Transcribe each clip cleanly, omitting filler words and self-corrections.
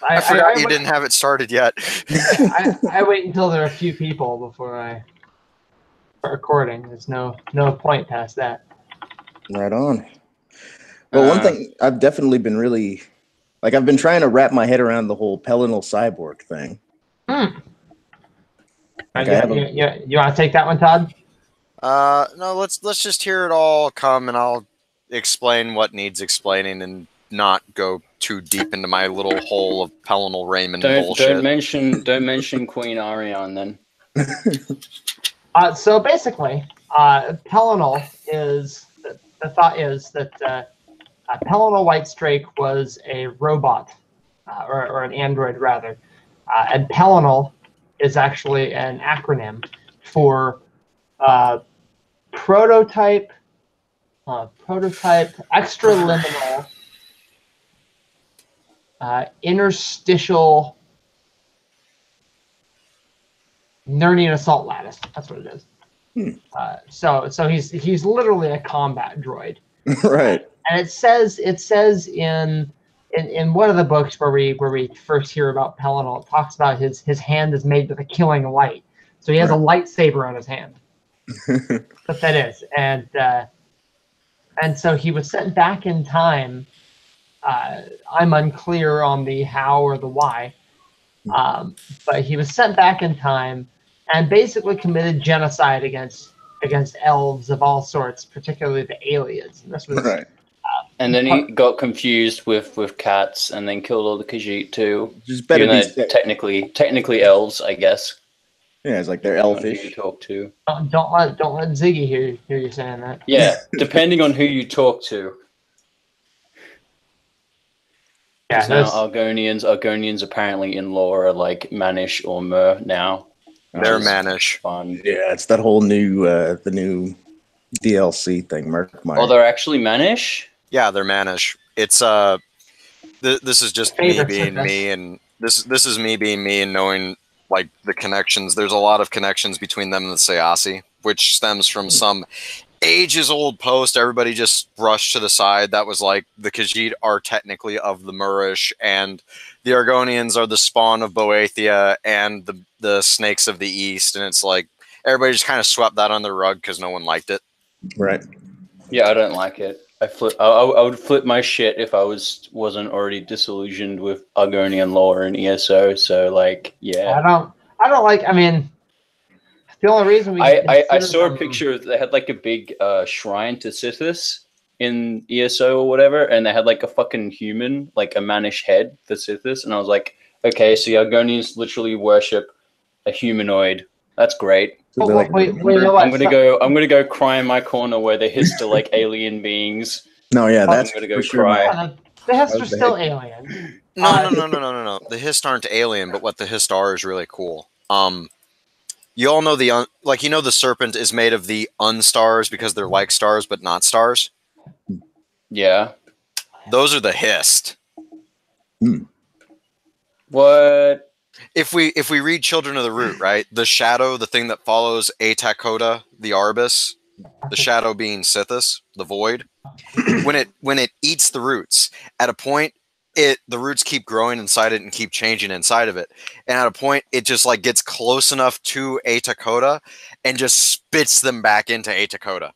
I forgot you didn't have it started yet. I wait until there are a few people before I start recording. There's no point past that. Right on. Well, one thing I've definitely been really I've been trying to wrap my head around the whole Pelinal cyborg thing. You want to take that one, Todd? No, let's just hear it all come, and I'll explain what needs explaining, and not go too deep into my little hole of Pelinal Raymond bullshit. Don't mention Queen Ariane then. So basically, Pelinal is the thought is that Pelinal Whitestrake was a robot, or an android rather, and Pelinal is actually an acronym for prototype extraliminal interstitial Nernian assault lattice. That's what it is. So he's literally a combat droid. Right. And it says in one of the books where we first hear about Pelinal, it talks about his hand is made with a killing light. So he has a lightsaber on his hand. What that is. And so he was sent back in time. I'm unclear on the how or the why. But he was sent back in time and basically committed genocide against elves of all sorts, particularly the aliens. And this was right. And then he got confused with cats, and then killed all the Khajiit too. Just better be technically elves, I guess. Yeah, it's like they're elfish. Who you talk to. Don't let Ziggy hear you saying that. Yeah, depending on who you talk to. Yeah, now Argonians apparently in lore are like Manish or Mer now. They're Manish. Fun. Yeah, it's that whole new the new DLC thing. Oh, they're actually Manish? Yeah, they're Manish. It's this is just me being me, and this is me being me and knowing like the connections. There's a lot of connections between them and the Sayasi, which stems from some ages-old post everybody just brushed to the side. That was like the Khajiit are technically of the Murish, and the Argonians are the spawn of Boeotia and the Snakes of the East. And it's like everybody just kind of swept that on the rug because no one liked it. Right. Yeah, I don't like it. I would flip my shit if I wasn't already disillusioned with Argonian lore and ESO. So like, yeah. I don't like. I mean, the only reason I saw a picture. They had like a big shrine to Sithis in ESO or whatever, and they had like a fucking human, like a Manish head for Sithis, and I was like, okay, so the Argonians literally worship a humanoid. That's great. So like, I'm gonna go cry in my corner where the Hist are like alien beings. No, yeah, that's I'm gonna go cry. Yeah, the Hist are still alien. No. The Hist aren't alien, but what the Hist are is really cool. You all know the serpent is made of the unstars because they're like stars but not stars. Yeah, those are the Hist. What? If we read Children of the Root, right? The shadow, the thing that follows Atakoda, the Arbus, the shadow being Sithis, the void. When it eats the roots, at a point the roots keep growing inside it and keep changing inside of it. And at a point it just like gets close enough to Atakoda and just spits them back into Atakoda.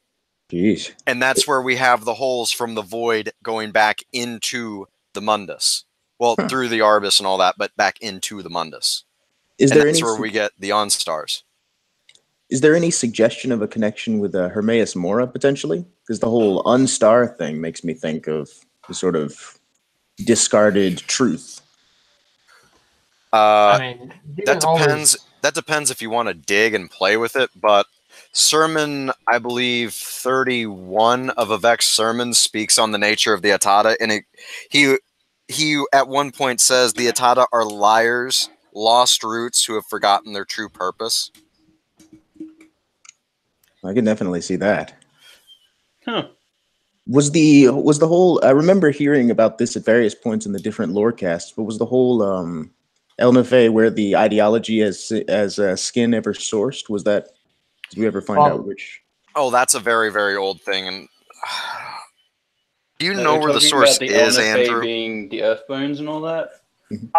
Jeez. And that's where we have the holes from the void going back into the Mundus. Well, through the Arbus and all that, but back into the Mundus. That's where we get the OnStars. Is there any suggestion of a connection with Hermaeus Mora, potentially? Because the whole unstar thing makes me think of the sort of discarded truth. That depends if you want to dig and play with it, but Sermon, I believe, 31 of Avek's sermons speaks on the nature of the Atada, and he at one point says the Atada are liars, lost roots who have forgotten their true purpose. I can definitely see that. Huh. Was the whole? I remember hearing about this at various points in the different lore casts. But was the whole El Nefe where the ideology as skin ever sourced? Was that? Did we ever find out which? Oh, that's a very, very old thing. And do you know where the source is, Andrew? Being the Earthbones and all that.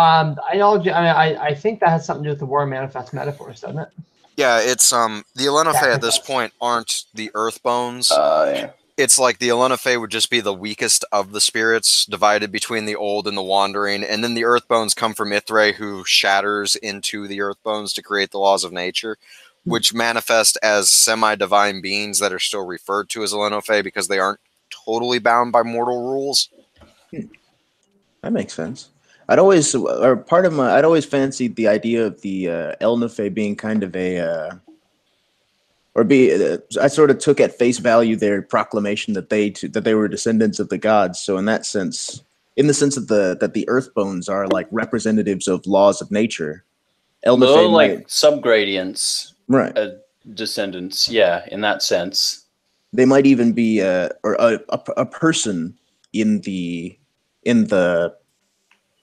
Ideology. I think that has something to do with the War Manifest metaphors, doesn't it? Yeah, it's the Elenofe at this point aren't the Earthbones. Yeah. It's like the Elenofe would just be the weakest of the spirits, divided between the old and the wandering, and then the Earthbones come from Ithre, who shatters into the Earthbones to create the laws of nature, which manifest as semi-divine beings that are still referred to as Elenofe because they aren't totally bound by mortal rules. That makes sense. I'd always, or part of my, I'd always fancied the idea of the Elnefe being kind of a, or be. I sort of took at face value their proclamation that they were descendants of the gods. So in that sense, in the sense that the Earthbones are like representatives of laws of nature, They're Elnefe like might subgradients, right. Descendants. Yeah, in that sense. They might even be a person in the in the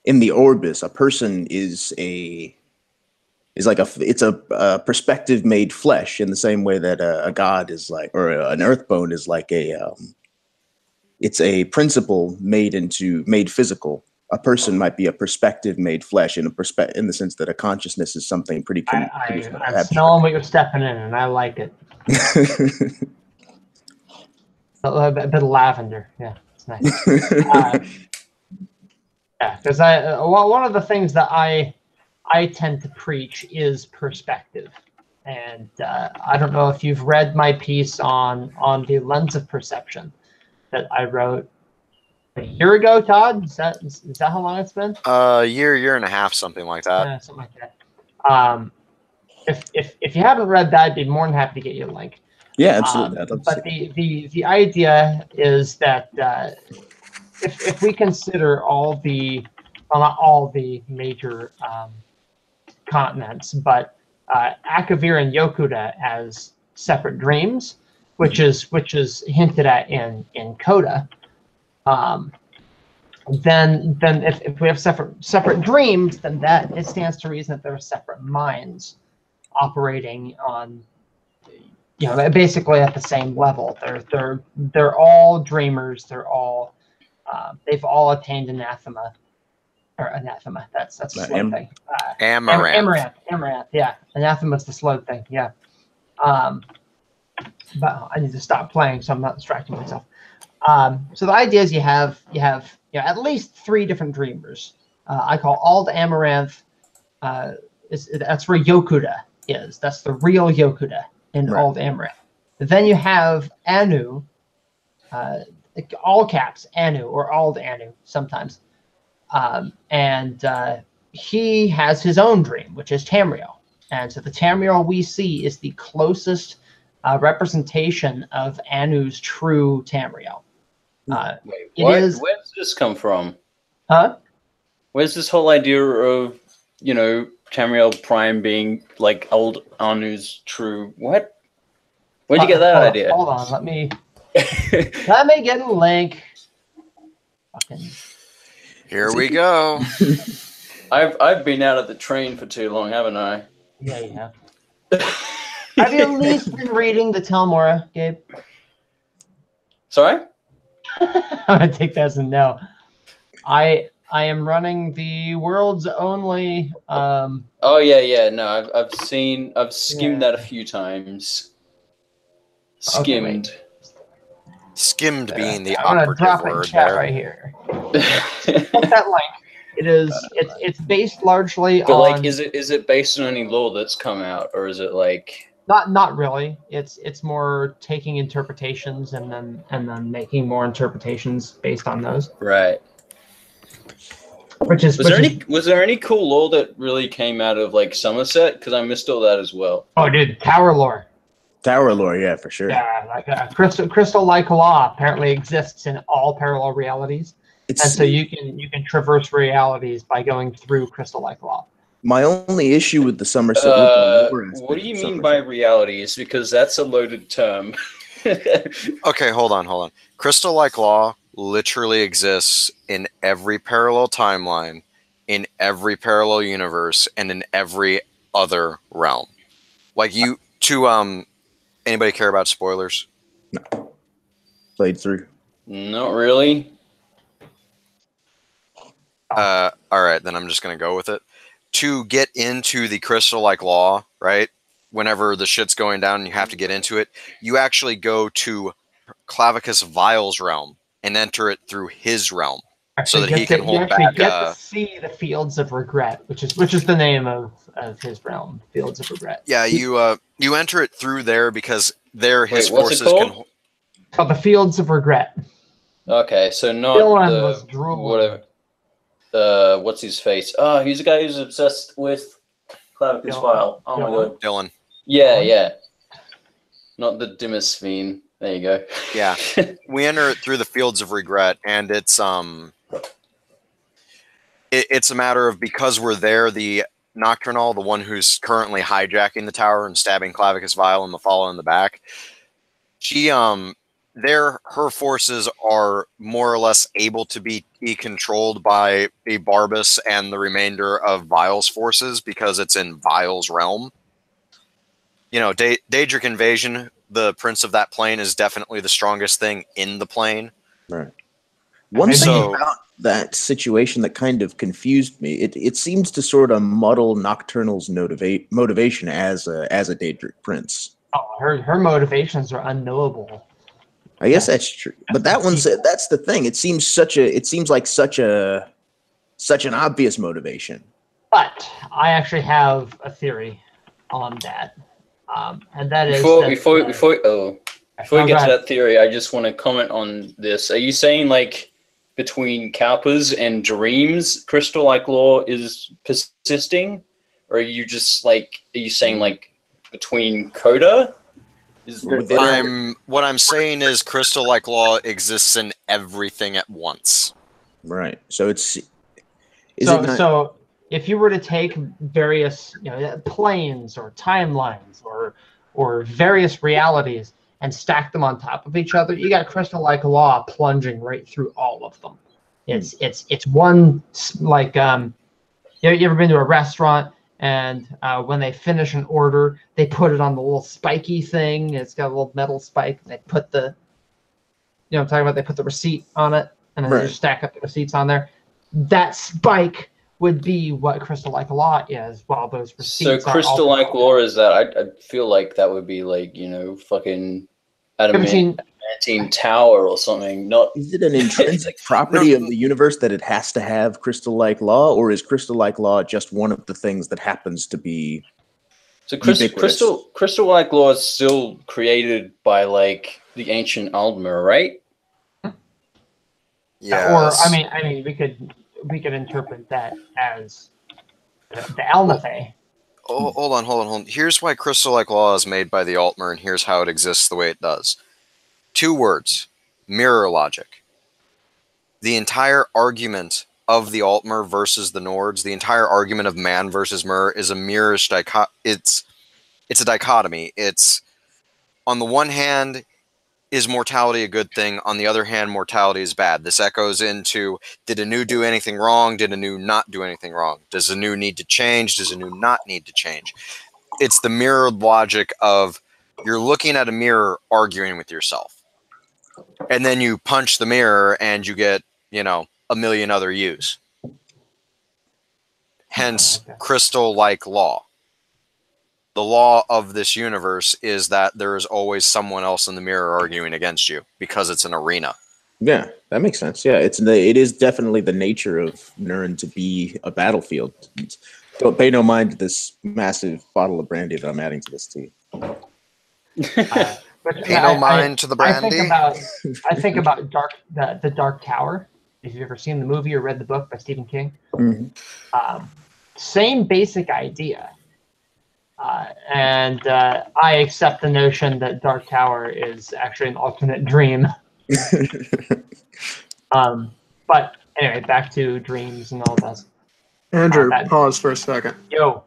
in the orbis. A person is like a perspective made flesh in the same way that a god is like, or an earthbone is like it's a principle made physical. A person might be a perspective made flesh in in the sense that a consciousness is something I'm smelling what you're stepping in, and I like it. A bit of lavender, yeah, it's nice. Yeah, because one of the things that I tend to preach is perspective, and I don't know if you've read my piece on the lens of perception that I wrote a year ago. Todd, is that how long it's been? Year and a half, something like that. Yeah, something like that. If you haven't read that, I'd be more than happy to get you a link. Yeah, absolutely. But the idea is that if we consider all the, well, not all the major continents, but Akavir and Yokuda as separate dreams, which is hinted at in Coda. Then if we have separate dreams, then that it stands to reason that there are separate minds operating on, basically at the same level. They're all dreamers. They're all they've all attained anathema. Or anathema. That's a slow thing. Amaranth. Amaranth. Yeah, anathema's the slow thing. Yeah. But I need to stop playing so I'm not distracting myself. So the idea is you have at least 3 different dreamers. I call Ald Amaranth. That's where Yokuda is. That's the real Yokuda in Ald Amaranth. Then you have Anu. All caps Anu or Ald Anu sometimes. And he has his own dream, which is Tamriel. And so the Tamriel we see is the closest representation of Anu's true Tamriel. Wait, what? Where does this come from? Huh? Where's this whole idea of, Tamriel Prime being like old Anu's true? What? Where'd you get that idea? Hold on, let me get a link. Fucking. Here we go. I've been out of the train for too long, haven't I? Yeah, you have. Have you at least been reading the Telmora, Gabe? Sorry? I'm gonna take that as a no. I am running the world's only. Oh yeah. No, I've skimmed that a few times. Skimmed. Okay, skimmed being the I'm gonna drop operative it in word chat there. right here. That link. It's based largely but on. But like, is it based on any lore that's come out, or is it like? Not really. It's more taking interpretations and then making more interpretations based on those. Right. Was there any cool lore that really came out of like Somerset? Because I missed all that as well. Oh, dude, Tower lore. Tower lore, yeah, for sure. Yeah, like crystal-like law apparently exists in all parallel realities, and so you can traverse realities by going through crystal-like law. My only issue with the Somerset. What do you mean by realities? Because that's a loaded term. Okay, hold on. Crystal-like law literally exists in every parallel timeline, in every parallel universe, and in every other realm. Like anybody care about spoilers? No. Played through. Not really. All right, then I'm just gonna go with it. To get into the crystal-like law, right? Whenever the shit's going down and you have to get into it, you actually go to Clavicus Vile's realm and enter it through his realm, so that he can hold back. You get to see the Fields of Regret, which is the name of his realm, Fields of Regret. Yeah, you enter it through there because there his Wait, what's forces it called? can. It's called the Fields of Regret. Okay, so not Dylan was drooling. whatever. What's his face? Oh, he's the guy who's obsessed with Clavicus Vile. Oh my god. Dylan. Yeah, yeah. Not the Dimosphene. There you go. Yeah. We enter it through the Fields of Regret, and it's it's a matter of, because we're there, the Nocturnal, the one who's currently hijacking the tower and stabbing Clavicus Vile and Mephala in the back, she her forces are more or less able to be controlled by a Barbas and the remainder of Vile's forces because it's in Vile's realm. You know, Daedric Invasion, the prince of that plane, is definitely the strongest thing in the plane. Right. One thing about that situation that kind of confused me, it seems to sort of muddle Nocturnal's motivation as a Daedric prince. Oh, her motivations are unknowable. I guess that's true, but that's the thing. It seems like such an obvious motivation. But I actually have a theory on that, and that is before we get to that theory, I just want to comment on this. Are you saying like between Cowpers and Dreams, crystal-like law is persisting, or are you saying like between Coda? What I'm saying is crystal-like law exists in everything at once. Right. So it's so if you were to take various planes or timelines or various realities and stack them on top of each other, you got crystal-like law plunging right through all of them. It's one, like you ever been to a restaurant? And when they finish an order, they put it on the little spiky thing. It's got a little metal spike. They put the, I'm talking about, they put the receipt on it, and then they just stack up the receipts on there. That spike would be what crystal-like law is, while those receipts So crystal-like law is that, I feel like that would be like, fucking adamantine tower or something. Is it an intrinsic property of the universe that it has to have crystal-like law, or is crystal-like law just one of the things that happens to be? So crystal-like law is still created by like the ancient Aldmer, right? Yeah. Or I mean, we could interpret that as the Almathae. Oh, hold on. Here's why crystal-like law is made by the Altmer, and here's how it exists the way it does. 2 words: mirror logic. The entire argument of the Altmer versus the Nords, the entire argument of man versus Mer, is a mirrorish it's a dichotomy. It's, on the one hand, is mortality a good thing? On the other hand, mortality is bad. This echoes into, did Anu do anything wrong? Did Anu not do anything wrong? Does Anu need to change? Does Anu not need to change? It's the mirrored logic of, you're looking at a mirror arguing with yourself. And then you punch the mirror and you get, a million other yous. Hence, crystal-like law. The law of this universe is that there is always someone else in the mirror arguing against you, because it's an arena. Yeah, that makes sense. Yeah, it is definitely the nature of Nirn to be a battlefield. Don't pay no mind to this massive bottle of brandy that I'm adding to this tea. Pay no mind to the brandy. I think about the Dark Tower. If you've ever seen the movie or read the book by Stephen King, same basic idea. And I accept the notion that Dark Tower is actually an alternate dream. But anyway, back to dreams and all that. Andrew, pause for a second. Yo.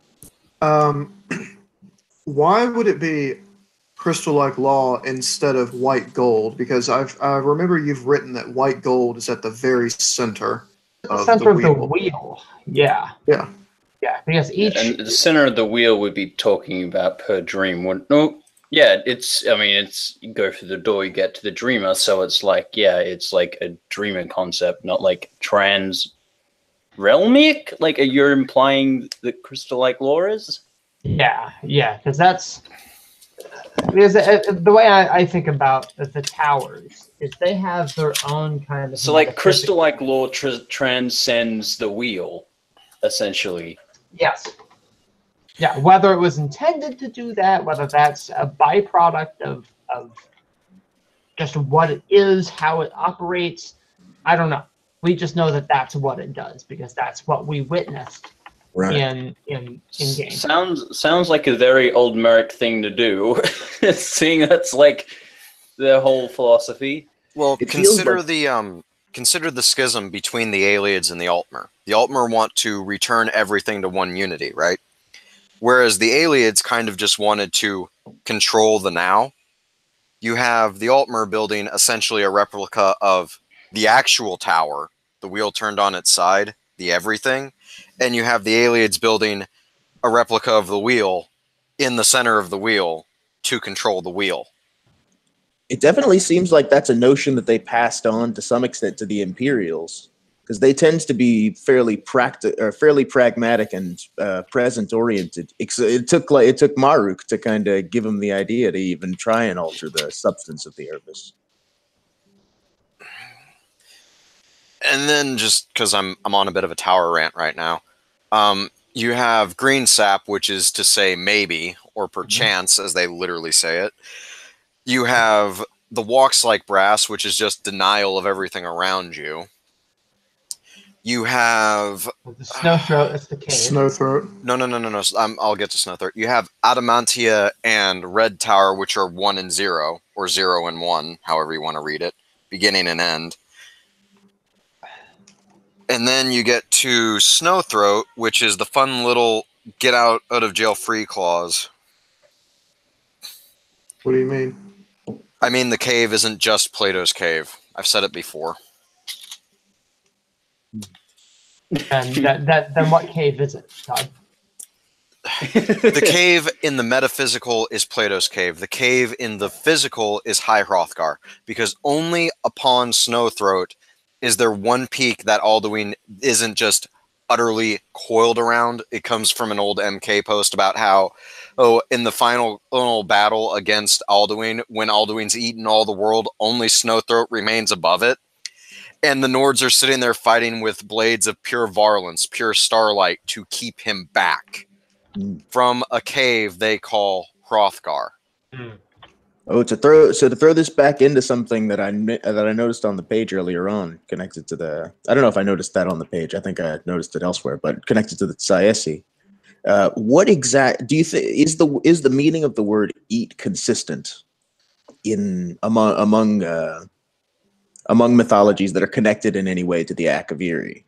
Why would it be crystal-like law instead of white gold? Because I remember you've written that white gold is at the very center of the wheel. Yeah. Yeah. Yeah, because each... And the center of the wheel would be talking about per dream. It's you go through the door, you get to the dreamer, so it's like, it's like a dreamer concept, not like trans realmic? Like, you're implying that crystal-like lore is? Yeah, because that's because the way I think about the towers is they have their own kind of. So, like, crystal-like lore transcends the wheel, essentially. Yes. Yeah, whether it was intended to do that, whether that's a byproduct of just what it is, how it operates, I don't know. We just know that that's what it does because that's what we witnessed in game. Sounds like a very old Merrick thing to do, seeing that's like their whole philosophy. Well, consider the schism between the Aliens and the Altmer. The Altmer want to return everything to one unity, right? Whereas the Aliens kind of just wanted to control the now. You have the Altmer building essentially a replica of the actual tower, the wheel turned on its side, the everything, and you have the Aliens building a replica of the wheel in the center of the wheel to control the wheel. It definitely seems like that's a notion that they passed on to some extent to the Imperials, because they tend to be fairly pragmatic and present oriented. It took Maruk to kind of give him the idea to even try and alter the substance of the Erebus. And then, just because I'm on a bit of a tower rant right now, you have green sap, which is to say maybe or perchance, as they literally say it. You have the walks like brass, which is just denial of everything around you. You have the Snowthroat. That's the cave. Snowthroat. No. I'll get to Snowthroat. You have Adamantia and Red Tower, which are 1 and 0, or 0 and 1, however you want to read it, beginning and end. And then you get to Snowthroat, which is the fun little get out of jail free clause. What do you mean? I mean, the cave isn't just Plato's cave. I've said it before. And then what cave is it, Todd? The cave in the metaphysical is Plato's cave. The cave in the physical is High Hrothgar, because only upon Snowthroat is there one peak that Alduin isn't just utterly coiled around. It comes from an old MK post about how, in the final battle against Alduin, when Alduin's eaten all the world, only Snowthroat remains above it. And the Nords are sitting there fighting with blades of pure Varlance, pure starlight, to keep him back from a cave they call Hrothgar. Oh, to throw this back into something that I noticed on the page earlier on, connected to the. I don't know if I noticed that on the page. I think I noticed it elsewhere, but connected to the Saesi. What exact do you think is the meaning of the word "eat" consistent among mythologies that are connected in any way to the Akaviri?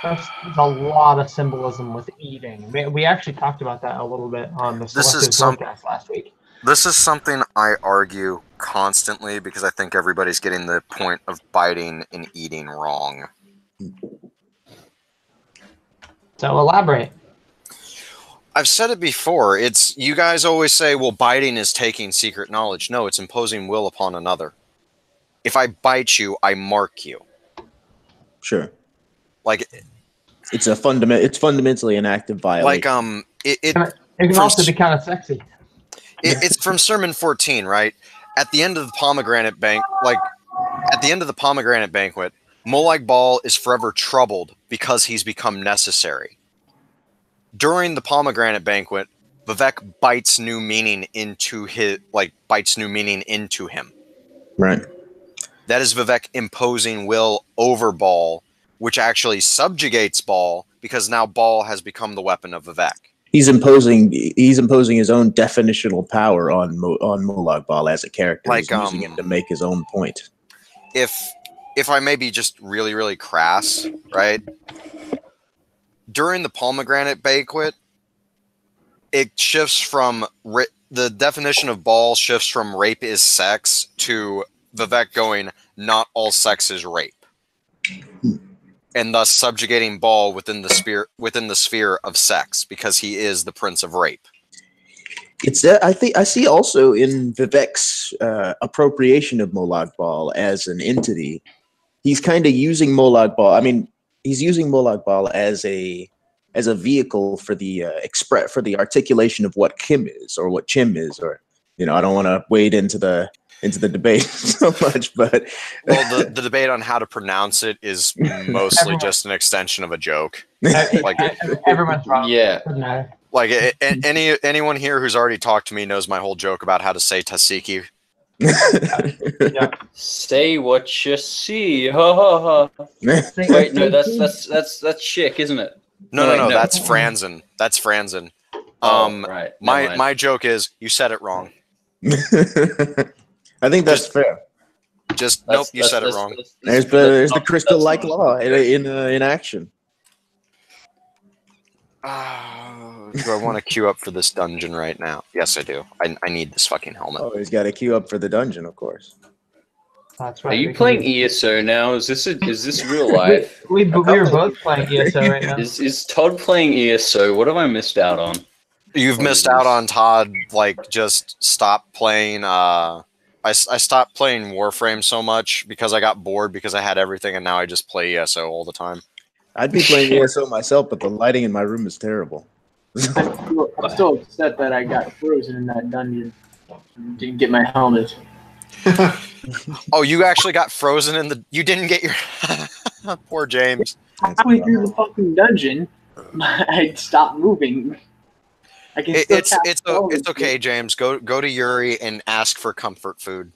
There's a lot of symbolism with eating. We actually talked about that a little bit on the Selective Forecast last week. This is something I argue constantly because I think everybody's getting the point of biting and eating wrong. So elaborate. I've said it before. You guys always say, well, biting is taking secret knowledge. No, it's imposing will upon another. If I bite you, I mark you. Sure. Like it's fundamentally an act of violation. Like it can also be kind of sexy. It's from Sermon 14, right? At the end of the pomegranate banquet, Molag Bal is forever troubled because he's become necessary. During the pomegranate banquet, Vivek bites new meaning into him. Right. That is Vivek imposing will over Bal, which actually subjugates Bal because now Bal has become the weapon of Vivek. He's imposing his own definitional power on Molag Bal as a character. He's using it to make his own point. If I may be just really, really crass, right? During the pomegranate banquet, it shifts from the definition of Bal shifts from rape is sex to Vivek going, not all sex is rape. And thus subjugating Bal within the sphere of sex, because he is the prince of rape. I see also in Vivek's appropriation of Molag Bal as an entity, he's kind of using Molag Bal. I mean, he's using Molag Bal as a vehicle for the for the articulation of what Kim is or what Chim is, or I don't want to wade into the debate so much, but well, the debate on how to pronounce it is mostly just an extension of a joke. Like everyone's wrong. Yeah. Like anyone here who's already talked to me knows my whole joke about how to say Tasiki. Yeah. Say what you see. Ha ha ha. Wait, no, that's chick, isn't it? No, that's Franzen. That's Franzen. Right. My joke is you said it wrong. I think that's fair. Nope, you said it wrong. There's the crystal-like law in action. Do I want to queue up for this dungeon right now? Yes, I do. I need this fucking helmet. Oh, he's got to queue up for the dungeon, of course. That's right. Are you playing ESO now? Is this real life? we were both playing ESO right now. Is Todd playing ESO? What have I missed out on? You've missed out on Todd. Like, just stop playing. I stopped playing Warframe so much because I got bored because I had everything, and now I just play ESO all the time. I'd be playing ESO myself, but the lighting in my room is terrible. I'm still upset that I got frozen in that dungeon. Didn't get my helmet. Oh, you actually got frozen in the. You didn't get your. Poor James. Halfway through the fucking dungeon, I stopped moving. I can it's okay, James. Go to Yuri and ask for comfort food.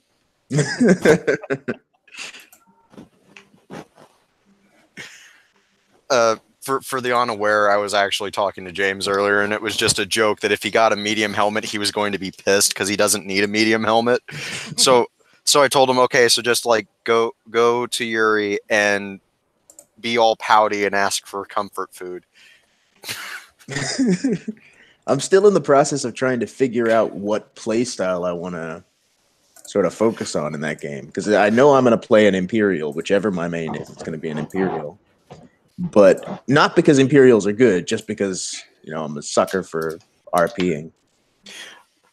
For the unaware, I was actually talking to James earlier, and it was just a joke that if he got a medium helmet, he was going to be pissed because he doesn't need a medium helmet. So I told him, okay, so just like go to Yuri and be all pouty and ask for comfort food. I'm still in the process of trying to figure out what playstyle I want to sort of focus on in that game, because I know I'm going to play an Imperial, whichever my main is. It's going to be an Imperial. But not because Imperials are good, just because, I'm a sucker for RPing.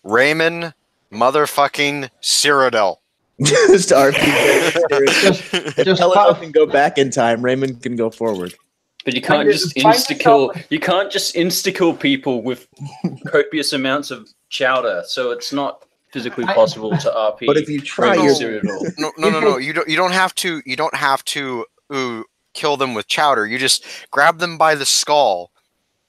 Raymond motherfucking Cyrodiil. Just RP. If Helena can go back in time, Raymond can go forward. But you can't just insta-kill. You can't just insta-kill people with copious amounts of chowder, so it's not physically possible to RP. But if you try No. You don't have to. You don't have to kill them with chowder. You just grab them by the skull,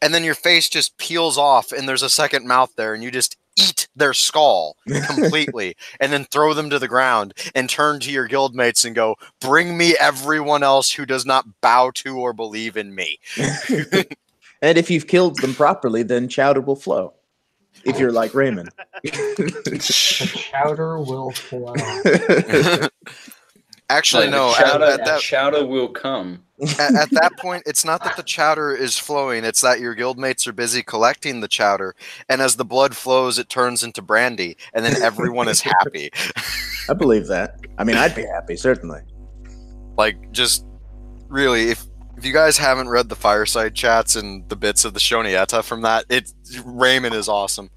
and then your face just peels off, and there's a second mouth there, and you just eat their skull completely, and then throw them to the ground, and turn to your guildmates and go, "Bring me everyone else who does not bow to or believe in me." And if you've killed them properly, then chowder will flow. If you're like Raymond. The chowder will flow. Actually, no. Chowder will come. At that point, it's not that the chowder is flowing, it's that your guildmates are busy collecting the chowder, and as the blood flows, it turns into brandy, and then everyone is happy. I believe that. I mean, I'd be happy, certainly. Like, just really, if you guys haven't read the fireside chats and the bits of the Shonieta from that, Raymond is awesome.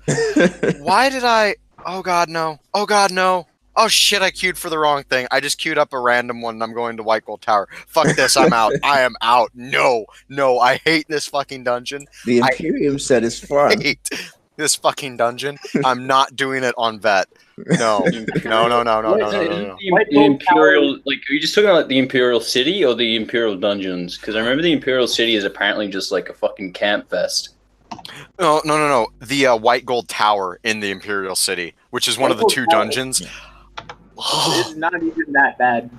Why did I... Oh god, no. Oh god, no. Oh shit, I queued for the wrong thing. I just queued up a random one and I'm going to White Gold Tower. Fuck this, I'm out. I am out. No, I hate this fucking dungeon. The Imperium set is fun. I hate this fucking dungeon. I'm not doing it on vet. No. The Imperial, like, are you just talking about like the Imperial City or the Imperial Dungeons? Because I remember the Imperial City is apparently just like a fucking camp fest. No. The White Gold Tower in the Imperial City, which is one of the two dungeons. It's not even that bad.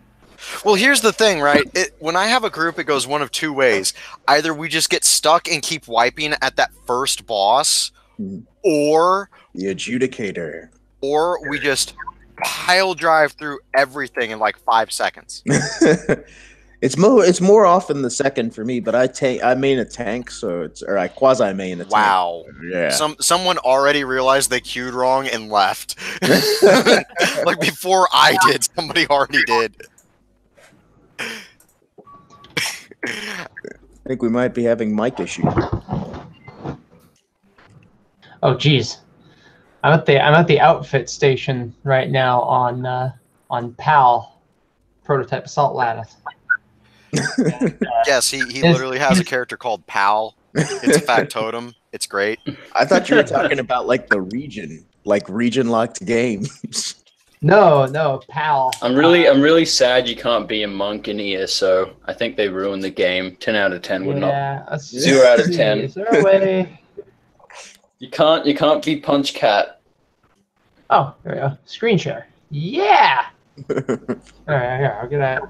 Well, here's the thing, right? When I have a group, it goes one of two ways. Either we just get stuck and keep wiping at that first boss, or the Adjudicator. Or we just pile drive through everything in like 5 seconds. It's more often the second for me, but I main a tank, or I quasi main a tank. Wow. Yeah. Someone already realized they queued wrong and left. Like before I did, somebody already did. I think we might be having mic issues. Oh geez. I'm at the outfit station right now on PAL, Prototype Assault Lattice. Yes, he literally has a character called Pal. It's a factotum. It's great. I thought you were talking about like the region, like region locked games. No, Pal. I'm really sad you can't be a monk in ESO. I think they ruined the game. 10 out of 10 would not. 0 out of 10. Is there a way? You can't be Punch Cat. Oh, there we go. Screen share. Yeah. All right, here, I'll get that.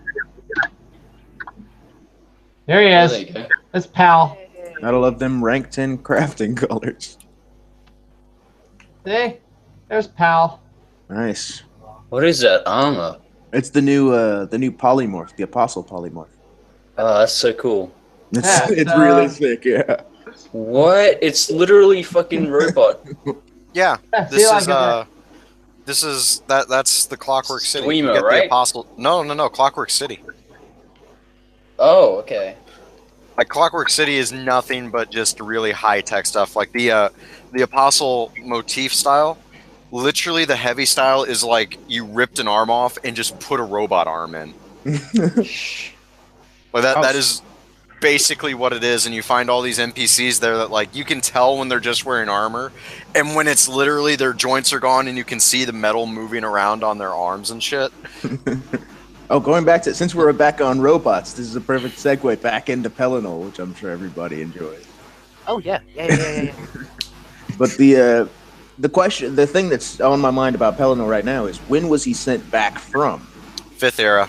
There he is. There you go. That's Pal. Gotta love them rank 10 crafting colors. See? There's Pal. Nice. What is that armor? It's the new polymorph, the apostle polymorph. Oh, that's so cool. It's really sick, yeah. What? It's literally fucking robot. Yeah. Yeah, That's the Clockwork City. Steamer, You get right? the Apostle. No, Clockwork City. Oh, okay. Like Clockwork City is nothing but just really high tech stuff. Like the Apostle motif style. Literally, the heavy style is like you ripped an arm off and just put a robot arm in. Well, that is basically what it is, and you find all these NPCs there that like you can tell when they're just wearing armor, and when it's literally their joints are gone and you can see the metal moving around on their arms and shit. Oh, going back to, since we're back on robots, this is a perfect segue back into Pelinol, which I'm sure everybody enjoys. Oh yeah. But the thing that's on my mind about Pelinol right now is, when was he sent back from? 5th era.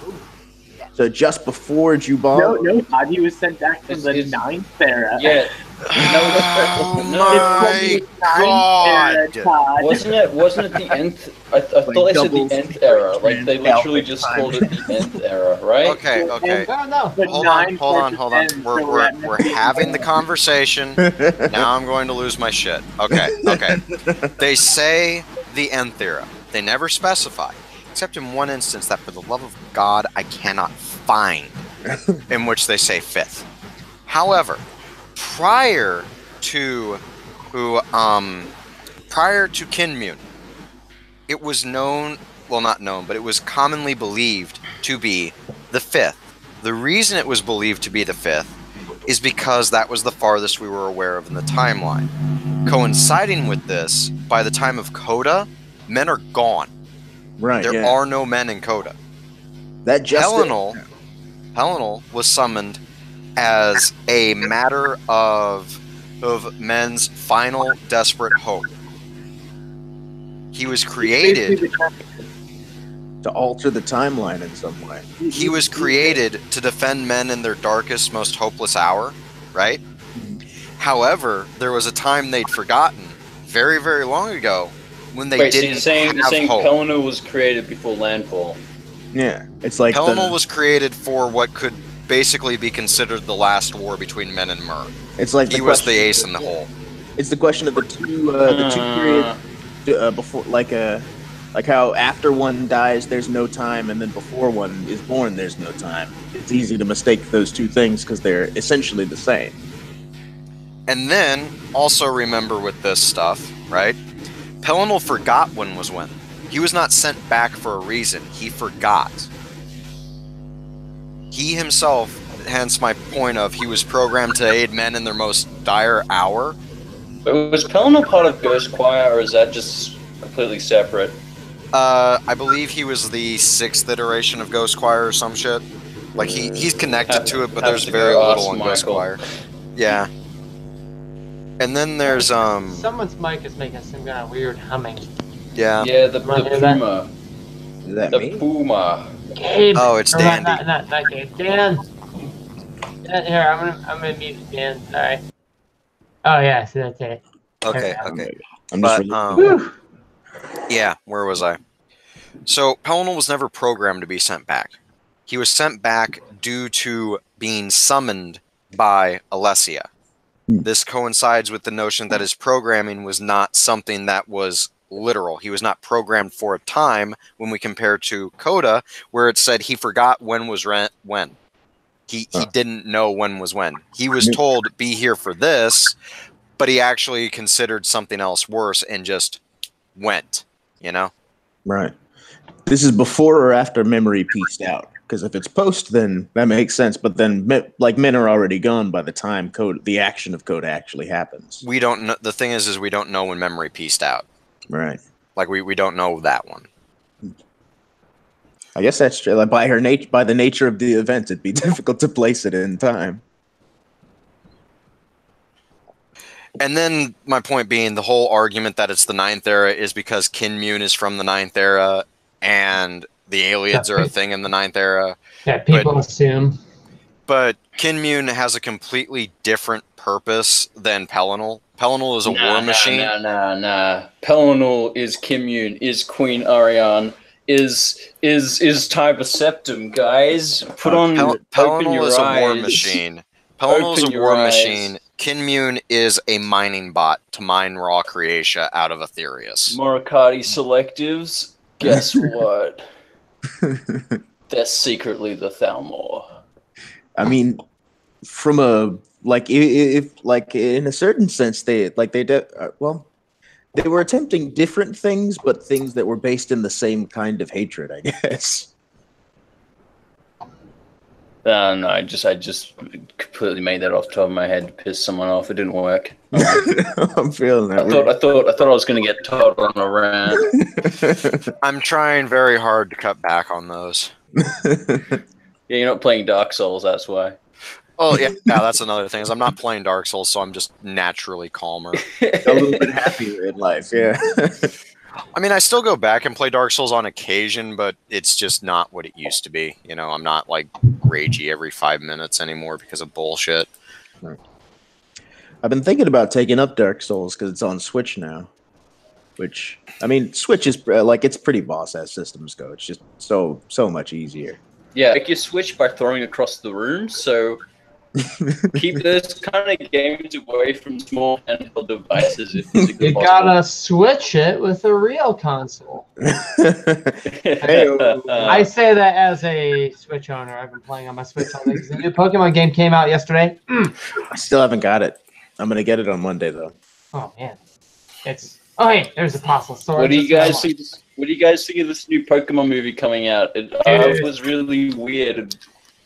So just before Jubal? No, Todd, he was sent back from the 9th era. Yeah. Oh No, my god! Wasn't it the nth? I thought they said the nth era. Like they literally just called it the nth era, right? Okay. No. Hold on. We're having the conversation. Now I'm going to lose my shit. Okay. They say the nth era. They never specify, except in one instance that, for the love of God, I cannot find, in which they say 5th. However, prior to Kinmune, it was it was commonly believed to be the 5th. The reason it was believed to be the 5th is because that was the farthest we were aware of in the timeline. Coinciding with this, by the time of Coda, men are gone. Right. There are no men in Coda. That just Pelinol was summoned as a matter of men's final desperate hope. He was created to alter the timeline in some way. He was created to defend men in their darkest, most hopeless hour, right? However, there was a time they'd forgotten, very, very long ago, when they didn't so you're saying hope. Pelinol was created before Landfall. Yeah, it's like Pelinol was created for what could basically be considered the last war between men and Mer. It's like he was the ace in the hole. It's the question of the two periods before, like how after one dies there's no time, and then before one is born there's no time. It's easy to mistake those two things because they're essentially the same. And then also remember with this stuff, right? Pelinol forgot when was when. He was not sent back for a reason. He forgot. He himself, hence my point of he was programmed to aid men in their most dire hour. But was Pelinol part of Ghost Choir, or is that just completely separate? I believe he was the 6th iteration of Ghost Choir or some shit. Like he's connected to it, but there's very little in Ghost Choir. Yeah. And then there's Someone's mic is making some kind of weird humming. Yeah. Yeah, the Puma. Is that the me? Puma. Gabe. Oh, it's Dandy. Not Gabe. Dan. Here, I'm gonna mute Dan. Sorry. Oh yeah, so that's it. Okay. I'm just yeah, where was I? So Pelinol was never programmed to be sent back. He was sent back due to being summoned by Alessia. This coincides with the notion that his programming was not something that was literal. He was not programmed for a time when we compare to Coda, where it said he forgot when was when. He didn't know when was when. He was told, be here for this, but he actually considered something else worse and just went, you know? Right. This is before or after memory pieced out? Because if it's post, then that makes sense. But then, like, men are already gone by the time the action of code actually happens. We don't know. The thing is we don't know when memory pieced out. Right. Like we don't know that one. I guess that's true. Like, by the nature of the event, it'd be difficult to place it in time. And then my point being, the whole argument that it's the 9th era is because Kinmune is from the 9th era, and the aliens are a thing in the 9th era. Yeah, people assume. But Kinmune has a completely different purpose than Pelinal. Pelinal is a war machine. Nah. Pelinal is Kinmune, is Queen Ariane, is Tiber Septim, guys. Pelinal is a war machine. Pelinal is a war machine. Kinmune is a mining bot to mine raw Creatia out of Aetherius. Morakati selectives, guess what? They're secretly the Thalmor. I mean, from a if in a certain sense they were attempting different things, but things that were based in the same kind of hatred, I guess. No, I just completely made that off the top of my head to piss someone off. It didn't work. I'm feeling that. I thought I was going to get told on a rant. I'm trying very hard to cut back on those. Yeah, you're not playing Dark Souls, that's why. Oh, yeah, that's another thing. Is I'm not playing Dark Souls, so I'm just naturally calmer. A little bit happier in life, yeah. I mean, I still go back and play Dark Souls on occasion, but it's just not what it used to be. You know, I'm not, like, ragey every 5 minutes anymore because of bullshit. I've been thinking about taking up Dark Souls because it's on Switch now. Which, I mean, Switch is, it's pretty boss as systems go. It's just so much easier. Yeah, make your Switch by throwing across the room, so keep those kind of games away from small handheld devices if physically You possible. gotta switch it with a real console. I say that as a Switch owner. I've been playing on my Switch all day. The new Pokemon game came out yesterday. I still haven't got it. I'm gonna get it on Monday though. Oh man, hey, there's a Apostle Sword. What do you guys think? What do you guys think of this new Pokemon movie coming out? It was really weird.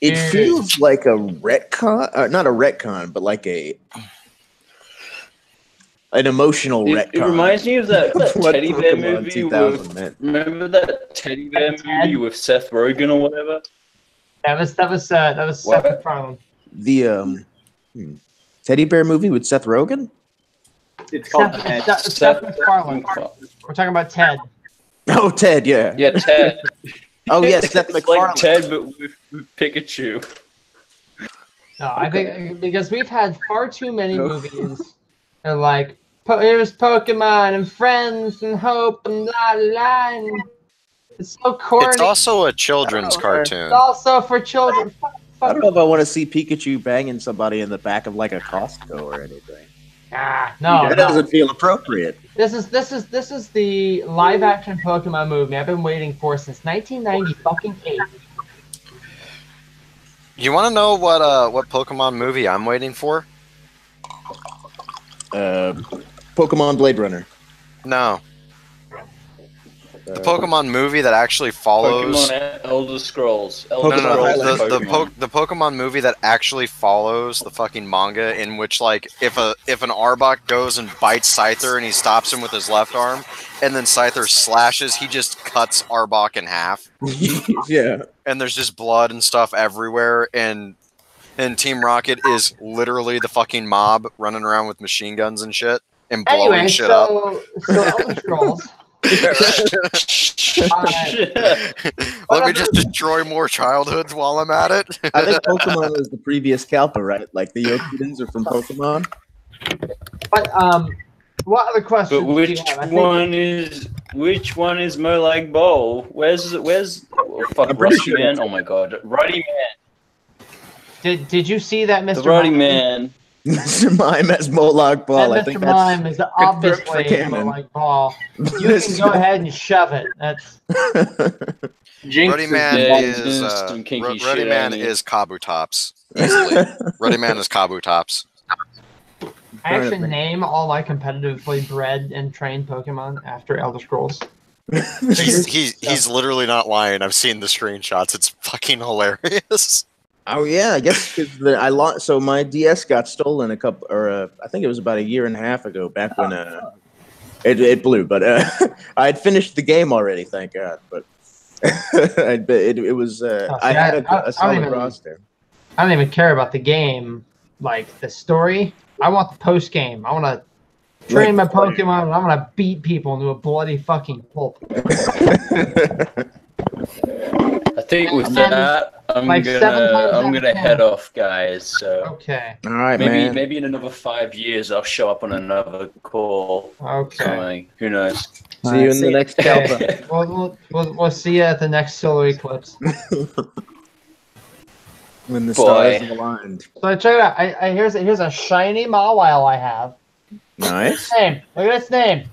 It feels like a retcon, not a retcon, but like an emotional retcon. It reminds me of that teddy bear movie. Remember that teddy bear movie with Seth Rogen or whatever? That was Seth MacFarlane. The teddy bear movie with Seth Rogen. It's called Seth MacFarlane. We're talking about Ted. Oh, Ted, yeah. Yeah, Ted. Oh, yes, Seth MacFarlane. Like Ted, but with Pikachu. No, I think because we've had far too many movies. And like, here's Pokemon and Friends and Hope and la la. And it's so corny. It's also a children's cartoon. It's also for children. I don't know if I want to see Pikachu banging somebody in the back of like a Costco or anything. No, that doesn't feel appropriate. This is the live action Pokemon movie I've been waiting for since 1998. You want to know what Pokemon movie I'm waiting for? Pokemon Blade Runner. No. The Pokemon movie that actually follows Pokemon Elder Scrolls. The Pokemon movie that actually follows the fucking manga, in which like if an Arbok goes and bites Scyther and he stops him with his left arm, and then Scyther slashes, he just cuts Arbok in half. Yeah. And there's just blood and stuff everywhere, and Team Rocket is literally the fucking mob running around with machine guns and shit and blowing shit up. So Elder Scrolls. Let me just destroy more childhoods while I'm at it. I think Pokemon is the previous Kalpa, right? Like the Yokudins are from Pokemon. But what other questions? But which one is more like Bowl? Where's Ruddy Man? Oh my god, Ruddy Man. Did you see that, Mr. The Ruddy Man? Mr. Mime as Molag Ball. Mr. Mime is obviously Molag Ball. You can go ahead and shove it. That's Ruddy Man is Kabutops. Easily. Ruddy Man is Kabutops. I actually name all my competitively bred and trained Pokemon after Elder Scrolls. He's literally not lying. I've seen the screenshots. It's fucking hilarious. Oh yeah, I guess because I lost. So my DS got stolen I think it was about a year and a half ago. Back when it blew, but I had finished the game already. Thank God. But it was I had a solid roster. I don't even care about the game, like the story. I want the post game. I want to train my Pokemon, and I'm gonna beat people into a bloody fucking pulp. I think with that, I'm gonna head off, guys. So okay. All right, man. Maybe in another 5 years, I'll show up on another call. Okay. Who knows? See you in the next Kalpa. We'll see you at the next solar eclipse. When the stars are aligned. So check it out. Here's a shiny Mawile I have. Nice. Look at its name.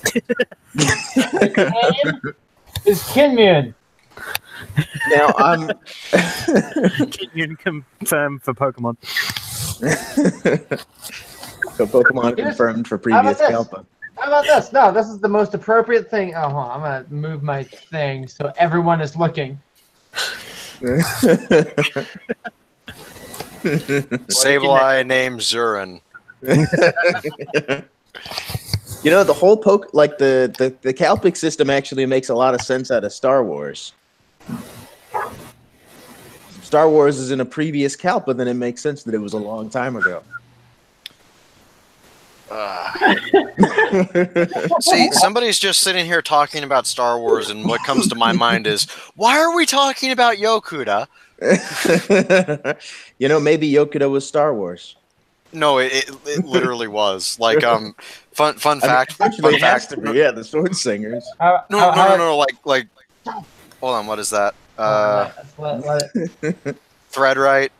Its name is Kinmune. Now I'm Kinmune confirmed for Pokemon. So Pokemon confirmed for previous Kalpa. How about this? No, this is the most appropriate thing. Oh, hold on. I'm gonna move my thing so everyone is looking. Sableye named Zurin. You know, the whole the Kalpic system actually makes a lot of sense out of Star Wars. Star Wars is in a previous Kalpa, then it makes sense that it was a long time ago. See, somebody's just sitting here talking about Star Wars, and what comes to my mind is, why are we talking about Yokuda? You know, maybe Yokuda was Star Wars. No, it literally was. Like, fun fact. Actually, it has to be. Yeah, the Sword Singers. No. Like, hold on. What is that? Thread right.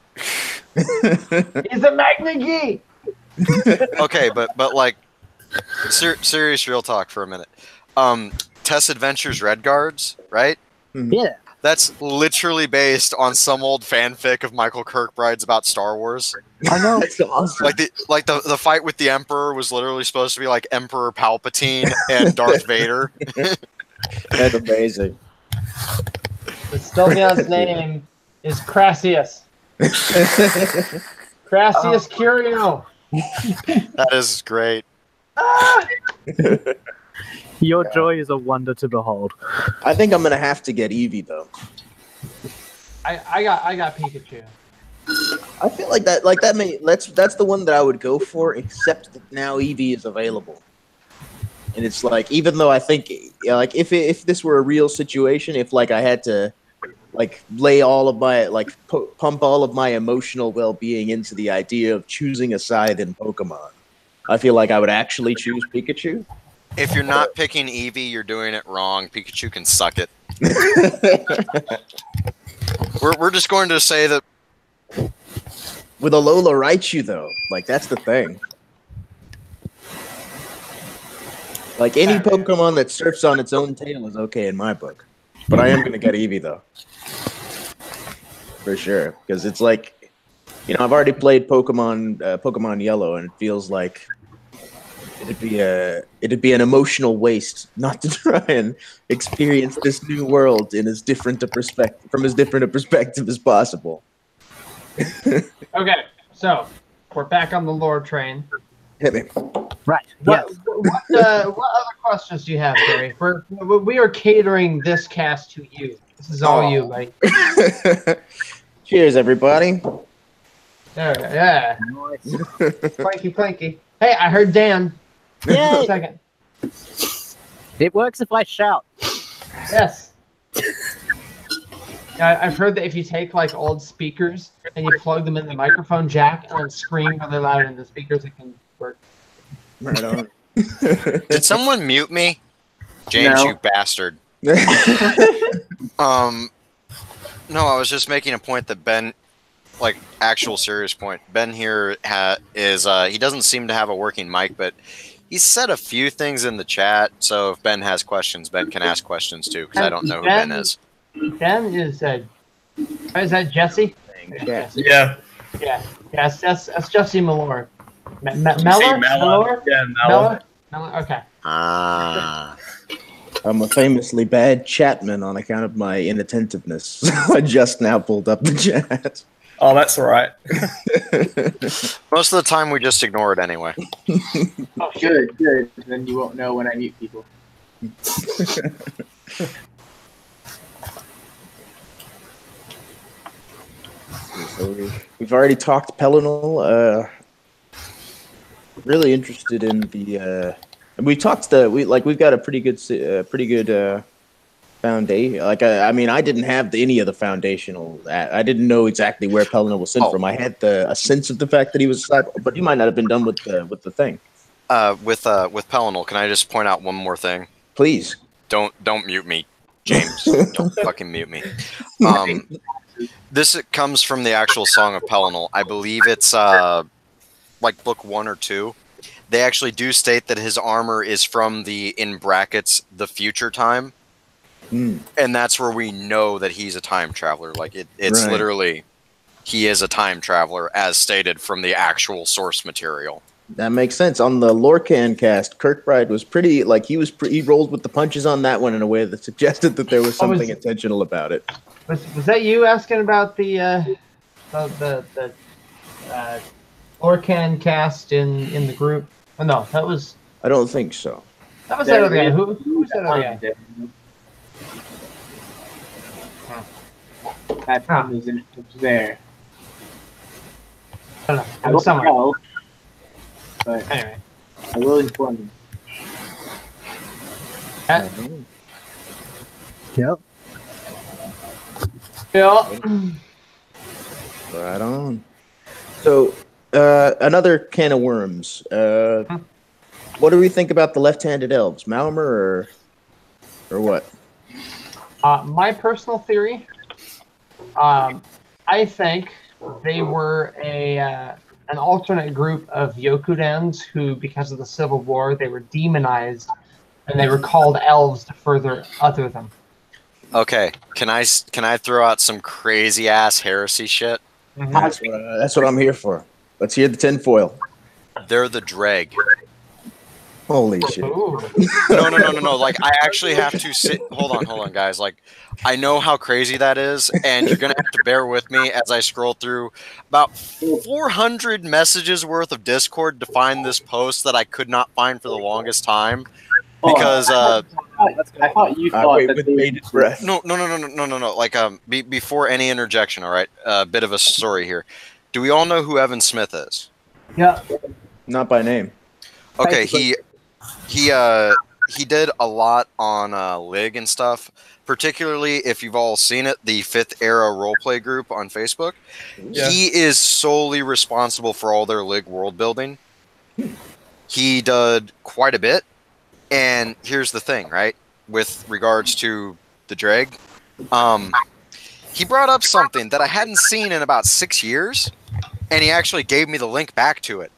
He's a Magnagi. Okay, but like, serious real talk for a minute. Tess Adventures Red Guards, right? Yeah. That's literally based on some old fanfic of Michael Kirkbride's about Star Wars. I know. That's awesome. Like the fight with the Emperor was literally supposed to be like Emperor Palpatine and Darth Vader. That's amazing. The Stelvion's name is Crassius. Crassius Curio. That is great. Your joy is a wonder to behold. I think I'm gonna have to get Eevee though. I got Pikachu. I feel like that's the one that I would go for, except that now Eevee is available. And it's like, even though I think, like, if this were a real situation, if like I had to like lay all of my pump all of my emotional well-being into the idea of choosing a side in Pokemon, I feel like I would actually choose Pikachu. If you're not picking Eevee, you're doing it wrong. Pikachu can suck it. We're just going to say that with Alola Raichu though, like that's the thing. Like any Pokemon that surfs on its own tail is okay in my book. But I am gonna get Eevee though. For sure. Because it's like, you know, I've already played Pokemon Yellow, and it feels like it'd be an emotional waste not to try and experience this new world in as different a perspective as possible. Okay, so we're back on the lore train. Hit me. Right. What other questions do you have, Barry? We are catering this cast to you. This is all you, buddy. Cheers, everybody. There, yeah. Clanky, clanky. Hey, I heard Dan. Yay! Second. It works if I shout. Yes. I've heard that if you take like old speakers and you plug them in the microphone jack and then scream really loud into the speakers, it can work. Right on. Did someone mute me? James, No. you bastard. No, I was just making a point that Ben, like actual serious point. Ben here is he doesn't seem to have a working mic, but he said a few things in the chat. So if Ben has questions, Ben can ask questions too, because I don't know who Ben is. Ben is that Jesse? Yeah. Yeah. Yeah. Yes, that's Jesse Malor. Mellor? Mellor? Yeah, Mellor. Mellor? Okay. Ah. I'm a famously bad chatman on account of my inattentiveness. I just now pulled up the chat. Oh, that's all right. Most of the time, we just ignore it anyway. Oh, good, good. Then you won't know when I mute people. So we've already talked Pelinal. Really interested in the. We talked we've got a pretty good foundation. Like I mean, I didn't have any of the foundational. I didn't know exactly where Pelinal was sent from. I had a sense of the fact that he was, but he might not have been done with the thing. With Pelinal, can I just point out one more thing? Please. Don't mute me, James. Don't fucking mute me. This comes from the actual Song of Pelinal. I believe it's like book 1 or 2. They actually do state that his armor is from the, in brackets, the future time. And that's where we know that he's a time traveler. Like it's right. Literally, he is a time traveler, as stated from the actual source material. That makes sense. On the Lorechat cast, Kirkbride was pretty, like, he rolled with the punches on that one in a way that suggested that there was something intentional about it. Was that you asking about the Lorechat cast in the group? Oh, no, that was. I don't think so. That was that other guy. Who was that other guy? That problem is there. I don't know. I was somewhere. Know, but anyway, I will inform you. Yep. Yeah. Right on. So, another can of worms. What do we think about the left-handed elves? Malmer or what? My personal theory, I think they were an alternate group of Yokudans who, because of the Civil War, they were demonized, and they were called elves to further other them. Okay, can I throw out some crazy ass heresy shit? Mm-hmm. That's what I'm here for. Let's hear the tinfoil. They're the Dreg. Holy shit! No. Like, I actually have to sit. Hold on, guys. Like, I know how crazy that is, and you're gonna have to bear with me as I scroll through about 400 messages worth of Discord to find this post that I could not find for the longest time. Because I thought you thought wait, that with they bated breath. No. Like, before any interjection, all right. A bit of a story here. Do we all know who Evan Smith is? Yeah. Not by name. Okay, he did a lot on Lig and stuff. Particularly, if you've all seen it, the 5th Era roleplay group on Facebook. Yeah. He is solely responsible for all their Lig world building. He did quite a bit. And here's the thing, right? With regards to the Dreg, he brought up something that I hadn't seen in about 6 years, and he actually gave me the link back to it.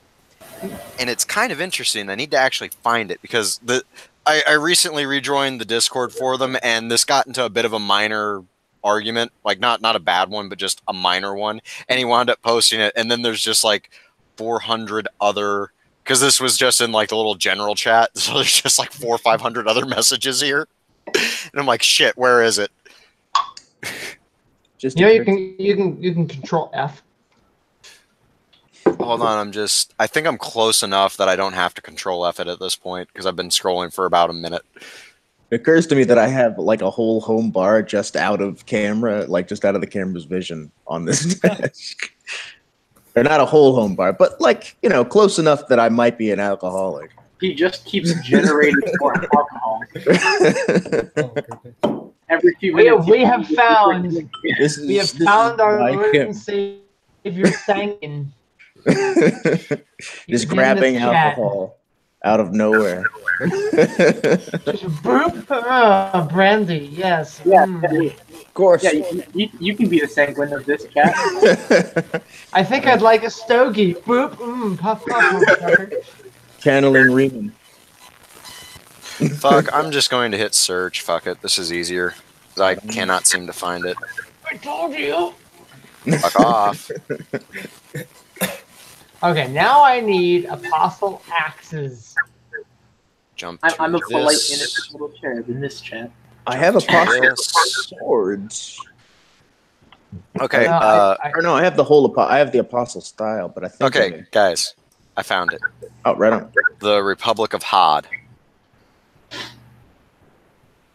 And it's kind of interesting. I need to actually find it because I recently rejoined the Discord for them, and this got into a bit of a minor argument, like not a bad one, but just a minor one. And he wound up posting it, and then there's just like 400 other. Because this was just in like the little general chat, so there's just like 400 or 500 other messages here, and I'm like, shit, where is it? Just you can control F. Hold on, I think I'm close enough that I don't have to control F it at this point because I've been scrolling for about a minute. It occurs to me that I have like a whole home bar just out of camera, like just out of the camera's vision on this desk. Or not a whole home bar, but like, close enough that I might be an alcoholic. He just keeps generating more alcohol. Every few minutes. We have found our Lord and Savior Sankin. Just grabbing alcohol out of nowhere. Just brandy, yes. Yeah. Of course. Yeah, you can be the sanguine of this chat. I think I'd like a stogie. Boop. Puff, puff. Channeling Riemann. Fuck, I'm just going to hit search. Fuck it. This is easier. I cannot seem to find it. I told you. Fuck off. Okay, now I need apostle axes. Jump. I'm a polite, this. innocent little cherub in this chat. I have apostle Yes. swords. Okay. Or no, I have the whole. I have the apostle style, but I think. Okay, guys, I found it. Oh, right on. The Republic of Hod.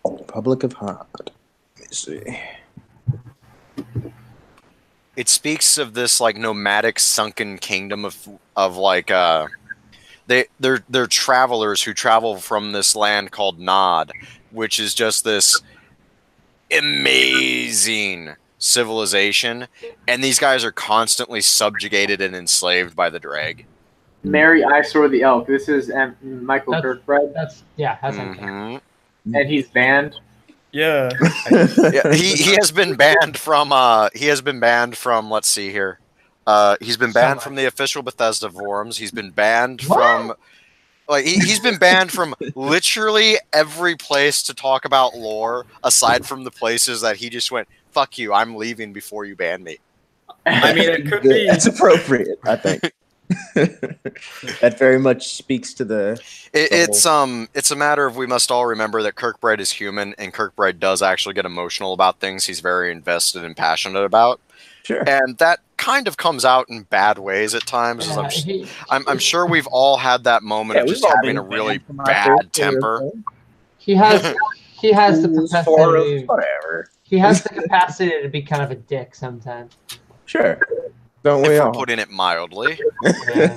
Republic of Hod. Let me see. It speaks of this like nomadic sunken kingdom of like they're travelers who travel from this land called Nod, which is just this amazing civilization, and these guys are constantly subjugated and enslaved by the Dreg. Mary Eyesore the Elk. This is Michael Kirkbride. That's him. And he's banned. Yeah. Yeah, he has been banned from let's see here. He's been banned from the official Bethesda forums. He's been banned from he's been banned from literally every place to talk about lore aside from the places that he just went, fuck you, I'm leaving before you ban me. I mean, it could be. That's appropriate, I think. That very much speaks to the. It's a matter of we must all remember that Kirkbride is human, and Kirkbride does actually get emotional about things he's very invested and passionate about. Sure. And that kind of comes out in bad ways at times. I'm sure we've all had that moment of just having a really bad temper. He has the capacity. Whatever. He has the capacity to be kind of a dick sometimes. Sure. Don't we If all? we're putting it mildly. Yeah.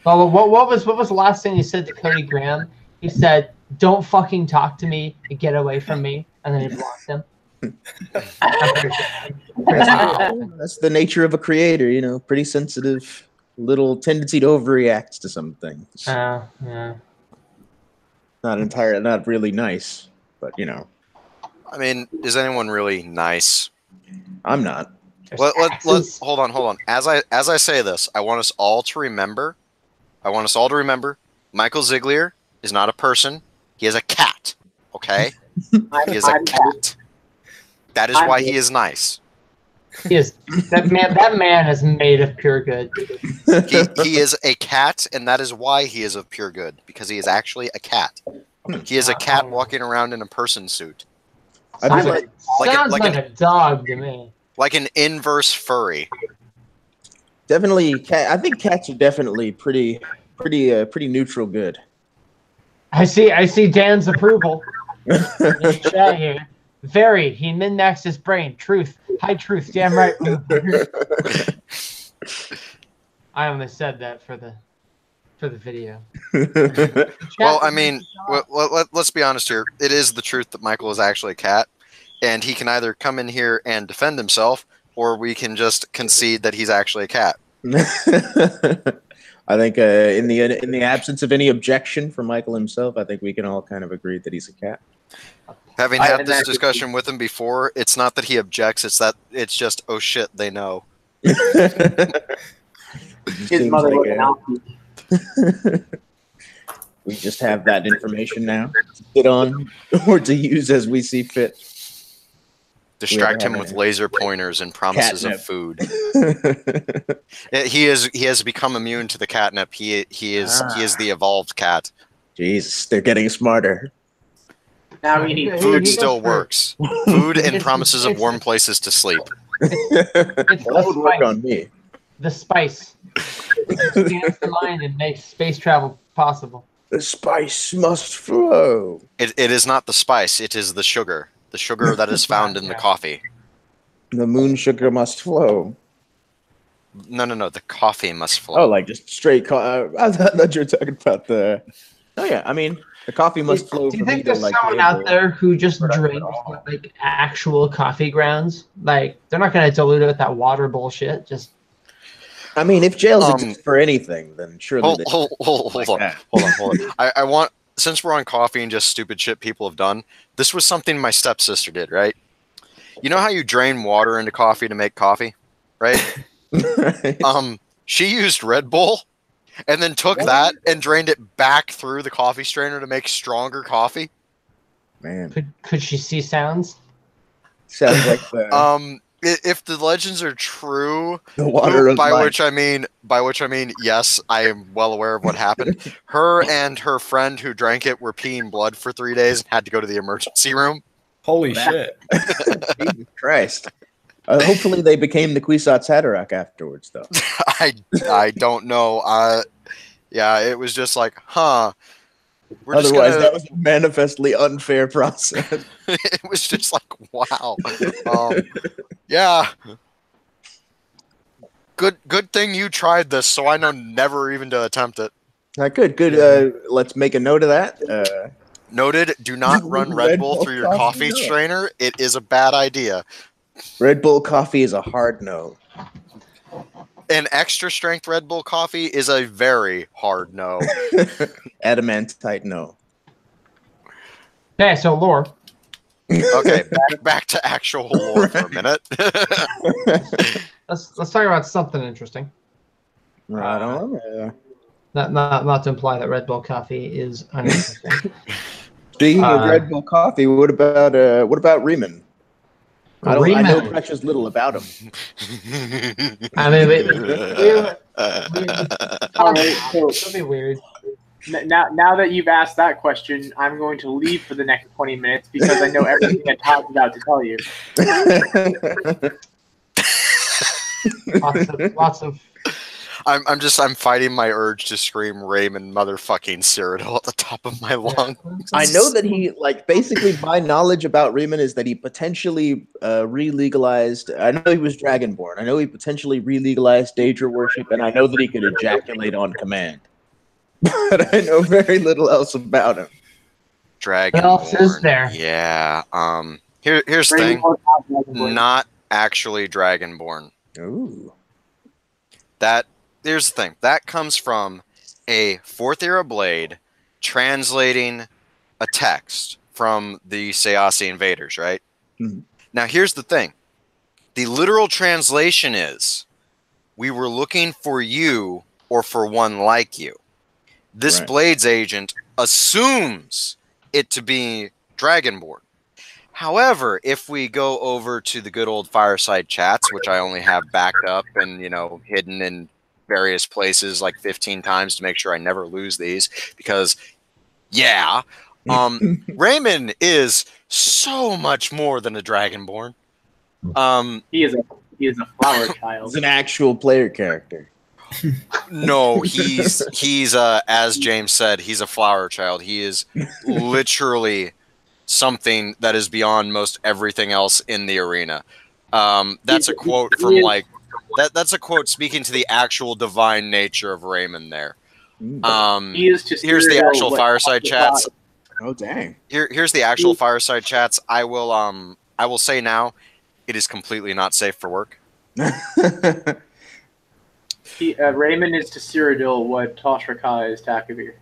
Well, what was the last thing he said to Cody Graham? He said, "Don't fucking talk to me and get away from me," and then he blocked him. That's the nature of a creator, you know, pretty sensitive, little tendency to overreact to some things. Yeah. Not really nice, but you know. I mean, is anyone really nice? I'm not. Let's hold on. As I say this, I want us all to remember. Michael Ziegler is not a person. He is a cat. Okay, he is a cat. That is why he is nice. He is that man is made of pure good. He is a cat, and that is why he is of pure good, because he is actually a cat. He is a cat walking around in a person suit. Sounds like a dog to me. Like an inverse furry. Definitely, I think cats are definitely pretty neutral good. I see Dan's approval. In the chat here. Very. He min-maxed his brain. Truth. High truth. Damn right. I only said that for the video. Well, I mean, let's be honest here. It is the truth that Michael is actually a cat, and he can either come in here and defend himself, or we can just concede that he's actually a cat. I think in the absence of any objection from Michael himself, I think we can all kind of agree that he's a cat. Having had this discussion with him before, it's not that he objects, it's just, oh shit, they know. His mother was an alpha. We just have that information now to sit on or to use as we see fit. Distract him with laser pointers and promises of food. He has become immune to the catnip. He is the evolved cat. Jesus, they're getting smarter. Now we need food. Still works. Food and promises of warm places to sleep. That would work on me. The spice. Scans the mind and makes space travel possible. The spice must flow. It is not the spice. It is the sugar. The sugar that is found in the coffee. The moon sugar must flow. No. The coffee must flow. Oh, like just straight coffee. I thought you were talking about the... Oh, yeah. I mean, the coffee must flow. Do you think there's someone out there who just drinks like actual coffee grounds? Like, they're not going to dilute it with that water bullshit. Just... I mean, if jails exist for anything, then surely... Hold on. I want... Since we're on coffee and just stupid shit people have done, this was something my stepsister did, right? You know how you drain water into coffee to make coffee, right? She used Red Bull and then took that and drained it back through the coffee strainer to make stronger coffee. Man. Could she see sounds? Sounds like the... if the legends are true, The water of by life. which I mean, yes, I am well aware of what happened. Her and her friend who drank it were peeing blood for 3 days and had to go to the emergency room. Holy shit. Jesus Christ. Hopefully they became the Kwisatz Haderach afterwards, though. I don't know. Yeah, it was just like, huh. Otherwise, that was a manifestly unfair process. It was just like, wow. Yeah. Good thing you tried this, so I know never even to attempt it. Good. Let's make a note of that. Noted. Do not run Red Bull through your coffee strainer. It is a bad idea. Red Bull coffee is a hard no. An extra strength Red Bull coffee is a very hard no. Adamantite no. Okay, so lore. Okay, back to actual lore for a minute. Let's talk about something interesting. Right on. Not to imply that Red Bull coffee is uninteresting. Speaking of Red Bull coffee, what about Riemann? I know precious little about him. I mean, all right, so it'll be weird. Now that you've asked that question, I'm going to leave for the next 20 minutes because I know everything that Todd's about to tell you. Lots of. I'm fighting my urge to scream Raymond motherfucking Cyrodiil at the top of my lungs. I know that he, basically my knowledge about Riemann is that he potentially re-legalized, I know he was Dragonborn, I know he potentially re-legalized Daedra worship, and I know that he could ejaculate on command. But I know very little else about him. Dragonborn. What else is there? Yeah. Here's the thing. Not actually Dragonborn. Ooh. Here's the thing. That comes from a 4th era blade translating a text from the Sayasi invaders, right? Mm-hmm. Now, here's the thing. The literal translation is, we were looking for you or for one like you. This Blades agent assumes it to be Dragonborn. However, if we go over to the good old fireside chats, which I only have backed up and, hidden in various places like 15 times to make sure I never lose these, because, Raymond is so much more than a Dragonborn. He is a flower child. He's an actual player character. No, he's as James said, he's a flower child. He is literally something that is beyond most everything else in the arena. That's a quote from that's a quote speaking to the actual divine nature of Raymond there. Here's the actual fireside chats. Oh dang. Here's the actual fireside chats. I will say now, it is completely not safe for work. Raymond is to Cyrodiil what Tashraka is to Akavir.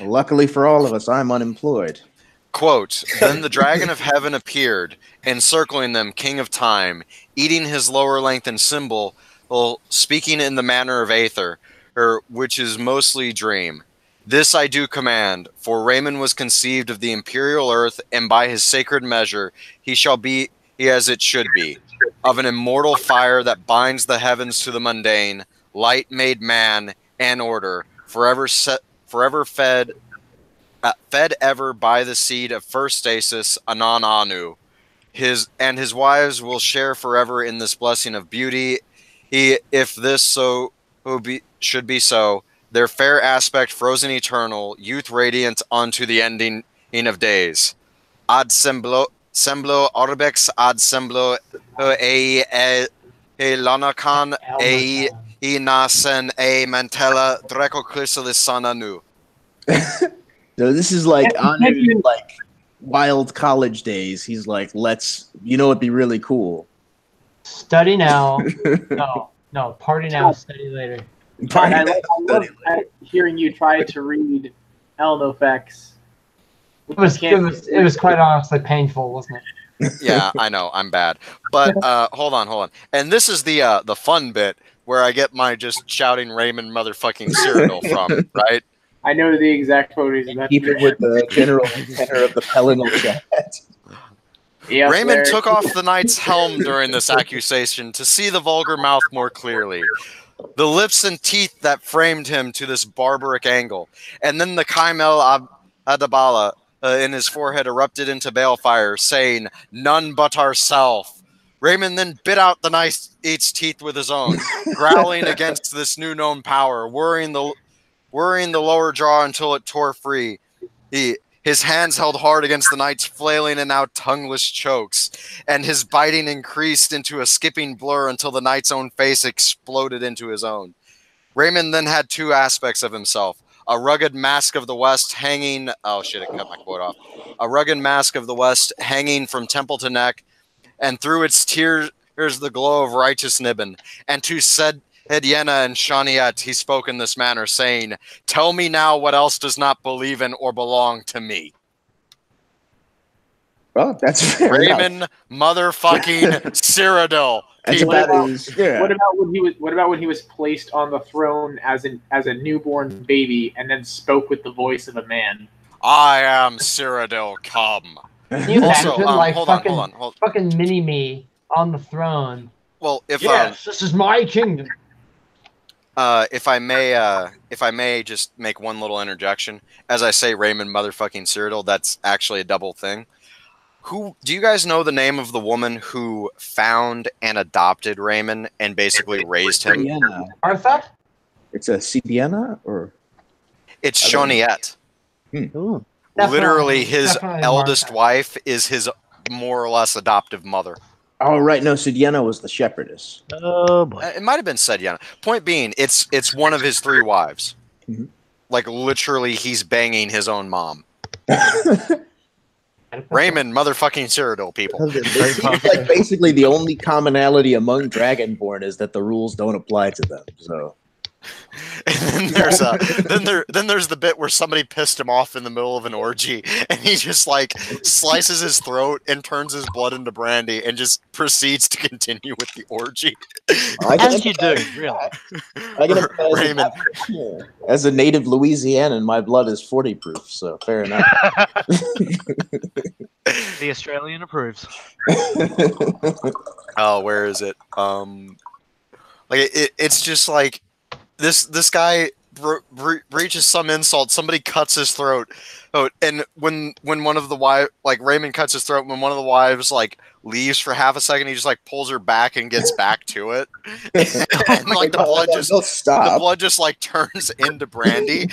Luckily for all of us, I'm unemployed. Quote, then the dragon of heaven appeared, encircling them, king of time, eating his lower lengthened symbol, speaking in the manner of Aether, which is mostly dream. This I do command, for Raymond was conceived of the imperial earth, and by his sacred measure he shall be as it should be, of an immortal fire that binds the heavens to the mundane, light made man and order, forever fed ever by the seed of first stasis, Anon Anu. His wives will share forever in this blessing of beauty. If this should be so, their fair aspect frozen eternal, youth radiant unto the ending of days. Ad semblo orbex ad semblo lanakan nasen mantella dreco chrysalis sananu. So this is like Anu, like wild college days. He's like, it'd be really cool. Study now. No, party now, study later. I love hearing you try to read Elnofex. It was quite honestly painful, wasn't it? Yeah, I know, I'm bad. But hold on. And this is the fun bit where I get my just shouting Raymond motherfucking Cyrodiil from, right? I know the exact quote he's about. Keep it with the general tenor of the Pellinal chat. Yep, Raymond took off the knight's helm during this accusation to see the vulgar mouth more clearly, the lips and teeth that framed him to this barbaric angle, and then the Kaimel Adabala in his forehead erupted into balefire, saying, "None but ourself." Raymond then bit out the knight's teeth with his own, growling against this new known power, worrying the lower jaw until it tore free. His hands held hard against the knight's flailing and now tongueless chokes, and his biting increased into a skipping blur until the knight's own face exploded into his own. Raymond then had two aspects of himself. A rugged mask of the West hanging... Oh, shit, it cut my quote off. A rugged mask of the West hanging from temple to neck, and through its tears the glow of righteous Nibbin. And to said Hyena and Shaniet he spoke in this manner, saying, "Tell me now what else does not believe in or belong to me." Well, that's fair Raymond enough. motherfucking Cyrodiil. That's What about about, his, yeah. what about when he was placed on the throne as a newborn baby and then spoke with the voice of a man? I am Cyrodiil, come. Can you Also, imagine, like, hold fucking, on. fucking mini-me on the throne? Well, if Yes, this is my kingdom. if I may just make one little interjection. As I say Raymond motherfucking Cyrodiil, that's actually a double thing. Who do you guys know the name of the woman who found and adopted Raymond and basically raised him? Sienna. Artha? It's a Sienna, or It's Shoniette. Ooh. Literally, his definitely eldest Martha. wife is his more or less adoptive mother. oh right, no, Sienna was the shepherdess. Oh boy. It might have been Sediana. Point being, it's one of his three wives. Mhm. Like literally, he's banging his own mom. Raymond motherfucking Cyrodiil, people. It seems like basically the only commonality among Dragonborn is that the rules don't apply to them. So And then there's the bit where somebody pissed him off in the middle of an orgy, and he just like slices his throat and turns his blood into brandy, and just proceeds to continue with the orgy. As you do, really. I can empathize with Raymond. that. Yeah. As a native Louisianan, my blood is 40 proof, so fair enough. The Australian approves. Oh, where is it? Like it's just like this guy reaches some insult. Somebody cuts his throat. Oh, and when one of the wives, like Raymond cuts his throat, when one of the wives like leaves for half a second, he just like pulls her back and gets back to it, and like the blood just like turns into brandy.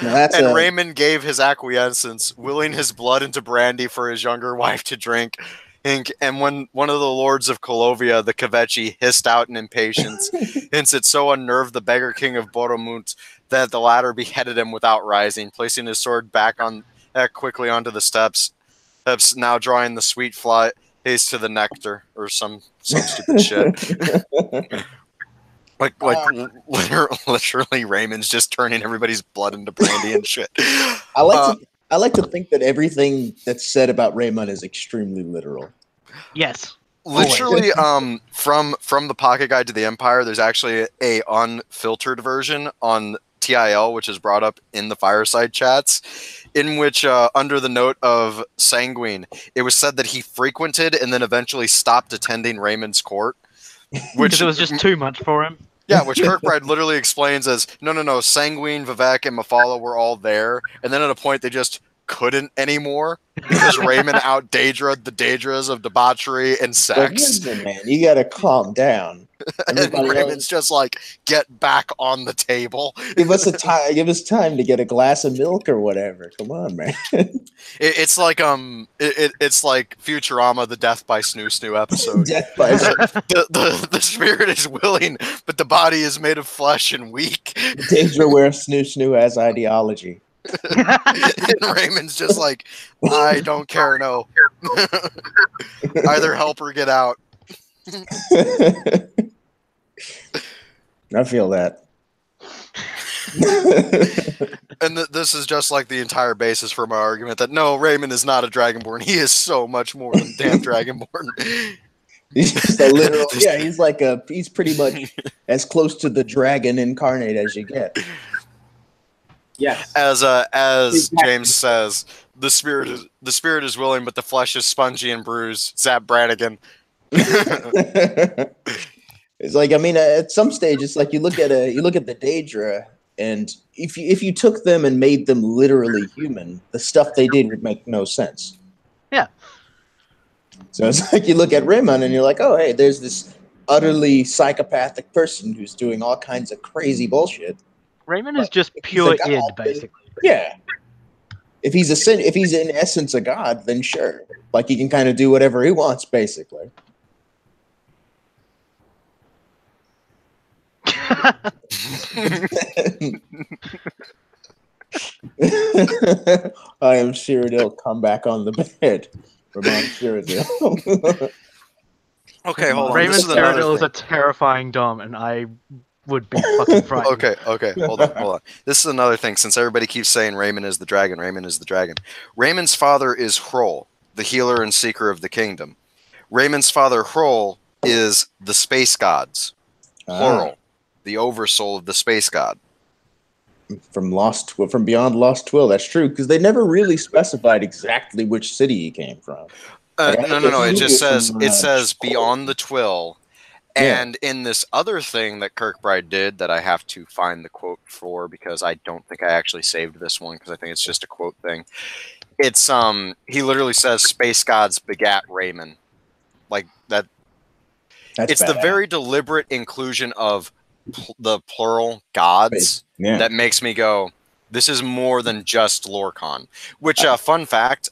And Raymond gave his acquiescence, willing his blood into brandy for his younger wife to drink. And when one of the lords of Colovia, the Kvechi, hissed out in impatience, hence it so unnerved the beggar king of Boromut that the latter beheaded him without rising, placing his sword back quickly onto the steps, now drawing the sweet fly haste to the nectar, or some stupid shit. Like literally, Raymond's just turning everybody's blood into brandy and shit. I like to think that everything that's said about Raymond is extremely literal. Yes. Literally, from the Pocket Guide to the Empire, there's actually a unfiltered version on TIL, which is brought up in the fireside chats, in which under the note of Sanguine, it was said that he frequented and then eventually stopped attending Raymond's court, which it was just too much for him. Yeah, which Kirkbride literally explains as, no, Sanguine, Vivek, and Mafala were all there, and then at a point they just couldn't anymore because Raymond out Daedra the Daedras of debauchery and sex. Listen, man, you gotta calm down. And Raymond's just like, get back on the table. Give us time to get a glass of milk or whatever. Come on, man. It's like it's like Futurama, the Death by Snoo Snoo episode. Death by the spirit is willing, but the body is made of flesh and weak. Daedra where Snoo Snoo has ideology. And Raymond's just like, I don't care, no. Either help or get out. I feel that. And this is just like the entire basis for my argument that no, Raymond is not a Dragonborn. He is so much more than damn Dragonborn. He's just a literal, yeah, he's pretty much as close to the dragon incarnate as you get. Yes. As James says, The spirit is willing, but the flesh is spongy and bruised. Zap Brannigan. It's like, I mean, at some stage, it's like you look at the Daedra, and if you took them and made them literally human, the stuff they did would make no sense. Yeah. So it's like you look at Raymond and you're like, oh, hey, there's this utterly psychopathic person who's doing all kinds of crazy bullshit. Raymond is just pure god, id, basically. Yeah. If he's in essence a god, then sure. Like he can kind of do whatever he wants, basically. I am Cyrodiil, come back on the bed. Ramon Cyrodiil. Okay, hold on. Raymond Cyrodiil is a terrifying dom, and I would be fucking frightened. Okay, hold on. This is another thing, since everybody keeps saying Raymond is the dragon, Raymond's father is Hrol, the healer and seeker of the kingdom. Raymond's father, Hrol, is the space gods, plural, the oversoul of the space god. From beyond Lost Twill, that's true, because they never really specified exactly which city he came from. No. It just says beyond the Twill. And in this other thing that Kirkbride did that I have to find the quote for, because I don't think I actually saved this one because I think it's just a quote thing. It's he literally says space gods begat Raymond. Like that. It's the very deliberate inclusion of the plural gods that makes me go, this is more than just Lorcan. Which fun fact,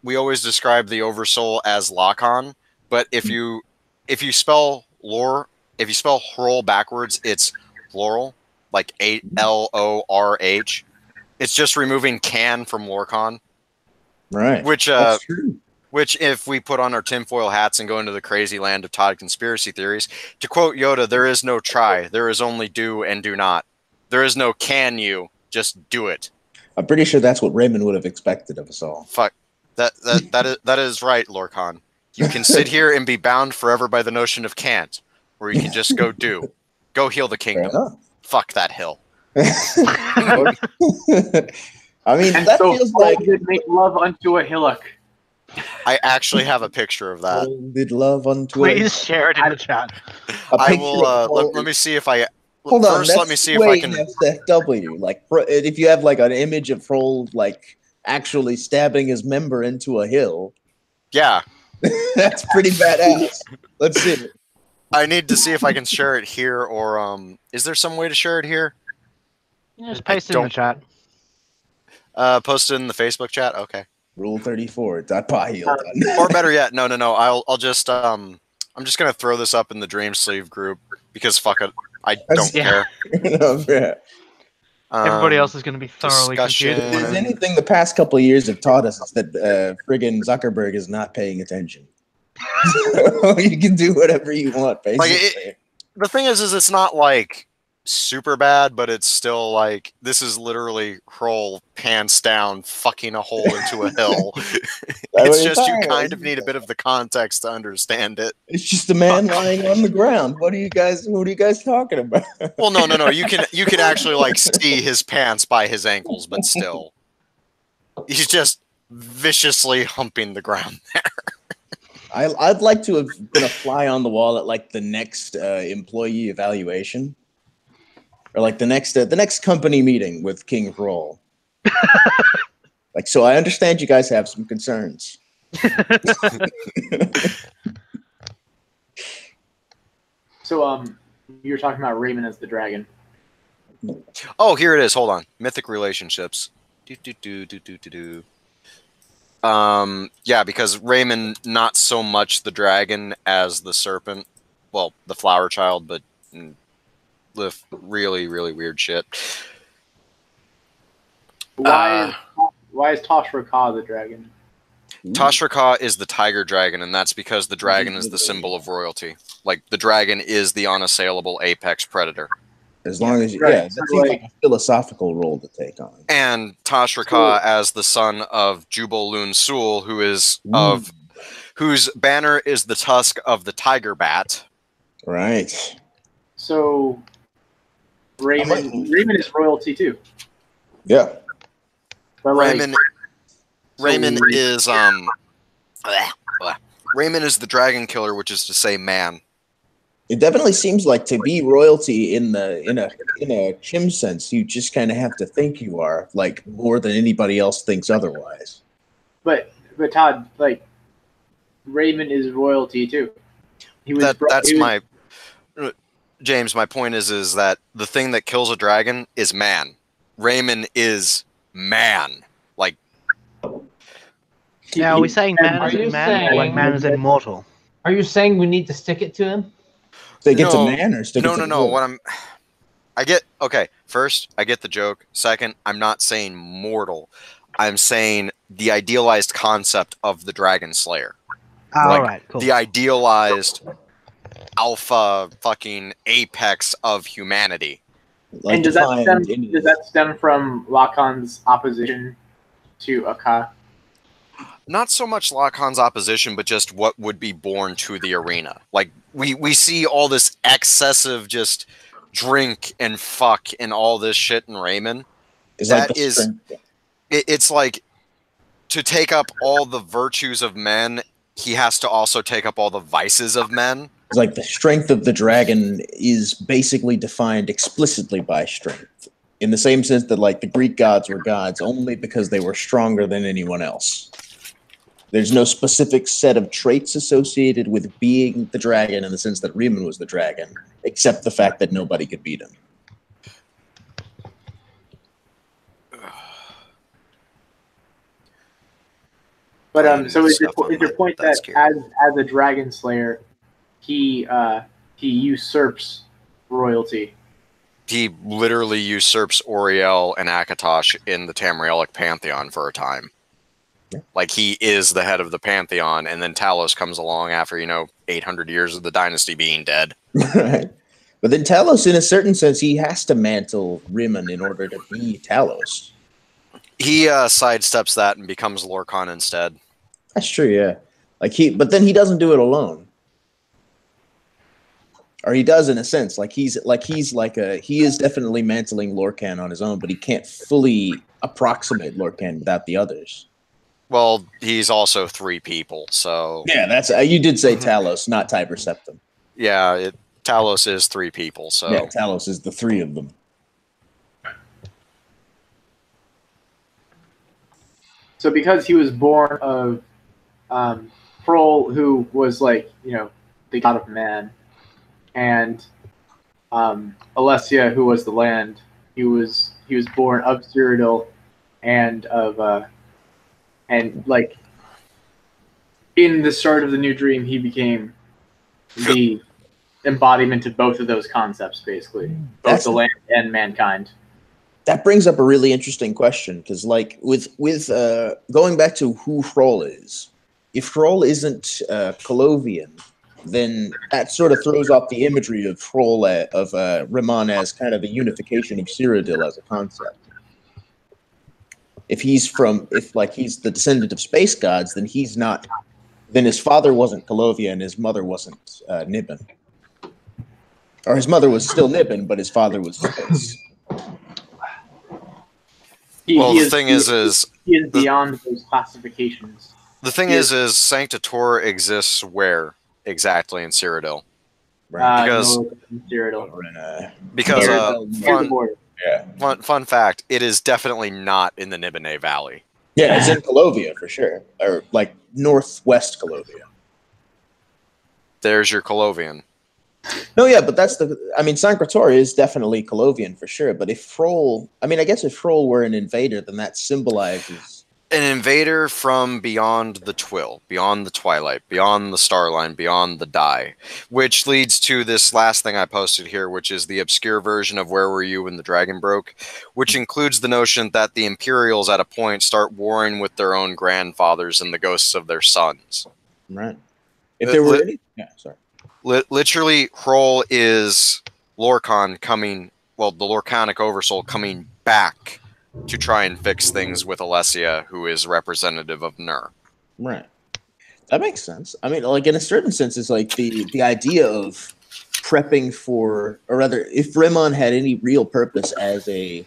we always describe the Oversoul as Locan, but if you spell Hrol backwards, it's plural, like Lorh. It's just removing can from Lorcan. Right. Which, if we put on our tinfoil hats and go into the crazy land of Todd conspiracy theories, to quote Yoda, there is no try, there is only do and do not. There is no can you, just do it. I'm pretty sure that's what Raymond would have expected of us all. Fuck. That is right, Lorcan. You can sit here and be bound forever by the notion of can't, or you can just go do. Go heal the kingdom. Fuck that hill. I mean, And that so feels like make love unto a hillock. I actually have a picture of that. did love unto Please share it in the chat. I will. Let me see if I. Hold on. First, let me see if I can. SFW. Like, if you have like an image of Hrol like actually stabbing his member into a hill. Yeah. That's pretty badass. Let's see it. I need to see if I can share it here, or is there some way to share it here? Just paste it in the chat. Post it in the Facebook chat. Okay. Rule 34. .pahil. Or better yet, no. I'll just I'm just gonna throw this up in the Dream Sleeve group because fuck it, I don't care. Everybody else is going to be thoroughly confused. If there's anything the past couple of years have taught us, is that friggin' Zuckerberg is not paying attention. You can do whatever you want, basically. Like the thing is it's not like super bad, but it's still like this is literally Hrol pants down, fucking a hole into a hill. It's just you kind of need a bit of the context to understand it. It's just a man lying on the ground. What are you guys talking about? Well, no. You can actually like see his pants by his ankles, but still, he's just viciously humping the ground there. I'd like to have been a fly on the wall at like the next employee evaluation. Or like the next company meeting with King Hrol. Like, so I understand you guys have some concerns. So you're talking about Raymond as the dragon. Oh, here it is. Hold on. Mythic relationships. Yeah, because Raymond not so much the dragon as the serpent. Well, the flower child, but with really, really weird shit. Why is Toshra Ka the dragon? Toshra Ka is the tiger dragon, and that's because the dragon is the symbol of royalty. Like, the dragon is the unassailable apex predator. As long as that seems like a philosophical role to take on. And Toshra Ka as the son of Jubal Loon Sul, whose banner is the tusk of the tiger bat. Right. So Raymond is royalty too. Yeah. But Raymond Raymond is Raymond is the dragon killer, which is to say, man. It definitely seems like to be royalty in a Chim sense, you just kind of have to think you are, like, more than anybody else thinks otherwise. But Todd, like, Raymond is royalty too. James. My point is that the thing that kills a dragon is man. Raymond is man. Like, yeah, are we saying man is man, or like man is immortal? Are you saying we need to stick it to him? Stick it to man or stick it to No. First, I get the joke. Second, I'm not saying mortal. I'm saying the idealized concept of the Dragon Slayer. All right, cool. The idealized alpha fucking apex of humanity. Like, and does that stem from Lacan's opposition to Akka? Not so much Lacan's opposition, but just what would be born to the arena. Like, we see all this excessive just drink and fuck and all this shit in Raymond. It's like, to take up all the virtues of men, he has to also take up all the vices of men. It's like the strength of the dragon is basically defined explicitly by strength, in the same sense that, like, the Greek gods were gods only because they were stronger than anyone else. There's no specific set of traits associated with being the dragon in the sense that Raymond was the dragon, except the fact that nobody could beat him. But so is your point that as a dragon slayer, he usurps royalty? He literally usurps Oriel and Akatosh in the Tamrielic pantheon for a time. Like, he is the head of the pantheon, and then Talos comes along after, 800 years of the dynasty being dead. Right. But then Talos, in a certain sense, he has to mantle Rimmon in order to be Talos. He sidesteps that and becomes Lorcan instead. That's true, yeah. But then he doesn't do it alone. Or he does in a sense. He is definitely mantling Lorcan on his own, but he can't fully approximate Lorcan without the others. Well, he's also 3 people, so... Yeah, that's you did say Talos, not Tiber Septim. Yeah, Talos is 3 people, so... Yeah, Talos is the 3 of them. So because he was born of Frol, who was the god of man, and Alessia, who was the land, he was born of Cyrodiil and of... And, in the start of the New Dream, he became the embodiment of both of those concepts, basically. Both the land and mankind. That brings up a really interesting question, because, with going back to who Frol is, if Frol isn't Colovian, then that sort of throws off the imagery of Frol, of Rimmon as kind of the unification of Cyrodiil as a concept. If he's the descendant of space gods, then he's not. Then his father wasn't Calovia and his mother wasn't Niben. Or his mother was still Niben, but his father was space. The thing is he is beyond those classifications. The thing is Sanctator exists where exactly in Cyrodiil? Right. Fun fact, it is definitely not in the Nibene Valley. Yeah, it's in Calovia for sure. Or northwest Calovia. There's your Colovian. No, yeah, but Sanctator is definitely Colovian for sure. But if Frol were an invader, then that symbolizes an invader from beyond the Twill, beyond the Twilight, beyond the Starline, beyond the Die, which leads to this last thing I posted here, which is the obscure version of Where Were You When the Dragon Broke, which includes the notion that the Imperials at a point start warring with their own grandfathers and the ghosts of their sons. Right. If there were any... Yeah, sorry. Literally, Hrol is Lorcan the Lorcanic Oversoul coming back to try and fix things with Alessia, who is representative of Nur. Right. That makes sense. In a certain sense, it's like the idea of prepping for, or rather, if Rimmon had any real purpose as a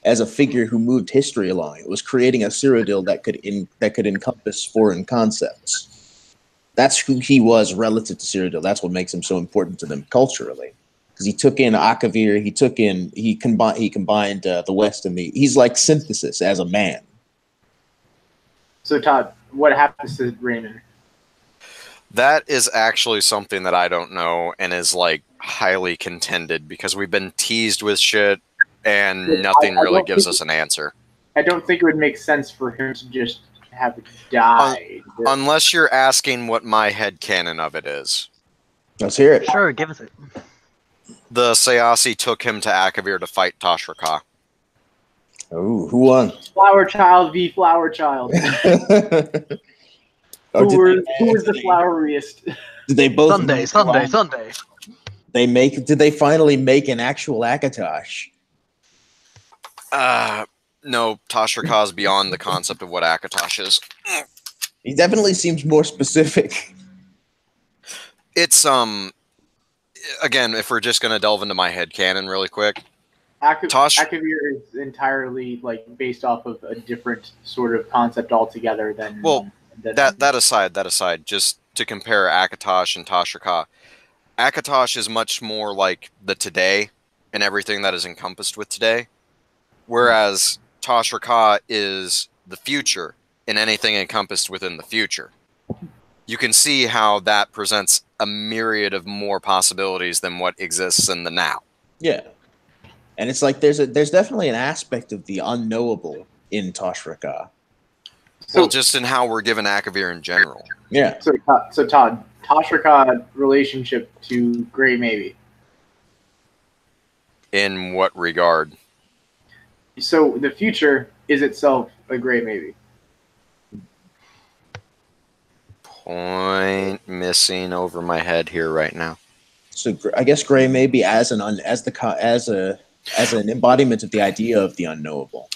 as a figure who moved history along. It was creating a Cyrodiil that could encompass foreign concepts. That's who he was relative to Cyrodiil. That's what makes him so important to them culturally. Because he took in Akavir, he combined the West and he's like synthesis as a man. So Todd, what happens to Raymond? That is actually something that I don't know and is like highly contended because we've been teased with shit and nothing really gives us an answer. I don't think it would make sense for him to just have died. Unless you're asking what my headcanon of it is. Let's hear it. Sure, give us it. The Sayasi took him to Akavir to fight Tashraka. Oh, who won? Flower Child v. Flower Child. Who was the floweriest? Did they both Sunday. Did they finally make an actual Akatosh? No, Tashraka is beyond the concept of what Akatosh is. He definitely seems more specific. It's again, if we're just gonna delve into my headcanon really quick. Akavir is entirely like based off of a different sort of concept altogether than that aside, just to compare Akatosh and Tashraka, Akatosh is much more like the today and everything that is encompassed with today, whereas Tashraka is the future and anything encompassed within the future. You can see how that presents a myriad of more possibilities than what exists in the now. Yeah. And it's like there's definitely an aspect of the unknowable in Tashraka. Well, just in how we're given Akavir in general. Yeah. So Todd, Tashraka relationship to Grey Maybe. In what regard? So the future is itself a Grey Maybe. Point missing over my head here right now. So I guess Grey Maybe as an embodiment of the idea of the unknowable.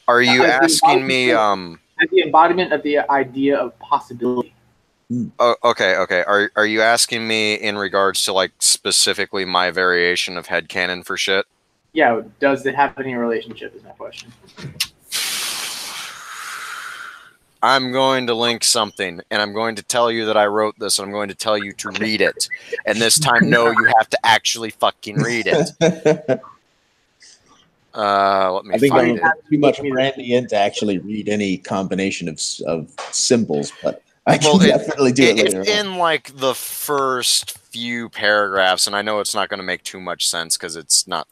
Are you asking me? As the embodiment of the idea of possibility. Oh, okay. Are you asking me in regards to like specifically my variation of headcanon for shit? Yeah. Does it have any relationship? Is my question. I'm going to link something, and I'm going to tell you that I wrote this, and I'm going to tell you to read it. And this time, no, you have to actually fucking read it. Let me find it. I'm too much brandy in to actually read any combination of symbols, but I can definitely do it later. In like the first few paragraphs, and I know it's not going to make too much sense because it's not.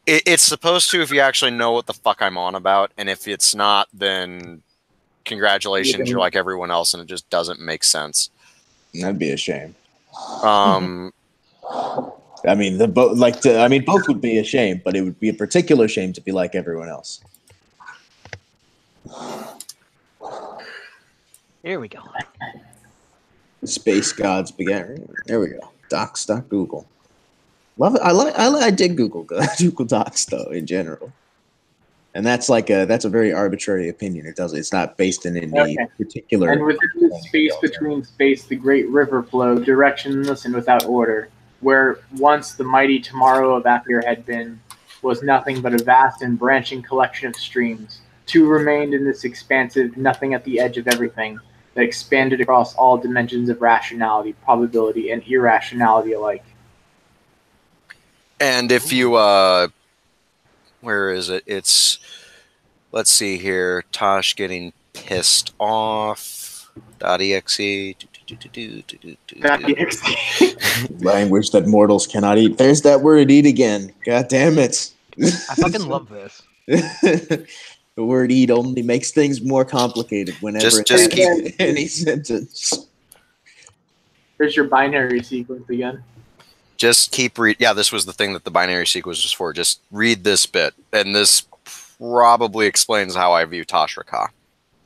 It's supposed to if you actually know what the fuck I'm on about, and if it's not, then congratulations, you're like everyone else, and it just doesn't make sense. That'd be a shame. I mean, both would be a shame, but it would be a particular shame to be like everyone else. Here we go. Space gods began. There we go. Docs.google. Love it. I dig Google Docs though in general. And that's a very arbitrary opinion. It's not based in any particular. And within the space between space, the great river flowed, directionless and without order. Where once the mighty tomorrow of Akavir had been, was nothing but a vast and branching collection of streams. Two remained in this expansive nothing at the edge of everything that expanded across all dimensions of rationality, probability, and irrationality alike. And if you where is it? It's, let's see here. Tosh getting pissed off. .exe. Language that mortals cannot eat. There's that word eat again. God damn it. I fucking love this. The word eat only makes things more complicated whenever just keep any sentence. Here's your binary sequence again. Just keep read. Yeah, this was the thing that the binary sequence was for. Just read this bit, and this probably explains how I view Tashraka.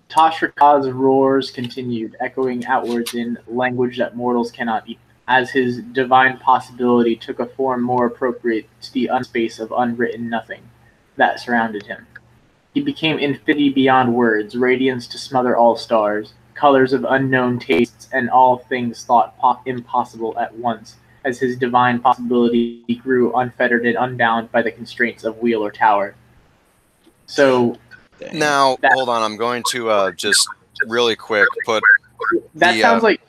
Tashraka's roars continued, echoing outwards in language that mortals cannot eat, as his divine possibility took a form more appropriate to the unspace of unwritten nothing that surrounded him. He became infinity beyond words, radiance to smother all stars, colors of unknown tastes, and all things thought impossible at once, as his divine possibility grew unfettered and unbound by the constraints of wheel or tower. So now, hold on. I'm going to just really quick put. That sounds like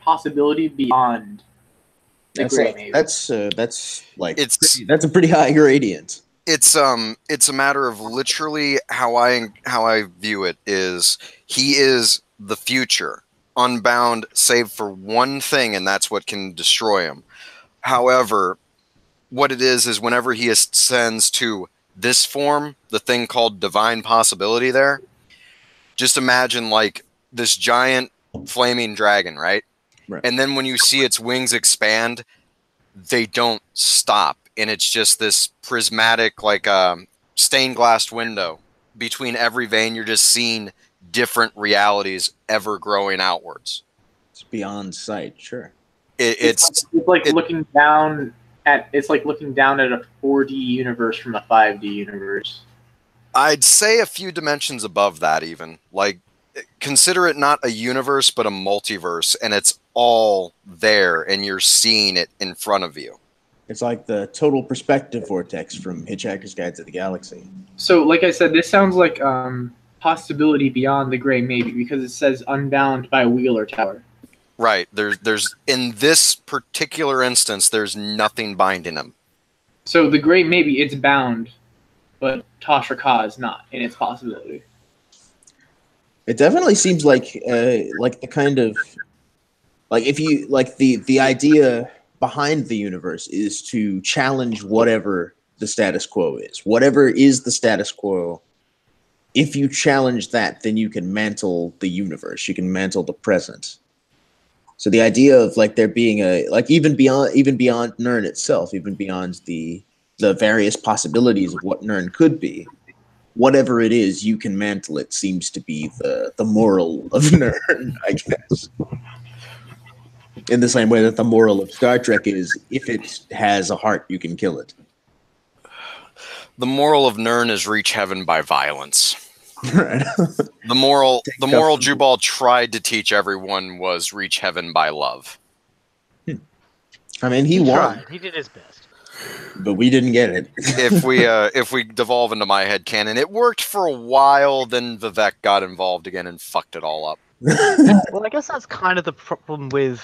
possibility beyond the gray. Maybe that's like that's a pretty high gradient. It's a matter of literally how I view it is he is the future, unbound save for one thing, and that's what can destroy him. However, what it is whenever he ascends to this form, the thing called divine possibility there, just imagine like this giant flaming dragon, right? And then when you see its wings expand, they don't stop. And it's just this prismatic, like stained glass window. Between every vein, you're just seeing different realities ever growing outwards. It's beyond sight, sure. It's like looking down at a 4D universe from a 5D universe. I'd say a few dimensions above that, even. Like, consider it not a universe, but a multiverse, and it's all there, and you're seeing it in front of you. It's like the total perspective vortex from Hitchhiker's Guide to the Galaxy. So, like I said, this sounds like possibility beyond the gray maybe, because it says unbound by Wheeler Tower. Right. There's in this particular instance, there's nothing binding him. So the gray maybe it's bound, but Tashra Ka is not in its possibility. It definitely seems like the kind of like if you like the idea behind the universe is to challenge whatever the status quo is. Whatever is the status quo, if you challenge that, then you can mantle the universe. You can mantle the present. So the idea of like there being a like even beyond Nirn itself, even beyond the various possibilities of what Nirn could be, whatever it is, you can mantle it seems to be the moral of Nirn, I guess. In the same way that the moral of Star Trek is, if it has a heart, you can kill it. The moral of Nirn is reach heaven by violence. Right. The moral Jubal tried to teach everyone was reach heaven by love. I mean, he won. Tried. He did his best. But we didn't get it. If we devolve into my headcanon, it worked for a while, then Vivek got involved again and fucked it all up. Well, I guess that's kind of the problem with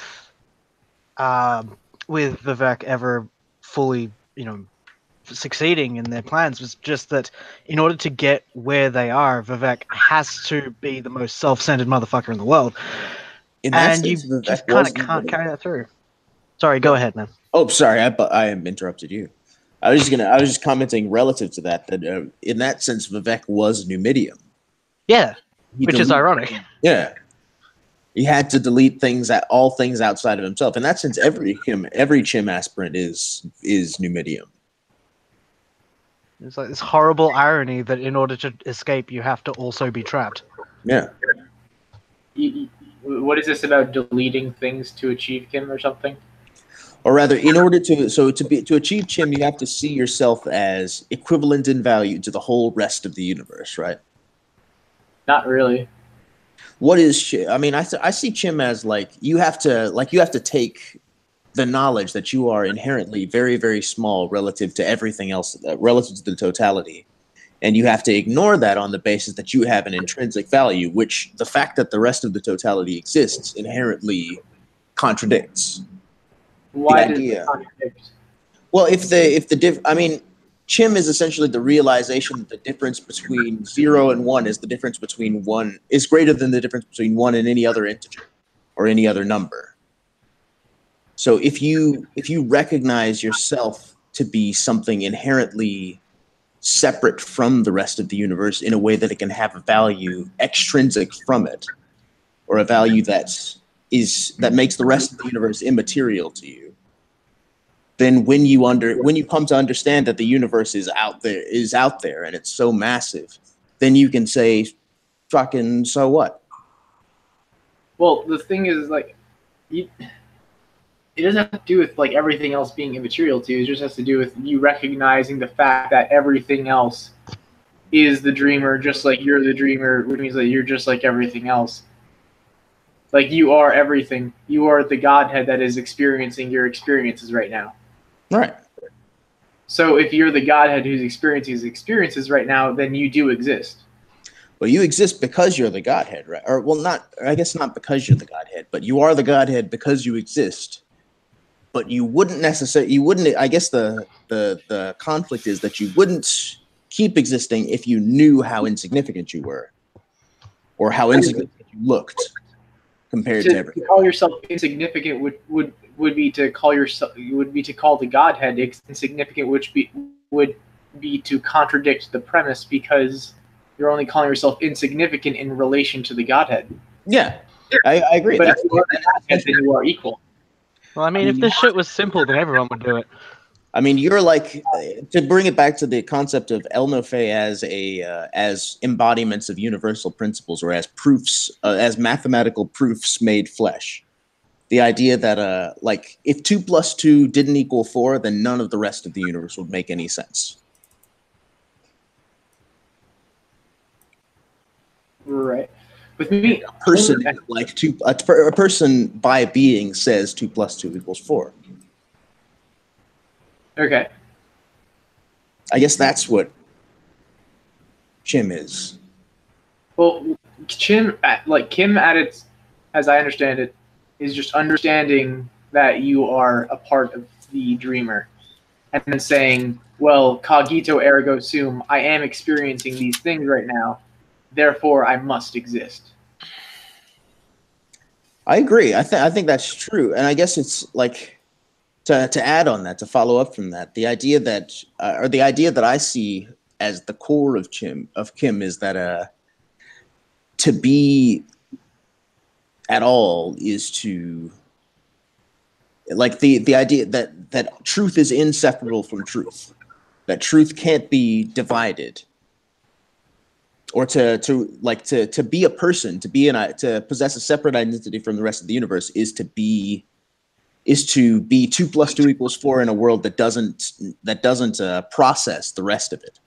Vivek ever fully, succeeding in their plans, was just that in order to get where they are, Vivek has to be the most self-centered motherfucker in the world. And you just kind of can't carry that through. Sorry, go ahead, man. Oh, sorry, I interrupted you. I was just commenting relative to that in that sense, Vivek was Numidium. Yeah, which is ironic. Yeah. He had to delete all things outside of himself. In that sense, every Chim aspirant is Numidium. It's like this horrible irony that in order to escape, you have to also be trapped. Yeah. What is this about deleting things to achieve Kim or something? Or rather, in order to achieve Chim, you have to see yourself as equivalent in value to the whole rest of the universe, right? Not really. What is Chim? I mean, I see Chim as you have to take the knowledge that you are inherently very, very small relative to everything else, relative to the totality. And you have to ignore that on the basis that you have an intrinsic value, which the fact that the rest of the totality exists inherently contradicts. Why does it contradict? Well, Chim is essentially the realization that the difference between 0 and 1 is greater than the difference between 1 and any other integer or any other number. So if you recognize yourself to be something inherently separate from the rest of the universe in a way that it can have a value extrinsic from it, or a value that makes the rest of the universe immaterial to you, then when you come to understand that the universe is out there and it's so massive, then you can say, fucking so what? Well, the thing is, it doesn't have to do with everything else being immaterial to you. It just has to do with you recognizing the fact that everything else is the dreamer, just like you're the dreamer, which means that you're just like everything else. Like, you are everything. You are the Godhead that is experiencing your experiences right now. Right. So if you're the Godhead who's experiencing his experiences right now, then you do exist. Well, you exist because you're the Godhead, right? Or, well, not, I guess not because you're the Godhead, but you are the Godhead because you exist. But you wouldn't necessarily, I guess the conflict is that you wouldn't keep existing if you knew how insignificant you were or how insignificant you looked compared to everything. To call yourself insignificant would be to call the Godhead insignificant, which would be to contradict the premise, because you're only calling yourself insignificant in relation to the Godhead. Yeah, I agree. But if you are the Godhead, then you are equal. Well, I mean, if this shit was simple, then everyone would do it. I mean, you're like, to bring it back to the concept of El-Nofé as embodiments of universal principles, or as proofs, as mathematical proofs made flesh. The idea that like, if 2 + 2 didn't equal 4, then none of the rest of the universe would make any sense. Right. With me, a person like a person by being says 2 + 2 = 4. Okay. I guess that's what Chim is. Well, Kim at its, as I understand it, is just understanding that you are a part of the dreamer, and then saying, well, cogito ergo sum, I am experiencing these things right now, therefore I must exist. I agree. I think that's true, and I guess it's like, to add on that, to follow up from that, the idea that I see as the core of Kim is that to be at all is to, like, the idea that truth is inseparable from truth, that truth can't be divided, or to be a person, to possess a separate identity from the rest of the universe is to be 2 + 2 = 4 in a world that doesn't process the rest of it.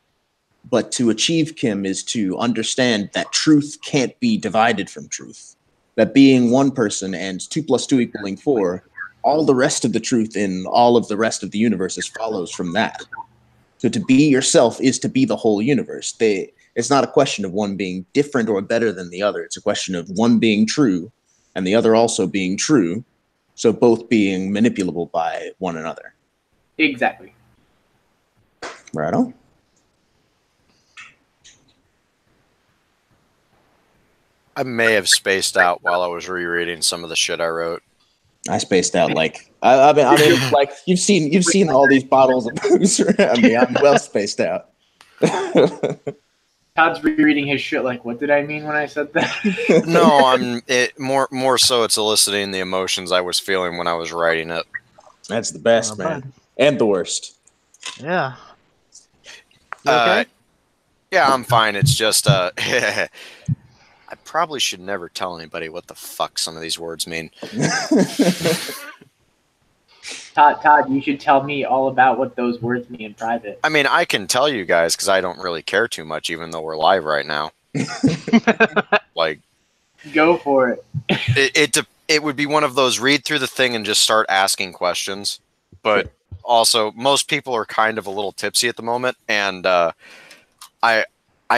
But to achieve Kim is to understand that truth can't be divided from truth. That being one person and 2 + 2 = 4, all the rest of the truth in all of the rest of the universes follows from that. So to be yourself is to be the whole universe. It's not a question of one being different or better than the other. It's a question of one being true and the other also being true. So both being manipulable by one another. Exactly. Right on. I may have spaced out while I was rereading some of the shit I wrote. I spaced out like I mean like you've seen all these bottles of booze around me. I'm well spaced out. Todd's rereading his shit like, what did I mean when I said that? No, more so it's eliciting the emotions I was feeling when I was writing it. That's the best, man. And the worst. Yeah. You okay? Yeah, I'm fine. It's just I probably should never tell anybody what the fuck some of these words mean. Todd, you should tell me all about what those words mean in private. I mean, I can tell you guys because I don't really care too much, even though we're live right now. Like, go for it. It would be one of those read through the thing and just start asking questions. But also, most people are kind of a little tipsy at the moment, and I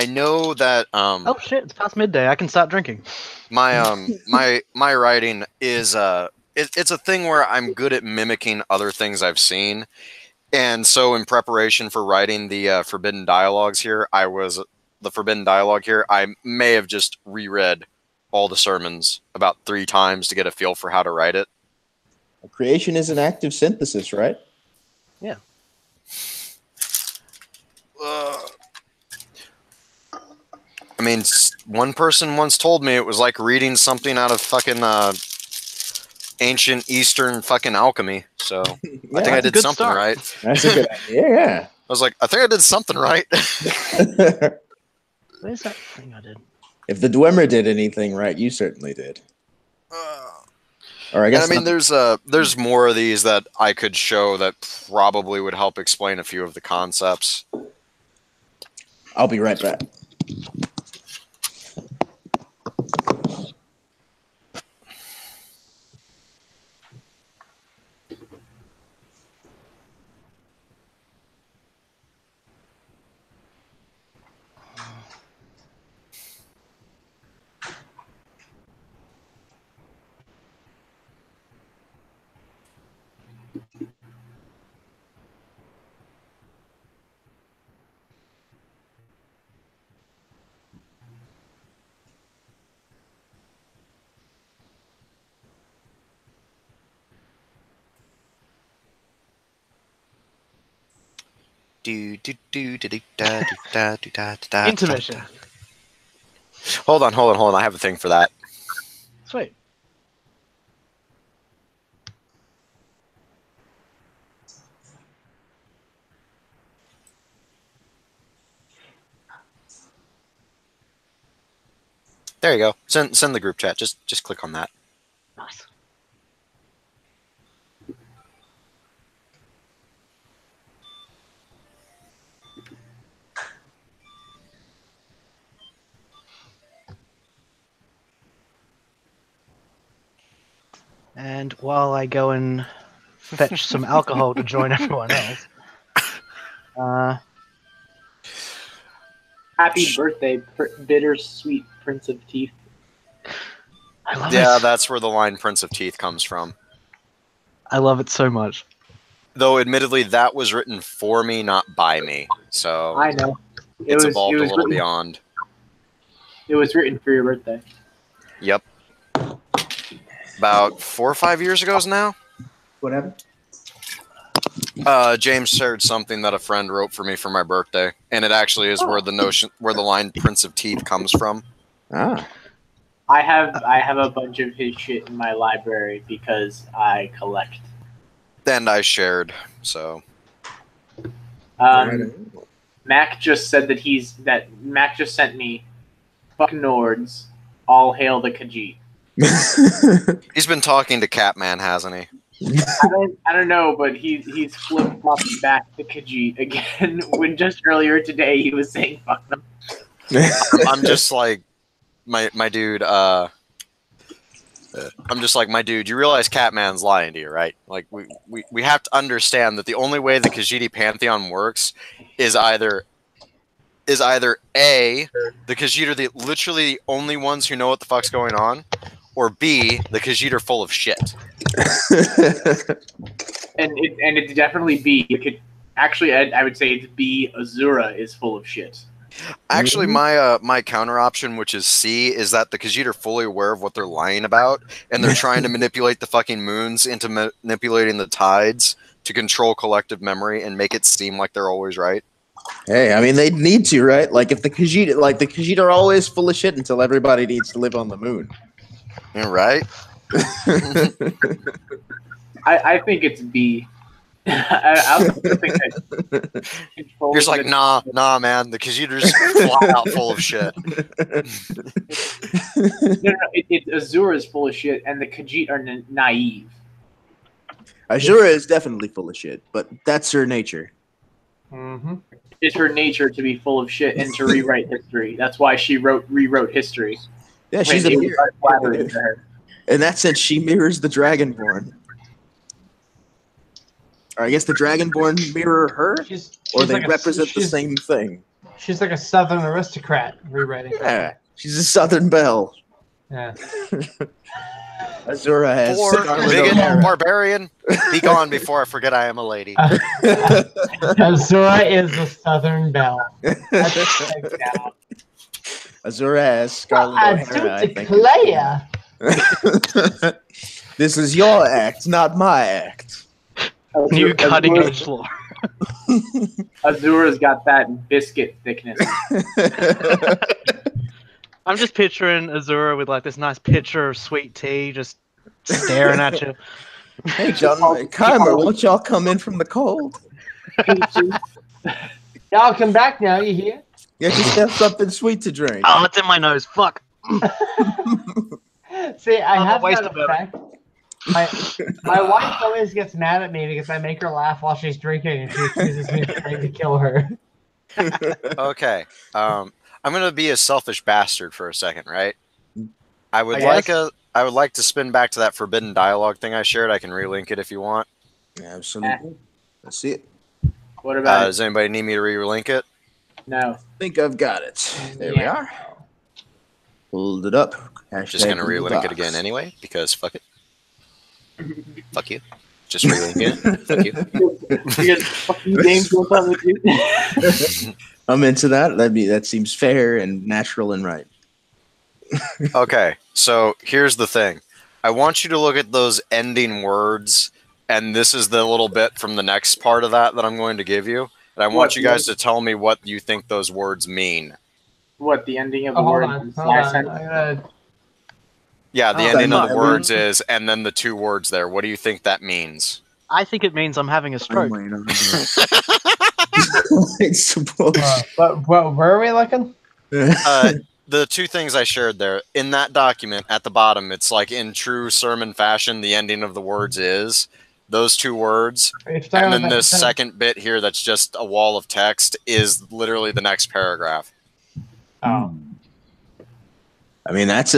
know that. Oh shit! It's past midday. I can start drinking. My my writing is it's a thing where I'm good at mimicking other things I've seen, and so in preparation for writing the Forbidden Dialogue here, I may have just reread all the sermons about 3 times to get a feel for how to write it. Creation is an active synthesis, right? Yeah. I mean, one person once told me it was like reading something out of fucking ancient Eastern fucking alchemy. So Yeah, I think I did something right. That's a good idea. Yeah. I was like, I think I did something right. Where's that thing I did? If the Dwemer did anything right, you certainly did. Or I guess. And I mean, there's more of these that I could show that probably would help explain a few of the concepts. I'll be right back. Intermission. Hold on. I have a thing for that. Sweet. There you go. Send the group chat. Just click on that. Nice. And while I go and fetch some alcohol to join everyone else, Happy birthday, bittersweet Prince of Teeth. I love Yeah, it. that's where the line Prince of Teeth comes from. I love it so much. Though, admittedly, that was written for me, not by me. So I know. it's evolved a little beyond. It was written for your birthday. Yep. About 4 or 5 years ago now. Whatever. James shared something that a friend wrote for me for my birthday, and it actually is where the line Prince of Teeth comes from. Ah. I have a bunch of his shit in my library because I collect. And I shared, so. Mac just said that Mac just sent me fuck Nords, all hail the Khajiit. He's been talking to Catman, hasn't he? I don't know, but he's flip-flopping back to Khajiit again when just earlier today he was saying fuck them. I'm just like, my dude, I'm just like, my dude, you realize Catman's lying to you, right? Like, we have to understand that the only way the Khajiit Pantheon works is either A, the Khajiit are literally the only ones who know what the fuck's going on, or B, the Khajiit are full of shit. and it's definitely B. It could actually, I would say it's B. Azura is full of shit. Actually, my counter option, which is C, is that the Khajiit are fully aware of what they're lying about, and they're trying to manipulate the fucking moons into manipulating the tides to control collective memory and make it seem like they're always right. Hey, I mean, they need to, right? Like, if the Khajiit are always full of shit until everybody needs to live on the moon. Yeah, right? I think it's B. I also think that you're just like, nah, man. The Khajiit are just flat out full of shit. No, Azura is full of shit, and the Khajiit are naive. Azura is definitely full of shit, but that's her nature. Mm-hmm. It's her nature to be full of shit and to rewrite history. That's why she rewrote history. Yeah, she's a mirror. In that sense, she mirrors the Dragonborn. Or I guess the Dragonborn mirror her, or they represent the same thing. She's like a Southern aristocrat rewriting. Yeah, she's a Southern belle. Yeah. Azura has bigot barbarian. Be gone before I forget I am a lady. Azura is a Southern belle. Azura has Scarlet O'Hara, I think. This is your act, not my act. New cutting edge lore. Azura's got that biscuit thickness. I'm just picturing Azura with like this nice pitcher of sweet tea, just staring at you. Hey, John, Kymer, won't y'all come in from the cold? Y'all come back now. You hear? Yeah, just have something sweet to drink. Oh, it's in my nose. Fuck. See, I have that effect. My wife always gets mad at me because I make her laugh while she's drinking, and she accuses me of trying to kill her. Okay, I'm gonna be a selfish bastard for a second, right? I would like to spin back to that forbidden dialogue thing I shared. I can relink it if you want. Absolutely. Let's see it. What about does anybody need me to relink it? No. I think I've got it. There we are. Pulled it up. Just gonna relink it again anyway because fuck it. Fuck you. Just relink it. Fuck you. I'm into that. That seems fair and natural and right. Okay, so here's the thing. I want you to look at those ending words, and this is the little bit from the next part of that I'm going to give you. And I want you guys to tell me what you think those words mean. What, the ending of the word? Hold on. Yeah, the ending of the words is, and then the two words there. What do you think that means? I think it means I'm having a stroke. I suppose. Where are we looking? The two things I shared there in that document at the bottom, it's like in true sermon fashion, the ending of the words is those two words. And then this second bit here that's just a wall of text is literally the next paragraph. Oh. I mean, that's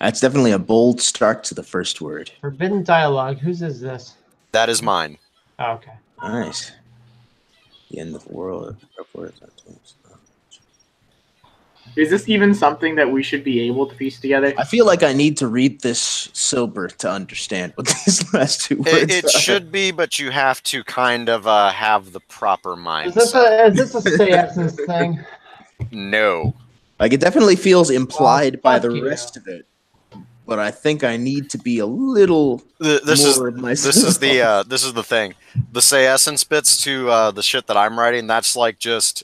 definitely a bold start to the first word. Forbidden dialogue. Whose is this? That is mine. Oh, okay. Nice. The end of the world. Is this even something that we should be able to piece together? I feel like I need to read this sober to understand what these last two words It should be, but you have to kind of have the proper mindset. Is this a say essence thing? No. Like, it definitely feels implied by the rest of it, but I think I need to be a little more of myself. This is the thing. The say essence bits to the shit that I'm writing, that's like just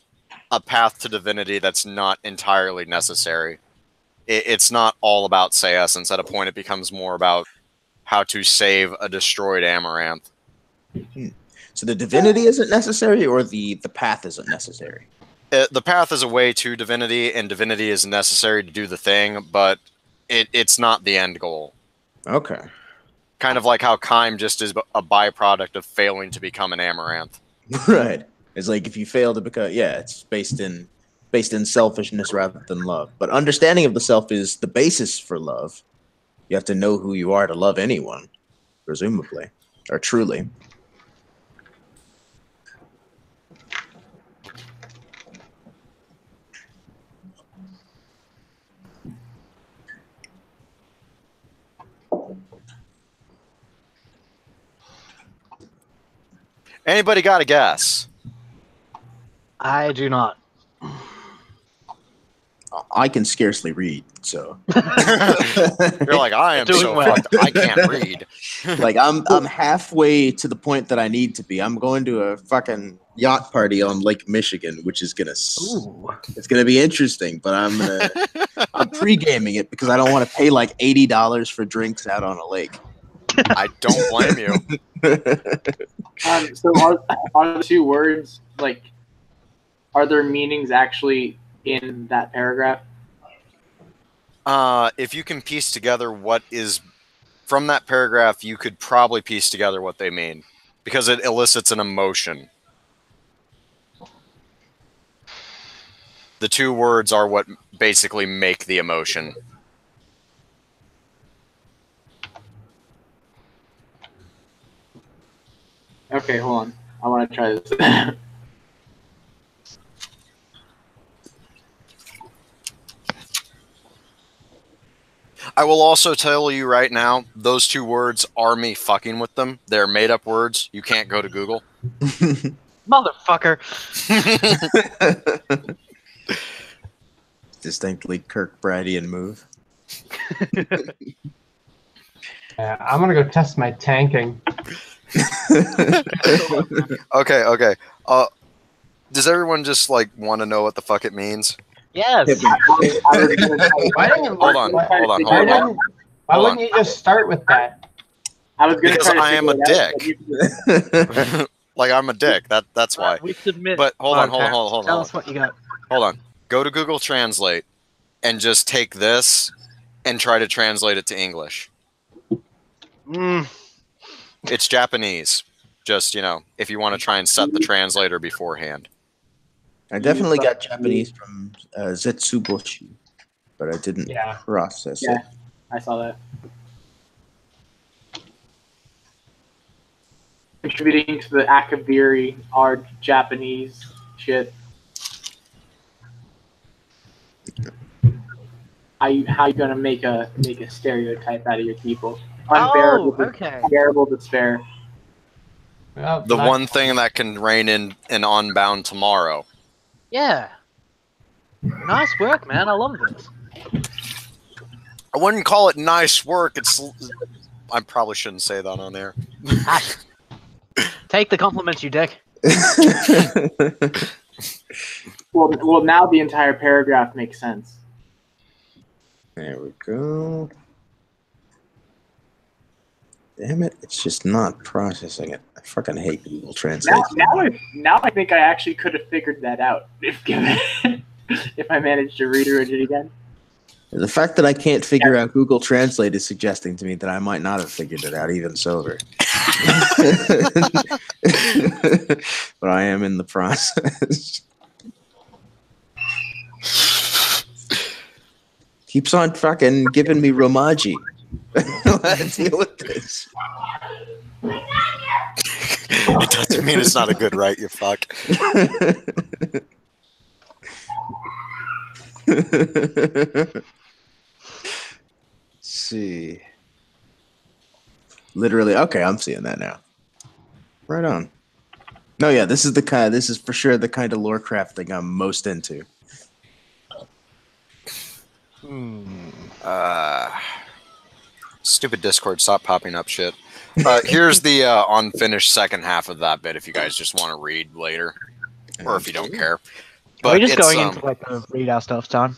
a path to divinity that's not entirely necessary. It's not all about say essence. At a point, it becomes more about how to save a destroyed amaranth. So the divinity isn't necessary, or the path isn't necessary? The path is a way to divinity, and divinity is necessary to do the thing, but it's not the end goal. Okay. Kind of like how Kime just is a byproduct of failing to become an amaranth. Right. It's like if you fail to become, it's based in selfishness rather than love. But understanding of the self is the basis for love. You have to know who you are to love anyone, presumably, or truly. Anybody got a guess? I do not. I can scarcely read, so you're like, I am so fucked. I can't read. Like I'm halfway to the point that I need to be. I'm going to a fucking yacht party on Lake Michigan, which is it's gonna be interesting. But I'm pre-gaming it because I don't want to pay like $80 for drinks out on a lake. I don't blame you. So are the two words, like, are there meanings actually in that paragraph? If you can piece together what is from that paragraph, you could probably piece together what they mean because it elicits an emotion. The two words are what basically make the emotion. Okay, hold on. I want to try this. I will also tell you right now, those two words are me fucking with them. They're made-up words. You can't go to Google. Motherfucker. Distinctly Kirk Bradian move. I'm going to go test my tanking. Okay. Does everyone just like want to know what the fuck it means? Yes. Hold on. Why wouldn't you just start with that? I was going because I am a dick. Like I'm a dick. That's why. We submit. But hold on. Tell us what you got. Hold on. Go to Google Translate and just take this and try to translate it to English. It's Japanese. Just, if you want to try and set the translator beforehand. I definitely got Japanese from Zetsuboshi, but I didn't process it. I saw that. Contributing to the Akabiri are Japanese shit. How you gonna make a stereotype out of your people? Unbearable despair. Well, the one thing that can reign in an unbound tomorrow. Yeah. Nice work, man. I love this. I wouldn't call it nice work. I probably shouldn't say that on there. Take the compliments, you dick. Well, now the entire paragraph makes sense. There we go. Damn it, it's just not processing it. I fucking hate Google Translate. Now I think I actually could have figured that out if I managed to read it again. The fact that I can't figure out Google Translate is suggesting to me that I might not have figured it out even sober. But I am in the process. Keeps on fucking giving me Romaji. I don't know how to deal with this. It doesn't mean it's not a good right, you fuck. See. Literally, okay, I'm seeing that now. Right on. No, yeah, this is for sure the kind of lore crafting I'm most into. Stupid Discord, stop popping up shit. Here's the unfinished second half of that bit if you guys just want to read later. Or if you don't care. But are we just going into like the read our stuff, Don?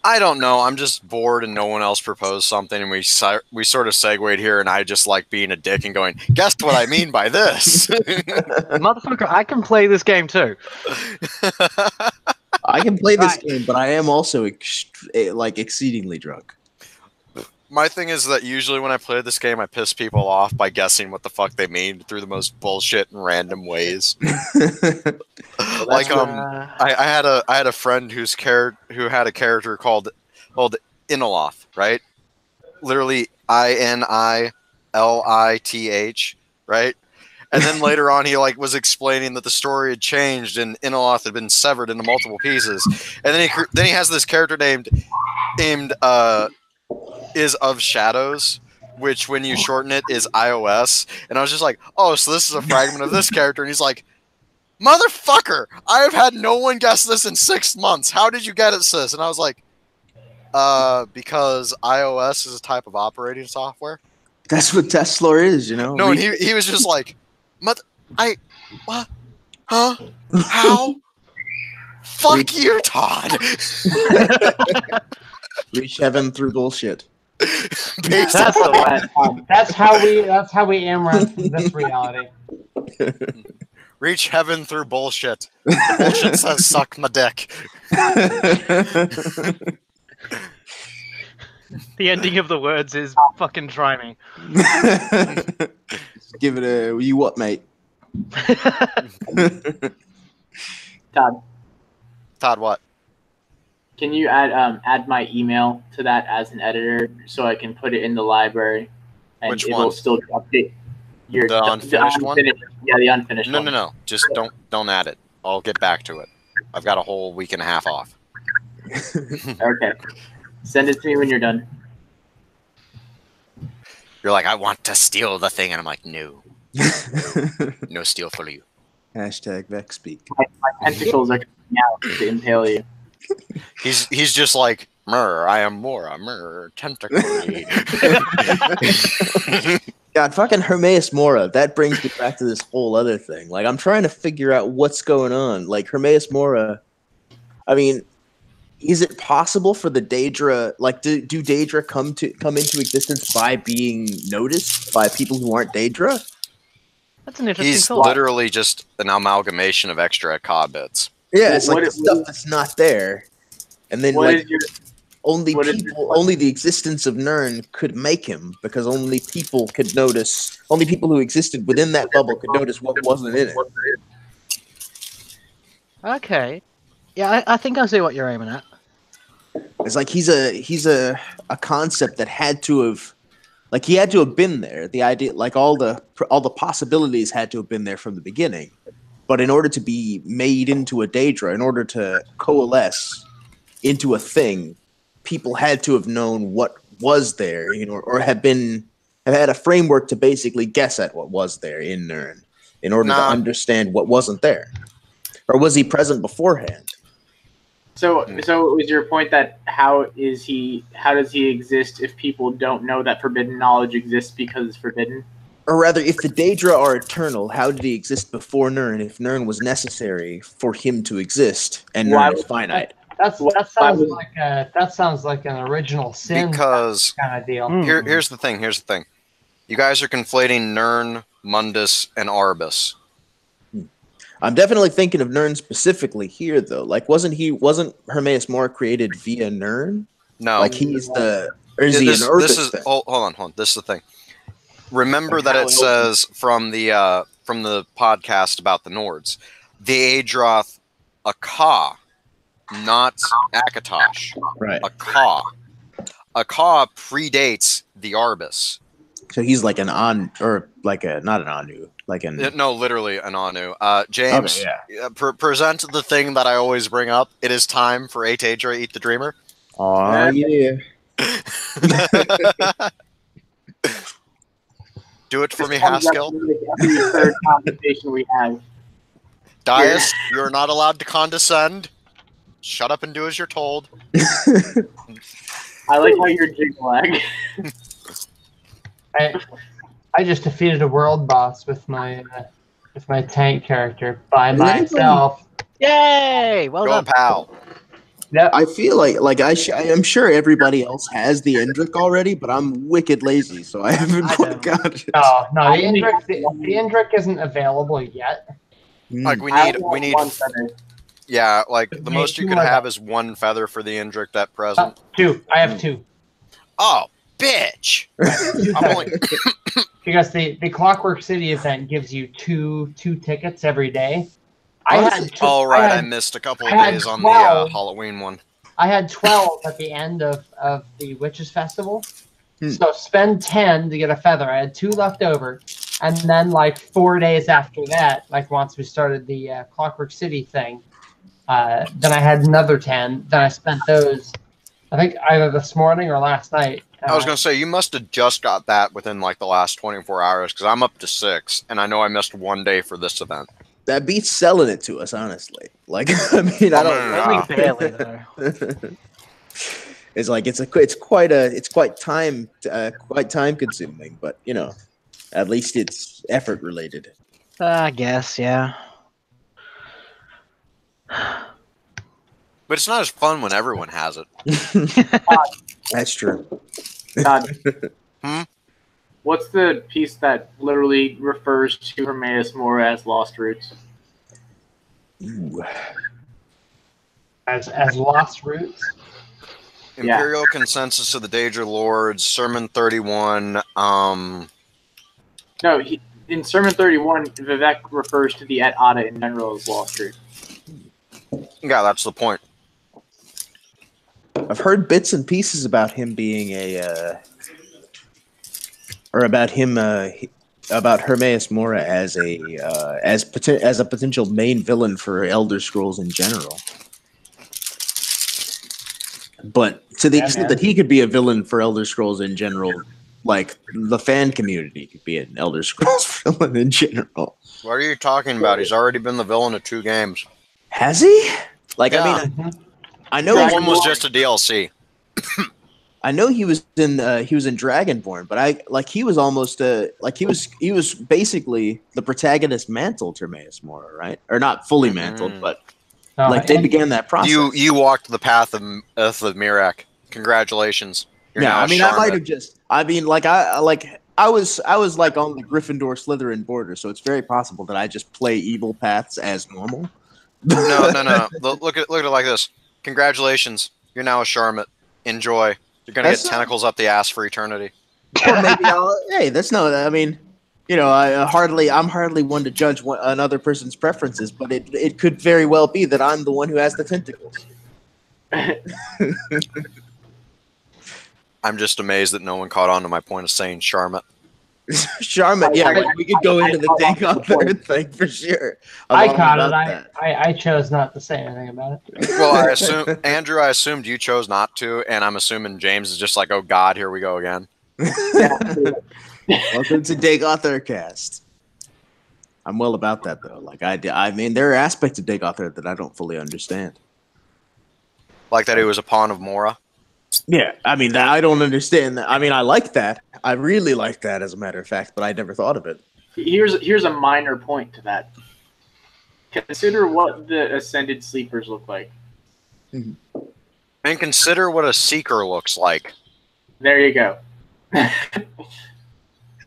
I don't know. I'm just bored and no one else proposed something and we sort of segued here and I just like being a dick and going, guess what I mean by this? Motherfucker, I can play this game too. I can play this game, but I am also exceedingly drunk. My thing is that usually when I play this game, I piss people off by guessing what the fuck they mean through the most bullshit and random ways. Like I had a friend who had a character called Inilith, right? Literally Inilith, right? And then later on, he like was explaining that the story had changed and Inilith had been severed into multiple pieces. And then he has this character named Is of Shadows, which when you shorten it is iOS. And I was just like, oh, so this is a fragment of this character. And he's like, motherfucker, I have had no one guess this in 6 months. How did you get it, sis? And I was like, because iOS is a type of operating software. That's what Tesla is, you know? No, and he was just like, what? Huh? How? Fuck you, Todd. Reach heaven through bullshit. That's how we amaranth this reality. Reach heaven through bullshit. Bullshit says suck my dick. The ending of the words is fucking try me. Give it a you what, mate? Todd, what? Can you add my email to that as an editor so I can put it in the library and Which it one? will still update The unfinished one? Yeah, the unfinished one. No. Just don't add it. I'll get back to it. I've got a whole week and a half off. Okay. Send it to me when you're done. You're like, I want to steal the thing, and I'm like, no. No steal for you. Hashtag VexSpeak. My tentacles are coming out to impale you. He's just like, I am Mora, tentacly. God, fucking Hermaeus Mora, that brings me back to this whole other thing. Like, I'm trying to figure out what's going on. Like, Hermaeus Mora, I mean, is it possible for the Daedra, like, do Daedra come into existence by being noticed by people who aren't Daedra? That's an interesting He's thought. literally just an amalgamation of extra Akkad bits. Yeah, it's like the stuff that's not there. And then, like, only the existence of Nirn could make him, because only people could notice, only people who existed within that bubble could notice what wasn't in it. Okay. Yeah, I think I see what you're aiming at. It's like he's a concept that had to have, like, he had to have been there. The idea, like, all the possibilities had to have been there from the beginning. But in order to be made into a Daedra, in order to coalesce into a thing, people had to have known what was there, you know, or have had a framework to basically guess at what was there in Nirn in order to understand what wasn't there. Or was he present beforehand? So was your point that how does he exist if people don't know that forbidden knowledge exists because it's forbidden? Or rather, if the Daedra are eternal, how did he exist before Nirn if Nirn was necessary for him to exist and Nirn is finite? That sounds like an original sin Because kind of deal. Here's the thing. You guys are conflating Nirn, Mundus, and Arbus. I'm definitely thinking of Nirn specifically here, though. Like, wasn't Hermaeus Mora created via Nirn? No. Like, he's the... Or is he an Earthus thing? Hold on. This is the thing. Remember that it says from the podcast about the Nords, the Aedroth Akka, not Akatosh. Right. Akka. Akka predates the Arbus. So he's like an not an Anu, like an... No, literally an Anu. James, present the thing that I always bring up. It is time for Aedra Eat the Dreamer. Oh, yeah. Do it for me, Haskell. The third conversation we have. Dias, you're not allowed to condescend. Shut up and do as you're told. I like how you're jig-lag. I just defeated a world boss with my tank character by myself. Yay! Well done, pal. Yep. I feel like I'm sure everybody else has the Endrick already, but I'm wicked lazy, so I haven't quite got it. No, the Endrick isn't available yet. Like we need one feather. Yeah, like the most you could have is one feather for the Endrick at present. Two. I have two. Oh, bitch! Because the Clockwork City event gives you two tickets every day. I missed a couple of days on the Halloween one. I had 12 at the end of the Witches Festival. So spend 10 to get a feather. I had 2 left over. And then like 4 days after that, like once we started the Clockwork City thing, then I had another 10. Then I spent those, I think either this morning or last night. I was going to say, you must have just got that within like the last 24 hours, because I'm up to 6, and I know I missed 1 day for this event. That beats selling it to us, honestly. Like, I mean, I don't barely though. It's like it's quite time consuming, but you know, at least it's effort related. I guess, yeah. But it's not as fun when everyone has it. That's true. What's the piece that literally refers to Hermaeus Mora as Lost Roots? Ooh. As Lost Roots? Imperial Consensus of the Daedra Lords, Sermon 31. No, in Sermon 31, Vivek refers to the Et Ada in general as Lost Roots. Yeah, that's the point. I've heard bits and pieces about him being about Hermaeus Mora as a potential main villain for Elder Scrolls in general. But to the extent that he could be a villain for Elder Scrolls in general, like the fan community could be an Elder Scrolls villain in general. What are you talking about? He's already been the villain of 2 games. Has he? Like, yeah. I mean, I know one was just a DLC. I know he was in Dragonborn, but he was almost he was basically the protagonist mantled Hermaeus Mora, right? Or not fully mantled, but they began that process. You walked the path of Mirak. Congratulations. I might have just. I mean, I was like on the Gryffindor Slytherin border, so it's very possible that I just play evil paths as normal. No. Look at it like this. Congratulations, you're now a Charlotte. Enjoy. You're gonna get tentacles up the ass for eternity. Or maybe hey, that's no. I mean, you know, I'm hardly one to judge another person's preferences, but it could very well be that I'm the one who has the tentacles. I'm just amazed that no one caught on to my point of saying Charlotte. Charlotte, yeah, we could go into the Daedra thing for sure. I caught it. I chose not to say anything about it. Well, I assumed you chose not to, and I'm assuming James is just like, oh God, here we go again. Welcome to Daedra Cast. I'm well about that though. Like I mean, there are aspects of Daedra that I don't fully understand. Like that he was a pawn of Mora. Yeah, I mean, I don't understand that. I mean, I like that. I really like that, as a matter of fact, but I never thought of it. Here's a minor point to that. Consider what the ascended sleepers look like. And consider what a seeker looks like. There you go.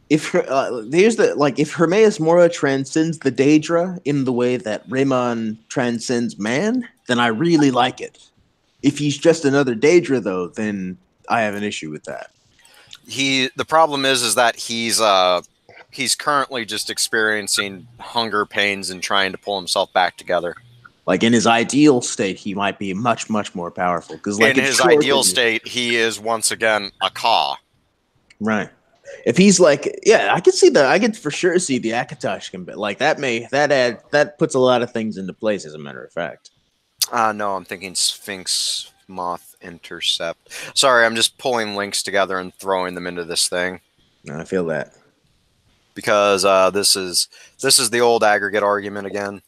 If if Hermaeus Mora transcends the Daedra in the way that Raymond transcends man, then I really like it. If he's just another Daedra, though, then I have an issue with that. The problem is that he's currently just experiencing hunger pains and trying to pull himself back together. Like in his ideal state, he might be much, much more powerful. Because like in his ideal state, he is once again a Ka. Right. If he's like, yeah, I can see that. I can for sure see the Akatosh can be like that. That puts a lot of things into place. As a matter of fact. No, I'm thinking Sphinx Moth Intercept. Sorry, I'm just pulling links together and throwing them into this thing. No, I feel that. Because this is the old aggregate argument again.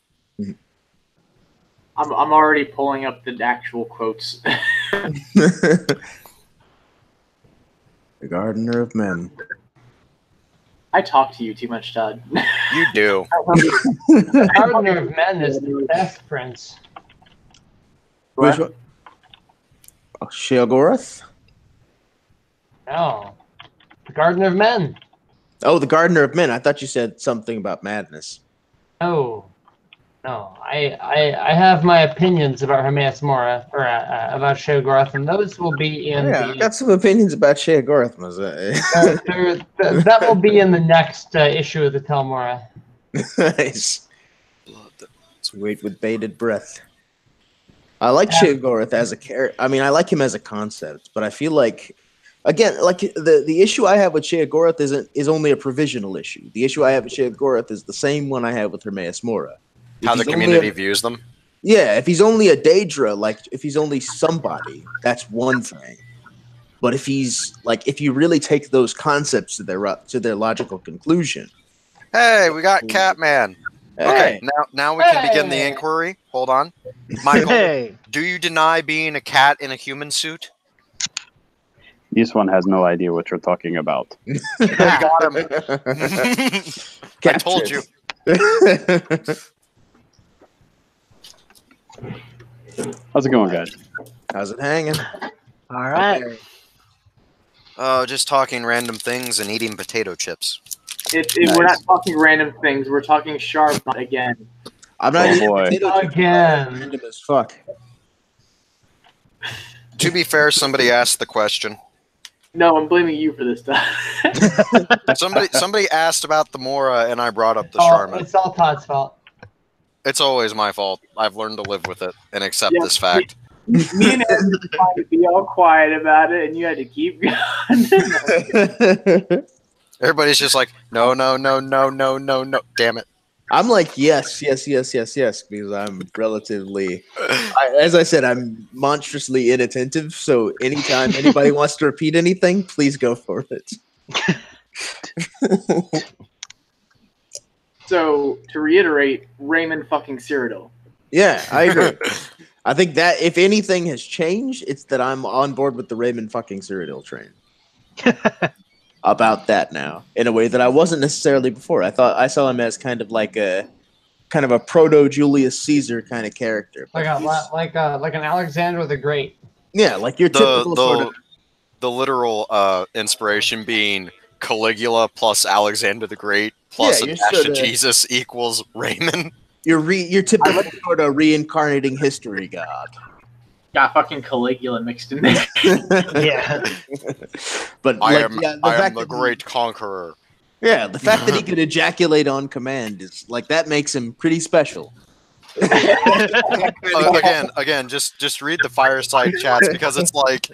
I'm already pulling up the actual quotes. The Gardener of Men. I talk to you too much, Todd. You do. The Gardener of Men is the best prince. Which one? Oh, Sheogorath? No. The Gardener of Men. Oh, the Gardener of Men. I thought you said something about madness. No. No. I have my opinions about Hermaeus Mora, or about Sheogorath, and those will be in I got some opinions about Sheogorath. that will be in the next issue of the Telmora. Nice. Let's wait with bated breath. I like Sheogorath as a character. I mean, I like him as a concept, but I feel like, again, like the issue I have with Sheogorath is only a provisional issue. The issue I have with Sheogorath is the same one I have with Hermaeus Mora. How the community views them? Yeah, if he's only a Daedra, like if he's only somebody, that's one thing. But if he's like, if you really take those concepts to their logical conclusion. Hey, we got Catman. Okay, now we can begin the inquiry. Hold on. Michael, do you deny being a cat in a human suit? This one has no idea what you're talking about. I got him. I told you. How's it going, guys? How's it hanging? All right. Just talking random things and eating potato chips. Nice. We're not talking random things. We're talking sharp again. I'm not eating potato chips again. Random as fuck. To be fair, somebody asked the question. No, I'm blaming you for this stuff. somebody asked about the Mora, and I brought up the Charmin. It's all Todd's fault. It's always my fault. I've learned to live with it and accept this fact. Me and Ed were trying to be all quiet about it, and you had to keep going. Everybody's just like, no. Damn it. I'm like, yes, because I'm relatively, as I said, I'm monstrously inattentive. So anytime anybody wants to repeat anything, please go for it. So, to reiterate, Raymond fucking Cyrodiil. Yeah, I agree. I think that if anything has changed, it's that I'm on board with the Raymond fucking Cyrodiil train. About that now, in a way that I wasn't necessarily before. I thought I saw him as kind of a proto Julius Caesar kind of character. Like an Alexander the Great. Yeah, like your typical sort of. The literal inspiration being Caligula plus Alexander the Great plus a dash of Jesus equals Raymond. You're typical sort of reincarnating history god. Got fucking Caligula mixed in there. Yeah. But I am the great conqueror. Yeah, the fact that he could ejaculate on command is like that makes him pretty special. Again, just read the fireside chats because it's like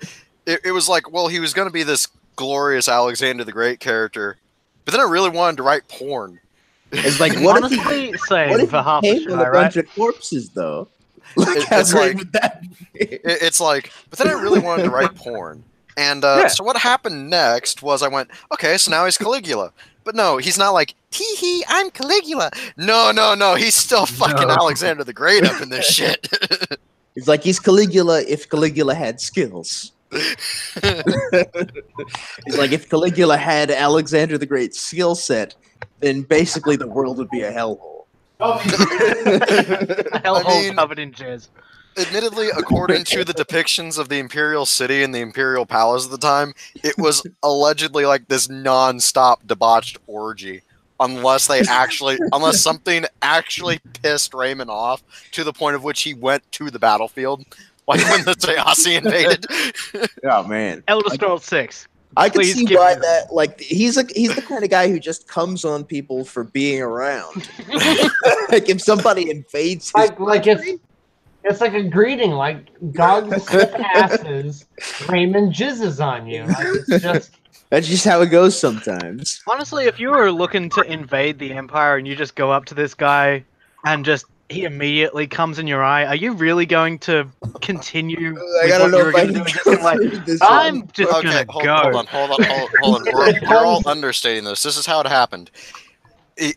it was like, well, he was going to be this glorious Alexander the Great character, but then I really wanted to write porn. It's like, what honestly, if he came with a bunch of corpses, though? It's like, but then I really wanted to write porn. And so what happened next was I went, okay, so now he's Caligula. But no, he's not like, tee-hee, I'm Caligula. No, he's still fucking Alexander the Great up in this shit. He's like, he's Caligula if Caligula had skills. He's like, if Caligula had Alexander the Great's skill set, then basically the world would be a hellhole. A hellhole covered in jizz. Admittedly, according to the depictions of the Imperial City and the Imperial Palace at the time, it was allegedly like this non-stop debauched orgy. Unless something actually pissed Raymond off to the point of which he went to the battlefield, like when the Sayasi invaded. Oh man, Elder Scrolls 6. I can see why that. Like he's the kind of guy who just comes on people for being around. Like if somebody invades his it's like a greeting, like dogs sniff asses, Raymond jizzes on you. Like it's just. That's just how it goes sometimes. Honestly, if you were looking to invade the Empire and you just go up to this guy and he immediately comes in your eye, are you really going to continue with what you were going to do? I'm just going to go. Hold on. We're all understating this. This is how it happened.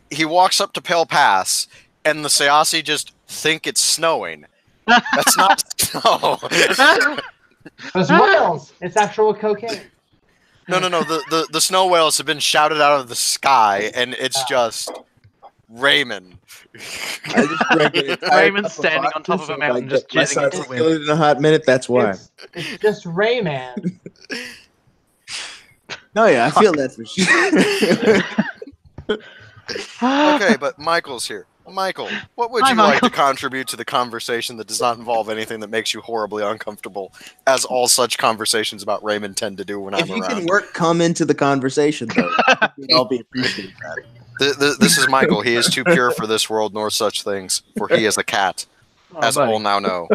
He walks up to Pale Pass, and the Sayasi just think it's snowing. That's not snow. It's whales. It's actual cocaine. No. The snow whales have been shouted out of the sky, and it's just Raymond. Raymond standing on top of a mountain, just jizzing into the wind. In a hot minute. That's why. It's just Rayman. No, yeah, I feel that for sure. Okay, but Michael's here. Michael, what would you like to contribute to the conversation that does not involve anything that makes you horribly uncomfortable, as all such conversations about Raymond tend to do when I'm around? If you can come into the conversation, though, I'll be appreciative of that. This is Michael. He is too pure for this world, nor such things, for he is a cat, as all now know.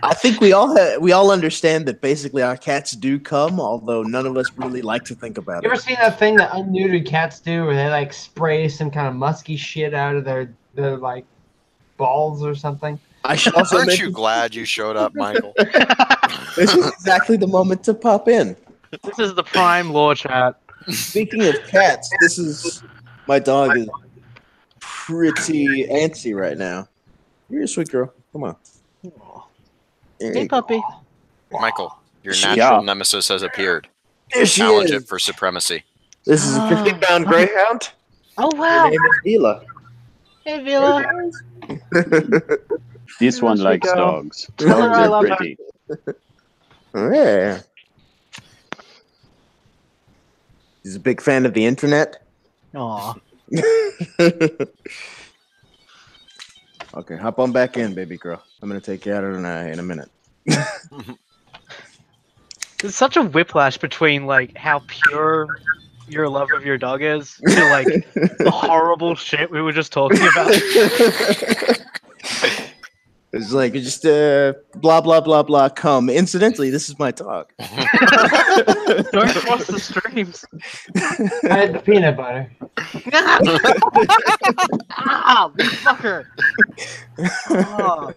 I think we all understand that basically our cats do come, although none of us really like to think about it. You ever seen that thing that unneutered cats do, where they like spray some kind of musky shit out of their like balls or something? Aren't you glad you showed up, Michael? This is exactly the moment to pop in. This is the prime Lorechat. Speaking of cats, my dog is pretty antsy right now. You're a sweet girl. Come on. Hey, puppy. Michael, your natural nemesis has appeared. Challenge it for supremacy. This is a 50-pound greyhound. Oh, wow. Her name is Vila. Hey, Vila. This one likes dogs. Dogs are pretty. Yeah. He's a big fan of the internet. Aw. Okay, hop on back in, baby girl. I'm gonna take you out in a minute. There's such a whiplash between like how pure your love of your dog is to like the horrible shit we were just talking about. It's like just blah blah blah blah. Come. Incidentally, this is my dog. Don't cross the streams. I had the peanut butter. Ah, fucker. Oh.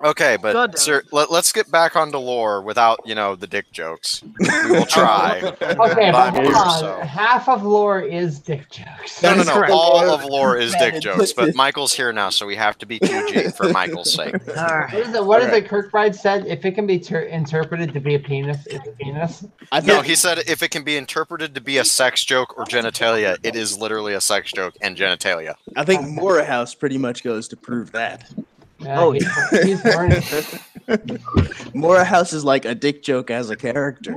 Okay, but sir, let's get back onto lore without the dick jokes. We will try. Okay, but hold on. Half of lore is dick jokes. No. All of lore is dick jokes, but Michael's here now, so we have to be 2G for Michael's sake. What is it Kirkbride said? If it can be interpreted to be a penis, it's a penis? No, he said if it can be interpreted to be a sex joke or genitalia, it is literally a sex joke and genitalia. I think Morehouse pretty much goes to prove that. Yeah, he's burning. Morehouse is like a dick joke as a character.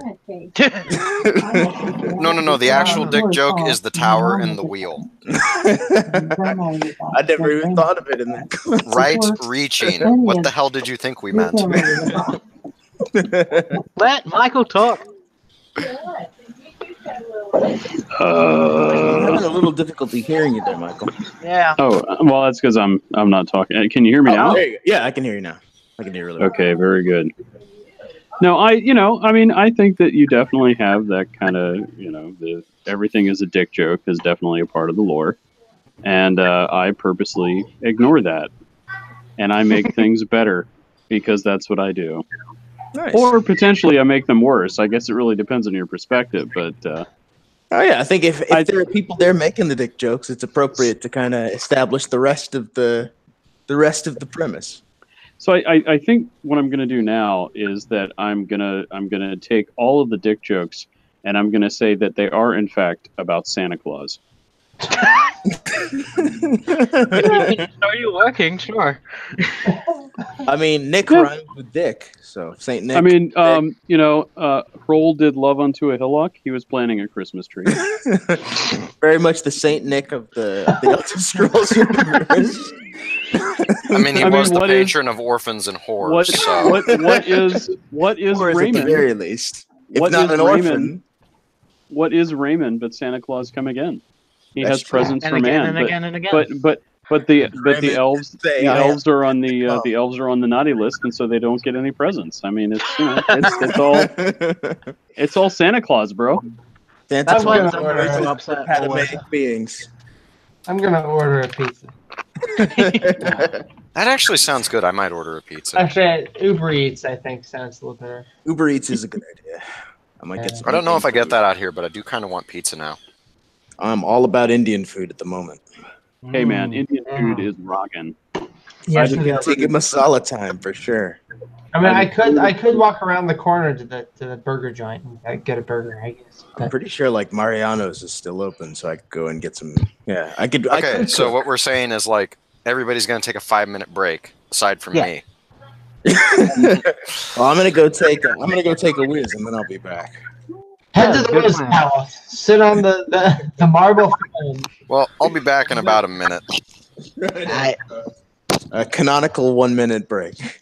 No. The actual dick joke is the tower and the wheel. I never even thought of it in that. Right reaching. What the hell did you think we meant? Let Michael talk. I'm having a little difficulty hearing you there, Michael. Yeah. Oh, well, that's because I'm not talking. Can you hear me now? Yeah, I can hear you now. I can hear you really well. Okay, very good. No, I think that you definitely have that kind of, everything is a dick joke is definitely a part of the lore. And I purposely ignore that. And I make things better because that's what I do. Nice. Or potentially I make them worse. I guess it really depends on your perspective, but... Oh yeah, I think if there are people there making the dick jokes, it's appropriate to kind of establish the rest of the premise. So I think what I'm gonna do now is that I'm gonna take all of the dick jokes and I'm gonna say that they are in fact about Santa Claus. Are you working? Sure. I mean, Nick Yeah. rhymes with Dick, so Saint Nick. I mean, Kroll did Love Unto a Hillock. He was planting a Christmas tree. Very much the Saint Nick of the Elder Scrolls universe. I mean, he was the patron of orphans and whores. What is Raymond? At the very least, if What not is an Raymond? orphan. What is Raymond but Santa Claus come again? He That's has true. presents And for again man, and again and again. but the elves say, the "I elves am are on the mom." the elves are on the naughty list, and so they don't get any presents. I mean, it's all Santa Claus, bro. Santa That's why Claus some orders are so his upset patamanic beings. I'm gonna order a pizza. That actually sounds good. I might order a pizza. Actually, Uber Eats, I think, sounds a little better. Uber Eats is a good idea. I might get some. I don't know if I Indian get that out here, but I do kind of want pizza now. I'm all about Indian food at the moment. Hey man, Indian food is rocking. Yes, I just take a masala time for sure. I mean, I could walk around the corner to the burger joint and get a burger, I guess. I'm pretty sure like Mariano's is still open, so I could go and get some. Yeah, I could. Okay, so what we're saying is like everybody's gonna take a 5-minute break, aside from me. Well, I'm gonna go take a whiz, and then I'll be back. Head to the Whiz Palace. Sit on the marble throne. Well, I'll be back in about a minute. A canonical 1-minute break.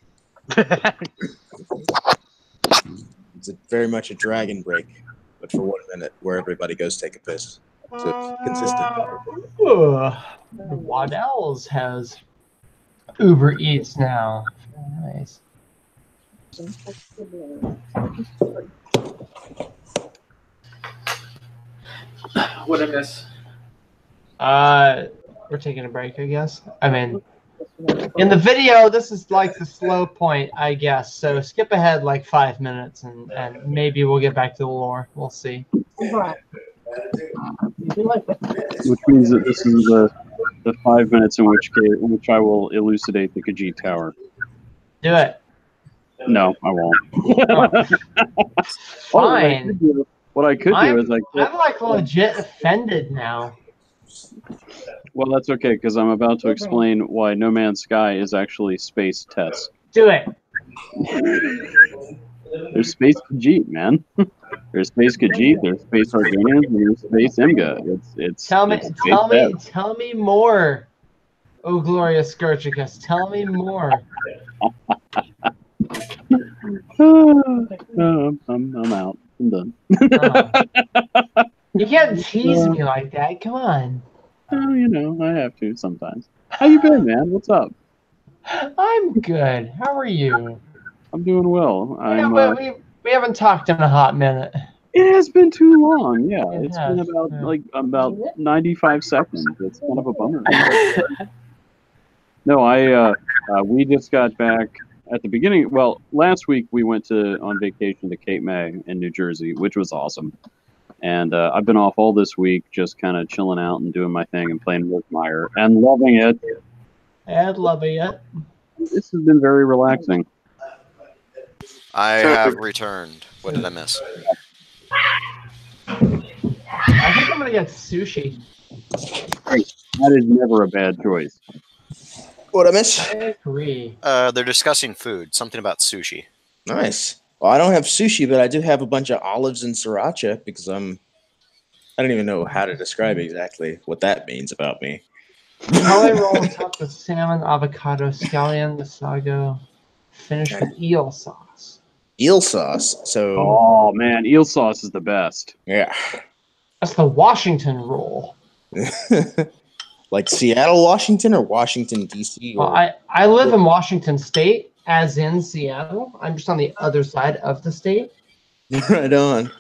It's very much a dragon break, but for 1 minute, where everybody goes take a piss. So it's consistent. Waddell's has Uber Eats now. Nice. What I miss? We're taking a break, I guess. I mean, in the video, this is like the slow point, I guess. So skip ahead like 5 minutes, and maybe we'll get back to the lore. We'll see. Which means that this is the 5 minutes in which I will elucidate the Khajiit Tower. Do it. No, I won't. Fine. What I could do is I'm like legit offended now. Well, that's okay, because I'm about to explain why No Man's Sky is actually space Tess. Do it. There's space Khajiit, man. There's space Khajiit, there's space Arganians, and there's space Imga. Tell me more. Oh, glorious Scourgicus, tell me more. I'm out. I'm done. You can't tease me like that. Come on. Oh, I have to sometimes. How you been, man? What's up? I'm good. How are you? I'm doing well. We haven't talked in a hot minute. It has been too long. Yeah, it's been about 95 seconds. It's kind of a bummer. No, we just got back at the beginning. Well, last week we went on vacation to Cape May in New Jersey, which was awesome. And I've been off all this week, just kind of chilling out and doing my thing and playing Workmire and loving it. This has been very relaxing. I have returned. What did I miss? I think I'm gonna get sushi. That is never a bad choice. What I miss? I agree. They're discussing food. Something about sushi. Nice. Well, I don't have sushi, but I do have a bunch of olives and sriracha because I don't even know how to describe exactly what that means about me. Holly roll topped with salmon, avocado, scallion, masago, finished with eel sauce. Eel sauce. So. Oh man, eel sauce is the best. Yeah. That's the Washington roll. Like Seattle, Washington, or Washington D.C. Well, I live in Washington State, as in Seattle. I'm just on the other side of the state. Right on.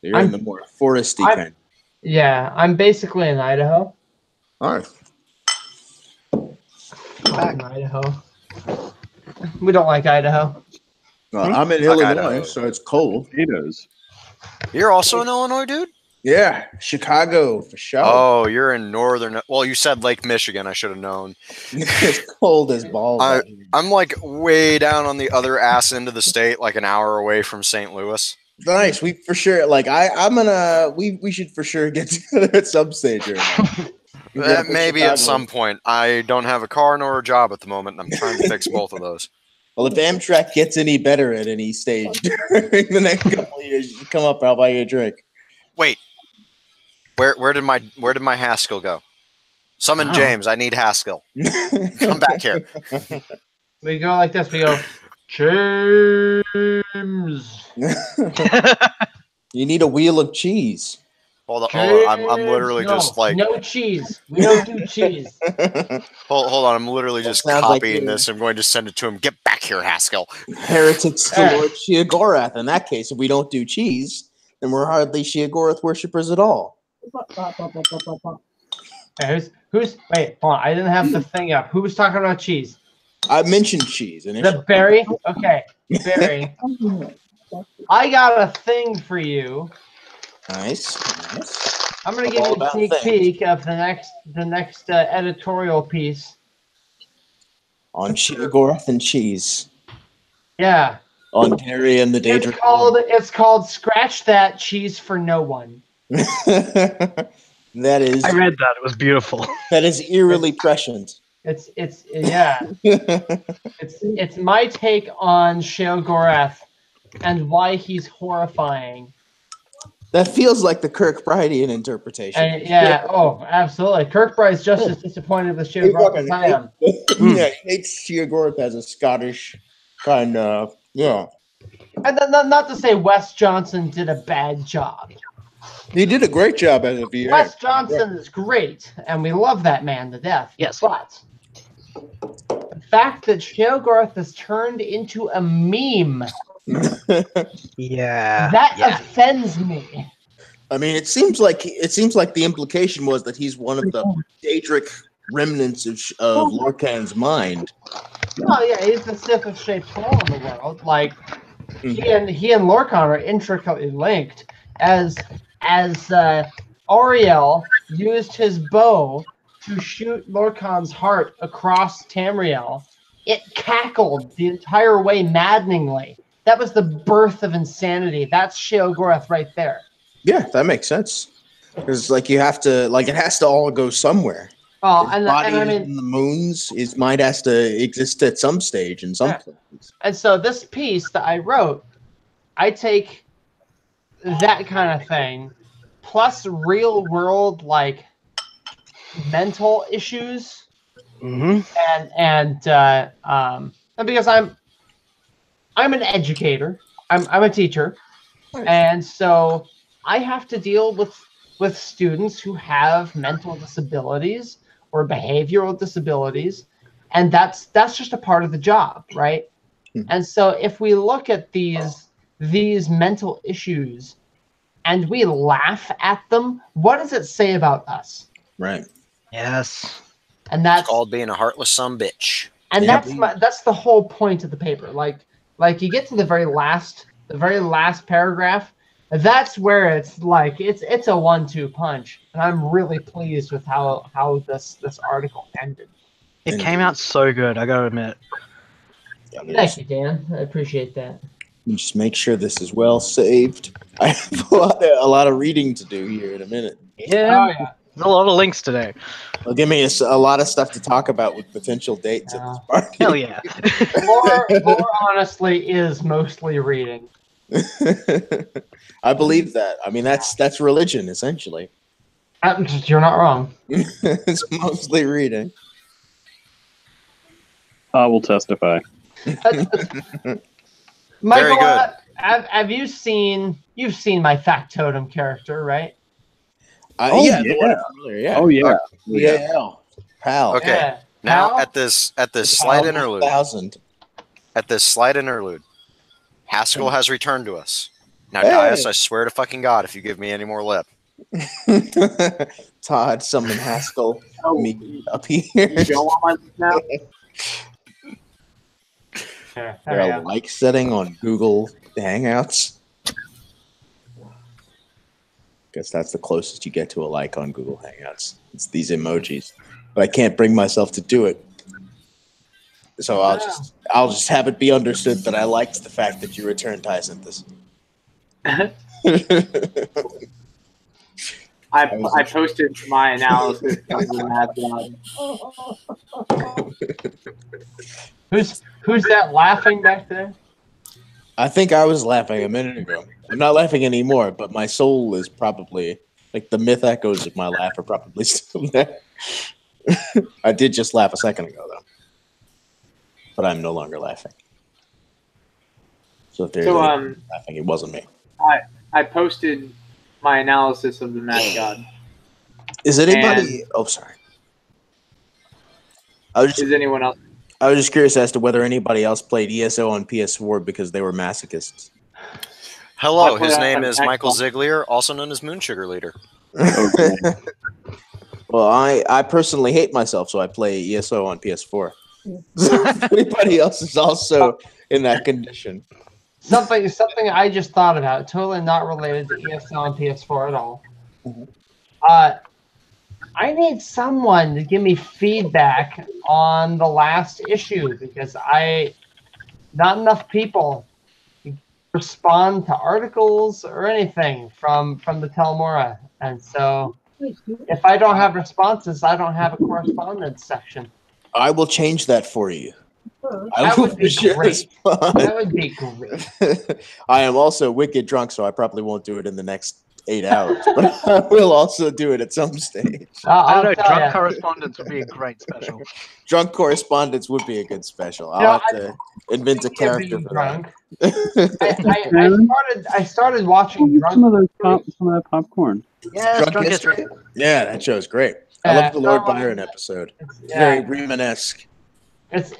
You're in the more foresty kind. Yeah, I'm basically in Idaho. All right. Back in Idaho. We don't like Idaho. Well, I'm in Illinois, so it's cold. Potatoes. You're also in Illinois, dude? Yeah, Chicago for sure. Oh, you're in northern. Well, you said Lake Michigan. I should have known. It's cold as balls. I'm like way down on the other ass end of the state, like an hour away from St. Louis. Nice. We for sure. Like I'm gonna. We should for sure get together at some stage. Maybe at some point. I don't have a car nor a job at the moment, and I'm trying to fix both of those. Well, if Amtrak gets any better at any stage during the next couple of years, you come up. I'll buy you a drink. Wait. Where did my Haskell go? Summon James. I need Haskell. Come back here. We go like this. We go, James. You need a wheel of cheese. Hold on. I'm literally just like no cheese. We don't do cheese. Hold on. I'm literally just copying this. I'm going to send it to him. Get back here, Haskell. Heretics to Lord Sheogorath. In that case, if we don't do cheese, then we're hardly Sheogorath worshippers at all. Wait, hold on. I didn't have the thing up. Who was talking about cheese? I mentioned cheese initially. The Barry? Okay. Barry. I got a thing for you. Nice. I'm gonna give you a sneak peek of the next editorial piece on Sheogorath and cheese. Yeah. On Terry and the Daedric. It's called Scratch That Cheese for No One. That is. I read that. It was beautiful. That is eerily prescient. It's my take on Sheogorath and why he's horrifying. That feels like the Kirkbridean interpretation. Oh, absolutely. Kirkbride's just as disappointed with Sheogorath as I am. Yeah, he hates Sheogorath as a Scottish kind of, yeah. And not to say Wes Johnson did a bad job. He did a great job as a VA. Wes Johnson is great, and we love that man to death. Yes. But the fact that Sheogorath has turned into a meme, that offends me. I mean, it seems like the implication was that he's one of the Daedric remnants of Lorcan's mind. Oh yeah, he's the stiffest shaped hole in the world. Like he and Lorcan are intricately linked. As Ariel used his bow to shoot Lorcan's heart across Tamriel, it cackled the entire way maddeningly. That was the birth of insanity. That's Sheogorath right there. Yeah, that makes sense. Because it has to all go somewhere. Oh, his body in the moons, his mind has to exist at some stage in some places. And so this piece that I wrote, I take that kind of thing, plus real world mental issues, and because I'm an educator, I'm a teacher, and so I have to deal with students who have mental disabilities or behavioral disabilities, and that's just a part of the job, right? And so if we look at these mental issues and we laugh at them, what does it say about us? Right. Yes. And that's called being a heartless sumbitch. And that's the whole point of the paper. Like you get to the very last paragraph, that's where it's like it's a 1-2 punch, and I'm really pleased with how this article ended. It came out so good, I gotta admit. Thank you, Dan. I appreciate that. Just make sure this is well saved. I have a lot of reading to do here in a minute. Yeah. Oh, yeah. There's a lot of links today. Well, give me a lot of stuff to talk about with potential dates at this party. Hell yeah. Lore honestly is mostly reading. I believe that. I mean, that's religion, essentially. You're not wrong. It's mostly reading. I will testify. Michael, have you seen my factotum character, right? Yeah. Oh yeah. Yeah. Pal. Okay. Yeah. Now Pal? at this slight interlude. 1000. At this slight interlude, Haskell has returned to us. Now, Dias, I swear to fucking God, if you give me any more lip. Todd, summon Haskell. Me up here. You don't want my lip now? There a like setting on Google Hangouts. guess that's the closest you get to a like on Google Hangouts. It's these emojis, but I can't bring myself to do it. So I'll just have it be understood that I liked the fact that you returned Tyson this. I posted my analysis of the Mad God. Who's that laughing back there? I think I was laughing a minute ago. I'm not laughing anymore, but my soul is probably like the myth echoes of my laugh are probably still there. I did just laugh a second ago though, but I'm no longer laughing. So if there's laughing, it wasn't me. I posted my analysis of the Mad God. Is anybody? Oh, sorry. Is anyone else? I was just curious as to whether anybody else played ESO on PS4 because they were masochists. Hello, his name is Michael Ziegler, also known as Moon Sugar Leader. Okay. Well, I personally hate myself, so I play ESO on PS4. Anybody else is also in that condition. Something I just thought about, totally not related to ESO on PS4 at all. I need someone to give me feedback on the last issue because not enough people respond to articles or anything from the Telemora, and so if I don't have responses, I don't have a correspondence section. I will change that for you. That would be great. That would be great. I am also wicked drunk, so I probably won't do it in the next 8 hours, but I will also do it at some stage. I don't know. Drunk correspondence would be a great special. Drunk correspondence would be a good special. I'll have to invent a character for drunk. that. I started watching Drunk. Some of that popcorn. Yeah, Drunk History. Yeah, that show's great. I love the Lord Byron episode. It's very Riemann-esque. It's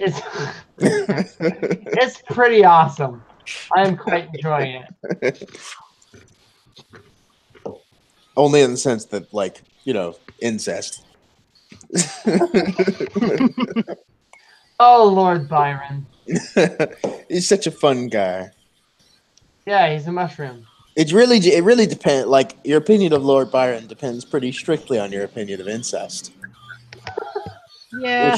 it's pretty awesome. I'm quite enjoying it. Only in the sense that, like, incest. Oh, Lord Byron. He's such a fun guy. Yeah, he's a mushroom. It really depends. Like, your opinion of Lord Byron depends pretty strictly on your opinion of incest. Yeah.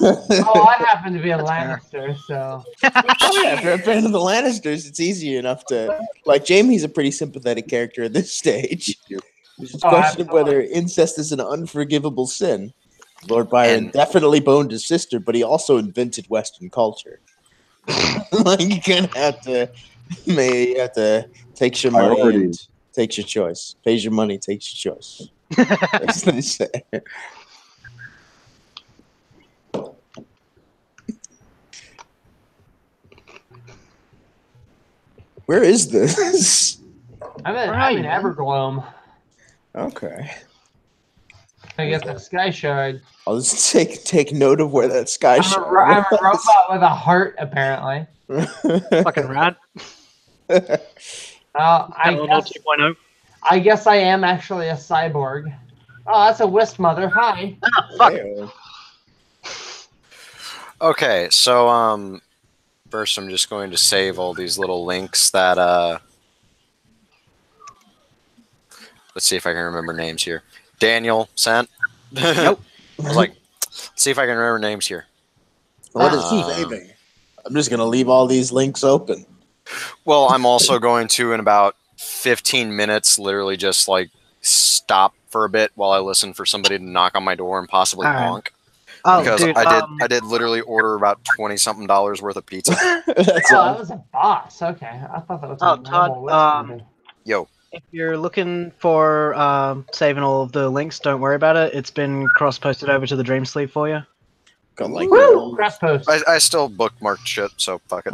Oh, I happen to be a Lannister, so. Yeah, if you're a fan of the Lannisters, it's easy enough to like. Jamie's a pretty sympathetic character at this stage. It's just a question of whether incest is an unforgivable sin. Lord Byron definitely boned his sister, but he also invented Western culture. Like, you kind of have to take your money and takes your choice. Pays your money, takes your choice. That's what they say. Where is this? I'm in Evergloam. Okay. I get the sky shard. I'll just take note of where that sky shard I'm a robot with a heart, apparently. Fucking rad. I guess I am actually a cyborg. Oh, that's a wisp mother. Hi. Oh, fuck. Okay, so first I'm just going to save all these little links that let's see if I can remember names here. Daniel sent. Nope. I was like, let's see if I can remember names here. What is saving? I'm just gonna leave all these links open. Well, I'm also going to, in about 15 minutes, literally just like stop for a bit while I listen for somebody to knock on my door and possibly honk. Oh, because dude, I did literally order about $20-something worth of pizza. That was a boss. Okay, I thought that was a normal Todd, yo. If you're looking for saving all of the links, don't worry about it. It's been cross-posted over to the Dream Sleep for you. Cross-post. I still bookmarked shit, so fuck it.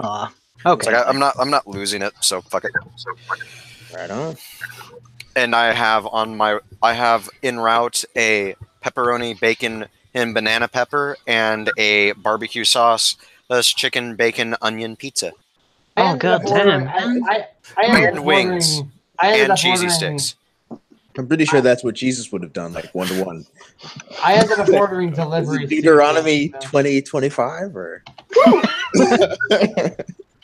Okay. Like I'm not losing it, so fuck it. Right on. And I have en route a pepperoni, bacon, and banana pepper, and a barbecue sauce, chicken, bacon, onion pizza. Oh, god damn. And wings. And cheesy sticks. I'm pretty sure that's what Jesus would have done, like 1-to-1. I ended up ordering delivery. Deuteronomy 20:25 or.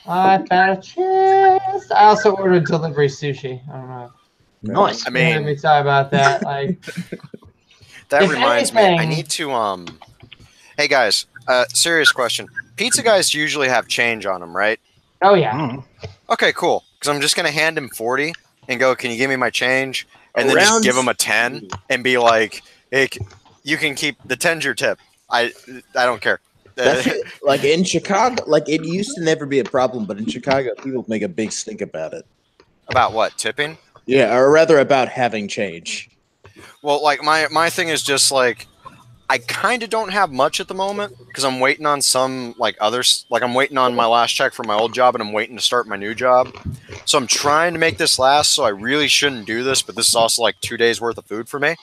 I found a chest. I also ordered delivery sushi. I don't know. Nice. I mean, me sorry about that. Like, that if reminds me. I anything- need to Hey guys, serious question. Pizza guys usually have change on them, right? Oh yeah. Mm. Okay, cool. Because I'm just gonna hand him 40 and go, "Can you give me my change?" And then just give him a 10 and be like, "Hey, you can keep the 10's your tip. I don't care." Like in Chicago, like it used to never be a problem, but in Chicago, people make a big stink about it. About what, tipping? Yeah, or rather about having change. Well, like my thing is just like I kind of don't have much at the moment because I'm waiting on some like others. Like I'm waiting on my last check for my old job and I'm waiting to start my new job. So I'm trying to make this last. So I really shouldn't do this, but this is also like 2 days worth of food for me.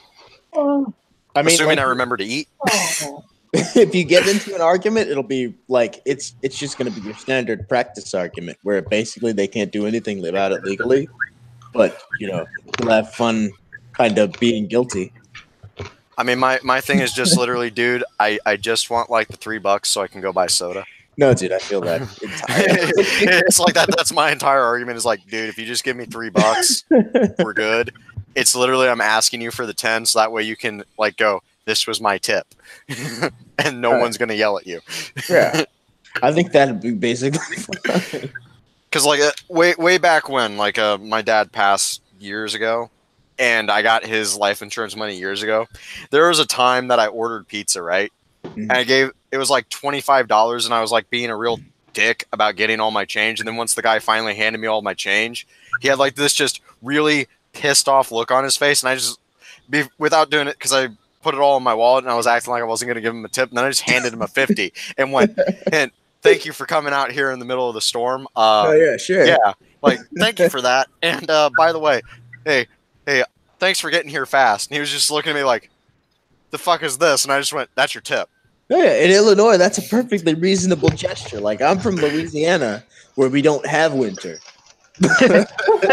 I mean, Assuming like, I remember to eat. if you get into an argument, it'll be like it's just going to be your standard practice argument where basically they can't do anything about it legally, but you know you'll have fun, kind of being guilty. I mean, my thing is just literally, dude, I just want like the $3 so I can go buy soda. No, dude, I feel that entirely. It's like that's my entire argument is like, dude, if you just give me $3, we're good. It's literally I'm asking you for the 10 so that way you can like go, this was my tip. And no one's gonna yell at you. Yeah. I think that'd be basically because like way back when like my dad passed years ago and I got his life insurance money years ago, there was a time that I ordered pizza, right? And it was like $25 and I was like being a real dick about getting all my change. And then once the guy finally handed me all my change, he had like this just really pissed off look on his face. And I just, without doing it, because I put it all in my wallet and I was acting like I wasn't going to give him a tip. And then I just handed him a 50 and went, and thank you for coming out here in the middle of the storm. oh yeah, sure. Yeah, like thank you for that. And by the way, hey, thanks for getting here fast. And he was just looking at me like, the fuck is this? And I just went, that's your tip. Yeah, in Illinois, that's a perfectly reasonable gesture. Like I'm from Louisiana, where we don't have winter. Well,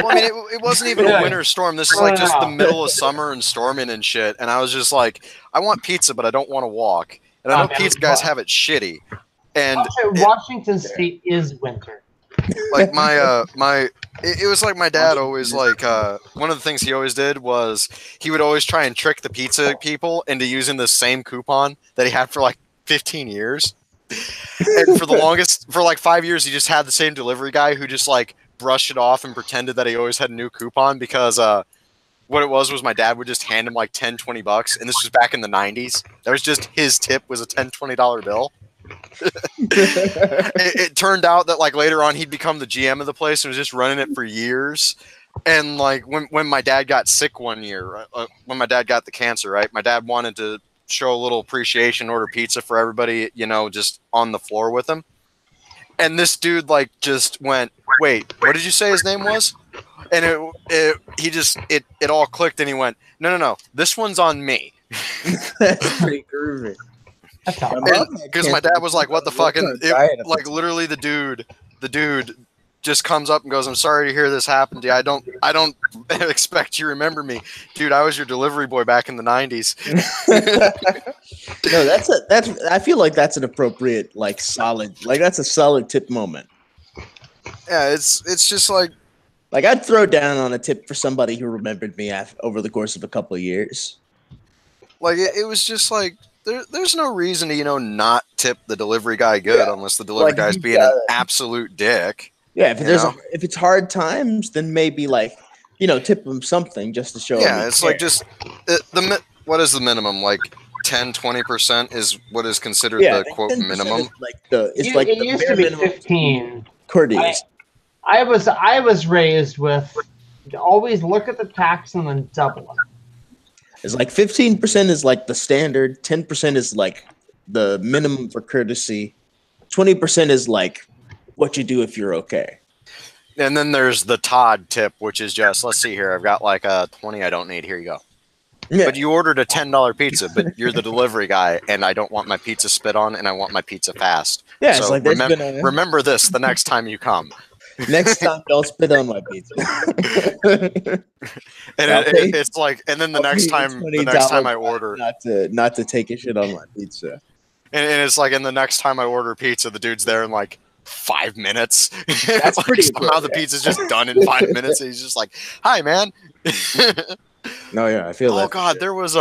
I mean, it wasn't even a winter storm. This is like just the middle of summer and storming and shit. And I was just like, I want pizza, but I don't want to walk. And I know pizza guys have it shitty. And Washington State is winter. Like it was like my dad always like one of the things he always did was he would always try and trick the pizza people into using the same coupon that he had for like 15 years. And for the longest, for like 5 years, he just had the same delivery guy who just like brushed it off and pretended that he always had a new coupon because what it was my dad would just hand him like $10-20, and this was back in the 90s. That was just his tip was a $10-20 bill. It turned out that like later on he'd become the GM of the place and was just running it for years. And like when my dad got sick one year, when my dad got the cancer, right? My dad wanted to show a little appreciation, order pizza for everybody, you know, just on the floor with him. And this dude like just went, wait, what did you say his name was? And it all clicked and he went, no, this one's on me. That's pretty groovy. Because my dad was like, what the fuck? And like literally the dude just comes up and goes, I'm sorry to hear this happened to you. I don't expect you to remember me. Dude, I was your delivery boy back in the 90s. No, I feel like that's an appropriate, like solid, like that's a solid tip moment. Yeah, it's just like I'd throw down on a tip for somebody who remembered me over the course of a couple of years. Like it was just like there's no reason to, you know, not tip the delivery guy good unless the delivery guy's being an absolute dick. Yeah, if it's hard times, then maybe like, you know, tip them something just to show. Yeah, it's like just what is the minimum? Like 10-20% is what is considered the quote minimum. It used to be 15. Courteous. I was raised with always look at the tax and then double it. It's like 15% is like the standard, 10% is like the minimum for courtesy, 20% is like what you do if you're okay. And then there's the Todd tip, which is just, let's see here, I've got like a 20 I don't need, here you go. Yeah. But you ordered a $10 pizza, but you're the delivery guy, and I don't want my pizza spit on, and I want my pizza fast. Yeah, so it's like remember this the next time you come. Next time, don't spit on my pizza. And it's like, and then the next time I order, not to take a shit on my pizza. And it's like, and the next time I order pizza, the dude's there and like, 5 minutes. That's like, pretty somehow good. the pizza's just done in 5 minutes, and he's just like, "Hi, man." No, yeah, I feel that. Oh God, there was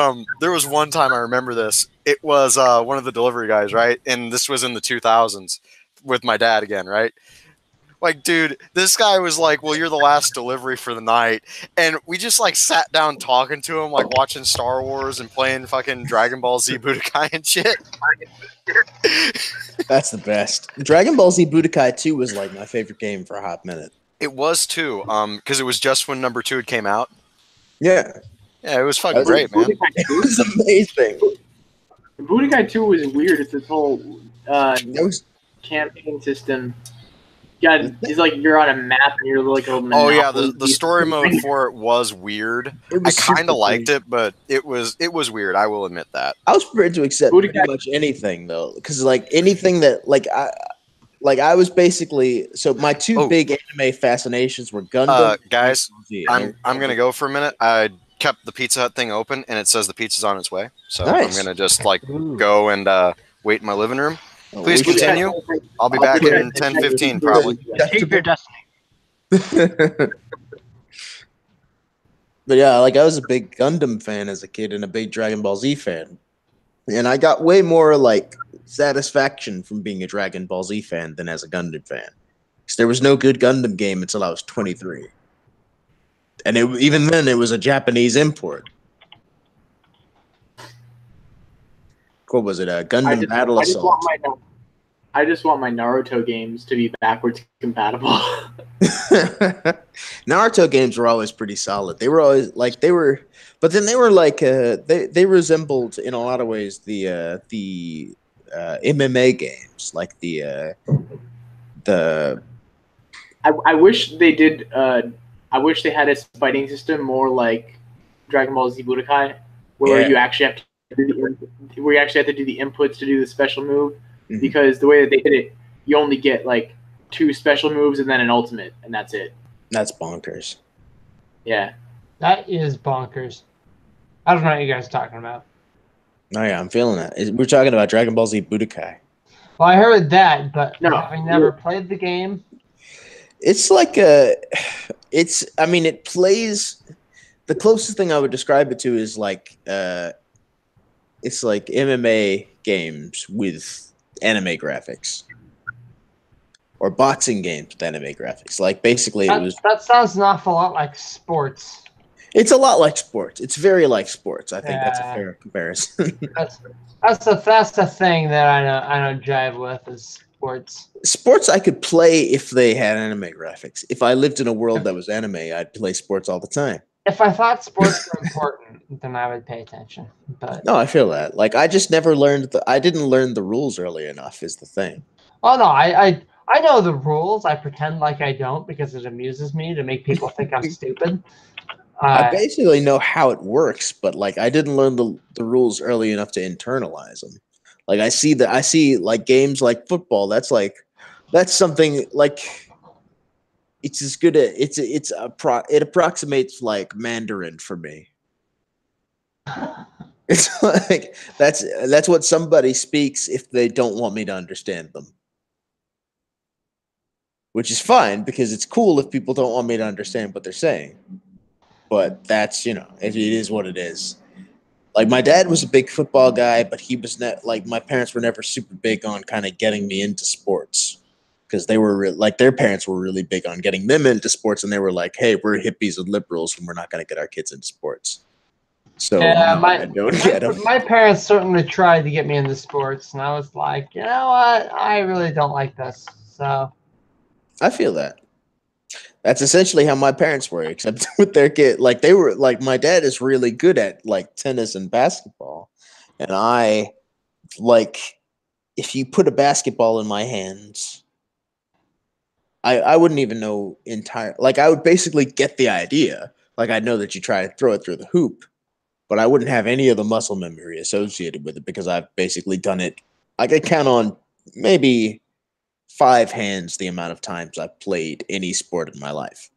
one time I remember this. It was one of the delivery guys, right? And this was in the 2000s with my dad again, right? Like, dude, this guy was like, "Well, you're the last delivery for the night," and we just like sat down talking to him, like watching Star Wars and playing fucking Dragon Ball Z Budokai and shit. That's the best. Dragon Ball Z Budokai 2 was like my favorite game for a hot minute. It was too, because it was just when number 2 had came out. Yeah, Yeah, it was fucking great, man. it was amazing. Budokai 2 was weird. It's this whole That was campaign system. Yeah, it's like you're on a map and you're like a Oh yeah, the story mode for it was weird. It was I kind of super liked weird. it, but it was weird. I will admit that. I was prepared to accept Budokai- pretty much anything though, because like anything that I was basically my two big anime fascinations were Gundam. Guys, and I'm gonna go for a minute. I kept the Pizza Hut thing open, and it says the pizza's on its way. So Nice. I'm gonna just like go and wait in my living room. Oh, Please we should- continue. I'll be back in 10-15 probably. Keep your destiny. But yeah, like I was a big Gundam fan as a kid and a big Dragon Ball Z fan. And I got way more like satisfaction from being a Dragon Ball Z fan than as a Gundam fan. Because there was no good Gundam game until I was 23. And even then it was a Japanese import. What was it? Gundam Battle Assault. I just want my Naruto games to be backwards compatible. Naruto games were always pretty solid. They were always like but then they were like they resembled in a lot of ways the MMA games, like the. I wish they did. I wish they had a fighting system more like Dragon Ball Z Budokai, where you actually have to do the inputs to do the special move. Mm-hmm. Because the way that they did it, you only get like 2 special moves and then an ultimate, and that's it. That's bonkers. Yeah. That is bonkers. I don't know what you guys are talking about. Oh yeah, I'm feeling that. We're talking about Dragon Ball Z Budokai. Well, I heard that, but having never played the game. It's like it plays. The closest thing I would describe it to is like it's like MMA games with anime graphics, or boxing games with anime graphics. Like basically, that sounds an awful lot like sports. It's a lot like sports. It's very like sports. I think that's a fair comparison. that's the thing that I don't jive with is sports. Sports I could play if they had anime graphics. If I lived in a world that was anime, I'd play sports all the time. If I thought sports were important, then I would pay attention. But no, I feel that. Like I just never learned. I didn't learn the rules early enough. Is the thing. Oh no, I know the rules. I pretend like I don't because it amuses me to make people think I'm stupid. I basically know how it works, but like I didn't learn the rules early enough to internalize them. Like I see like games like football. That's something like. It's as good at it approximates like Mandarin for me. It's like that's what somebody speaks if they don't want me to understand them. Which is fine because it's cool if people don't want me to understand what they're saying. But that's, it is what it is. Like my dad was a big football guy, but he was not like my parents were never super big on kind of getting me into sports. Because they were their parents were really big on getting them into sports, and they were like, "Hey, we're hippies and liberals, and we're not going to get our kids into sports." So yeah, I don't get them. My parents certainly tried to get me into sports, and I was like, you know what? I really don't like this. So I feel that. That's essentially how my parents were, except with their kid. Like they were like my dad is really good at like tennis and basketball, and I like if you put a basketball in my hands. I wouldn't even know I would basically get the idea. Like I'd know that you try to throw it through the hoop, but I wouldn't have any of the muscle memory associated with it because I've basically done it. I could count on maybe 5 hands the amount of times I've played any sport in my life.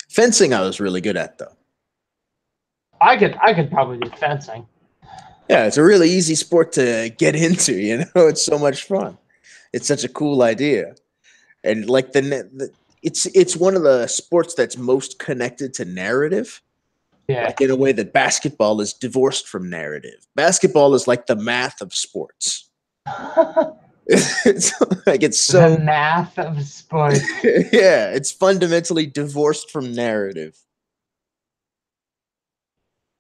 Fencing I was really good at though. I could probably do fencing. Yeah, it's a really easy sport to get into. You know, it's so much fun. It's such a cool idea, and like it's one of the sports that's most connected to narrative. Yeah. Like in a way that basketball is divorced from narrative. Basketball is like the math of sports. It's like it's so the math of sports. yeah, it's fundamentally divorced from narrative.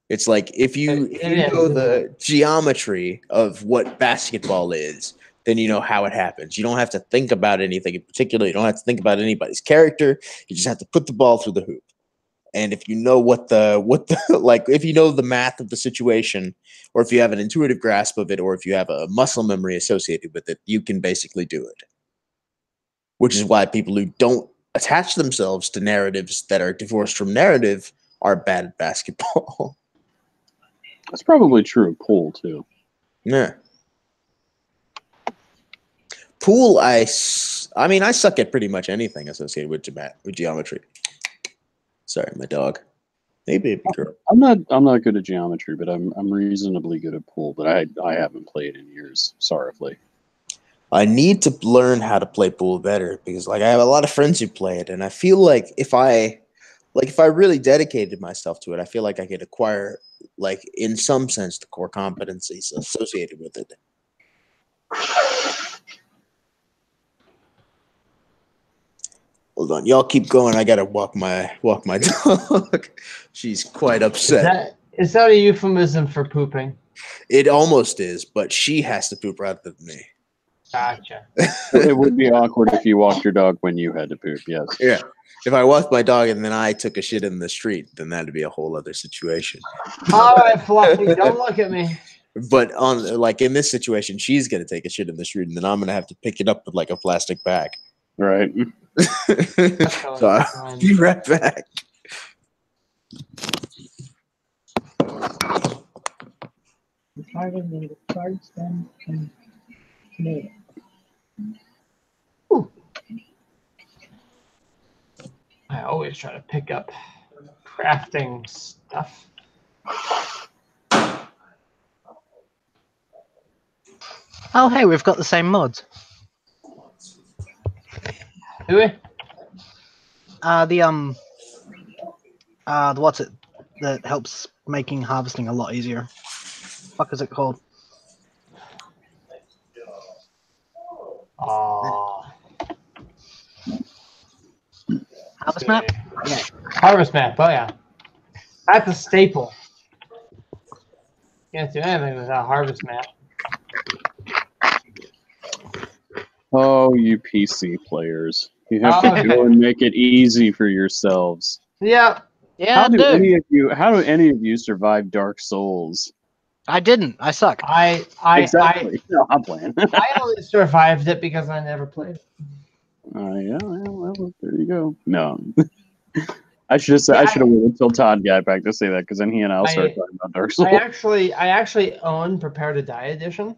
It's like if you know the geometry of what basketball is, then you know how it happens. You don't have to think about anything in particular. You don't have to think about anybody's character. You just have to put the ball through the hoop. And if you know what the like, if you know the math of the situation, or if you have an intuitive grasp of it, or if you have a muscle memory associated with it, you can basically do it. Which is why people who don't attach themselves to narratives that are divorced from narrative are bad at basketball. That's probably true of pool too. Yeah. Pool, I mean, I suck at pretty much anything associated with geometry. Sorry, my dog. Hey, baby girl. I'm not good at geometry, but I'm reasonably good at pool. But I haven't played in years. Sorrowfully. I need to learn how to play pool better because, like, I have a lot of friends who play it, and I feel like if I really dedicated myself to it, I feel like I could acquire, like, in some sense, the core competencies associated with it. Hold on, y'all keep going. I gotta walk my dog. She's quite upset. Is that a euphemism for pooping? It almost is, but she has to poop rather than me. Gotcha. It would be awkward if you walked your dog when you had to poop. Yes. Yeah. If I walked my dog and then I took a shit in the street, then that'd be a whole other situation. All right, Fluffy, don't look at me. But in this situation, she's gonna take a shit in the street, and then I'm gonna have to pick it up with like a plastic bag. Right. So I'll be right back. I always try to pick up crafting stuff. Oh, hey, we've got the same mods. Do we? The what's it that helps making harvesting a lot easier? Fuck is it called? Harvest map? Yeah. Harvest map, oh yeah. That's a staple. Can't do anything without harvest map. Oh, you PC players. You have to go and make it easy for yourselves. Yeah. Yeah. How do any of you survive Dark Souls? I didn't. I suck. Exactly. No, I'm playing. I only survived it because I never played it. Yeah, well, there you go. No. I should have waited until Todd got back to say that, because then he and I'll start talking about Dark Souls. I actually own Prepare to Die Edition.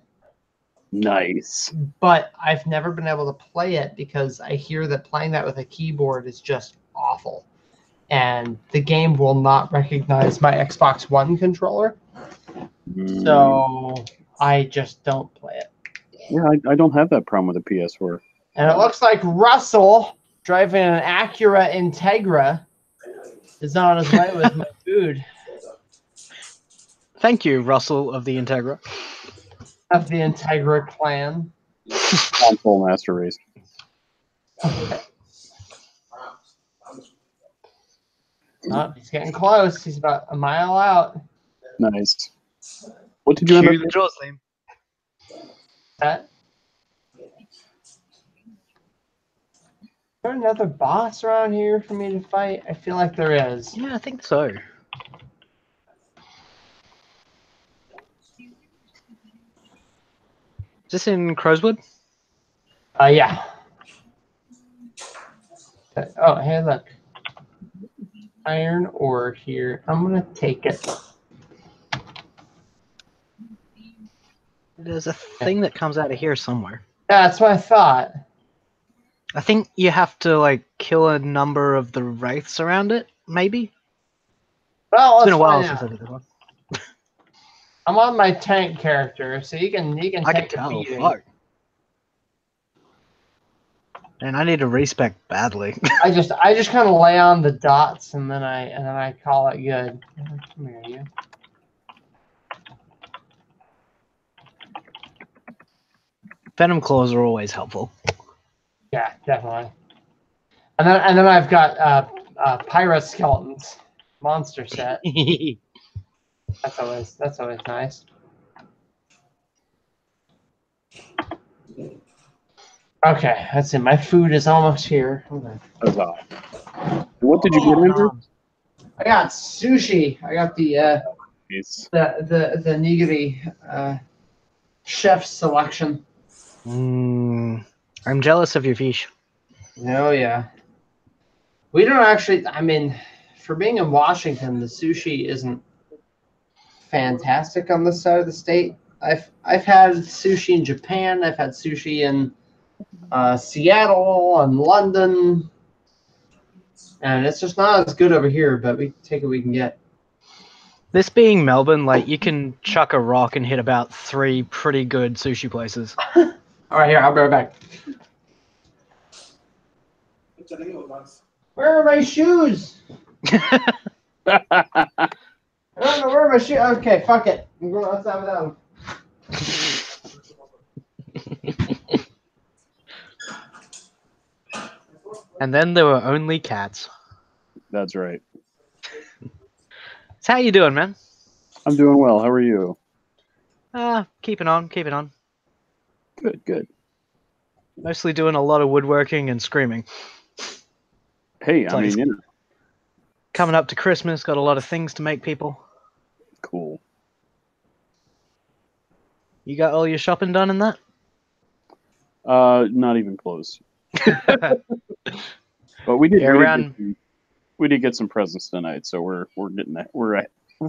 Nice. But I've never been able to play it because I hear that playing that with a keyboard is just awful. And the game will not recognize my Xbox One controller. So I just don't play it. Yeah, I don't have that problem with the PS4. And it looks like Russell, driving an Acura Integra, is on his way with my food. Thank you, Russell of the Integra. Of the Integra clan. Console Master Race. Oh, he's getting close. He's about a mile out. Nice. What did you end up the draws name? That? Is there another boss around here for me to fight? I feel like there is. Yeah, I think so. Is this in Crowswood? Yeah. Oh, hey, look. Iron ore here. I'm going to take it. There's a thing that comes out of here somewhere. Yeah, that's what I thought. I think you have to, like, kill a number of the wraiths around it, maybe? Well, it's been a while since I did this one. I'm on my tank character, so you can I take can a tell. beating. Fuck. And I need to respec badly. I just kind of lay on the dots and then I call it good. Come here, you. Venom claws are always helpful. Yeah, definitely. And then I've got pirate skeletons monster set. That's always nice. Okay, let's see. My food is almost here. What did you get, Andrew? I got sushi. I got the It's the nigiri chef selection. I'm jealous of your fish. Oh yeah. We don't actually. I mean, for being in Washington, the sushi isn't fantastic on this side of the state. I've had sushi in Japan. I've had sushi in Seattle and London, and it's just not as good over here. But we take what we can get. This being Melbourne, like you can chuck a rock and hit about 3 pretty good sushi places. All right, here I'll be right back. Where are my shoes? I don't know where my shoes. Okay, fuck it. I'm going outside without them. And then there were only cats. That's right. So how you doing, man? I'm doing well. How are you? Keeping on. Good. Mostly doing a lot of woodworking and screaming. Hey, I mean, you know. Coming up to Christmas, got a lot of things to make people. Cool. You got all your shopping done in that? Not even close. But we did. Yeah, we did get some presents tonight, so we're getting that. We're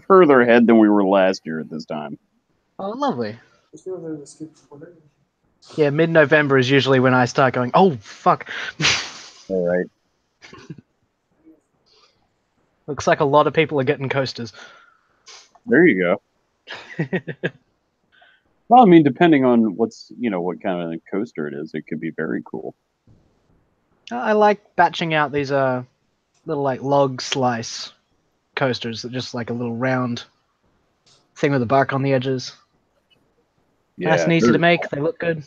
further ahead than we were last year at this time. Oh, lovely. Yeah, mid-November is usually when I start going, oh, fuck. All right. Looks like a lot of people are getting coasters. There you go. Well, I mean, depending on what kind of coaster it is, it could be very cool. I like batching out these little like log slice coasters that just like a little round thing with a bark on the edges. Yeah, nice and easy to make. They look good.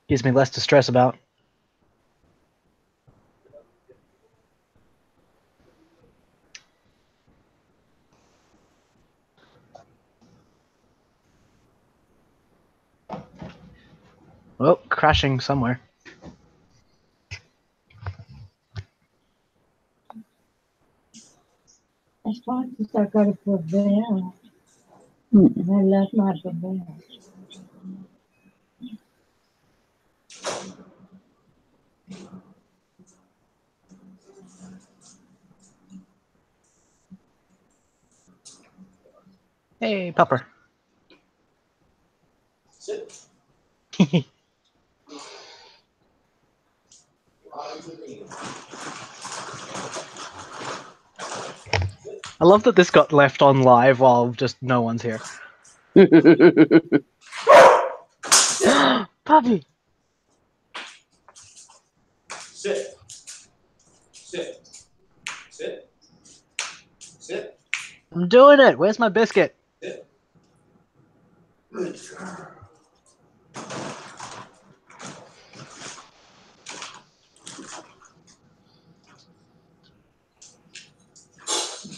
Gives me less to stress about. Oh, crashing somewhere. As far as I got to put there, and I left my there. Hey, Pupper. Sit. I love that this got left on live while just no one's here. Puppy! Sit. Sit. Sit. Sit. I'm doing it! Where's my biscuit? Sit.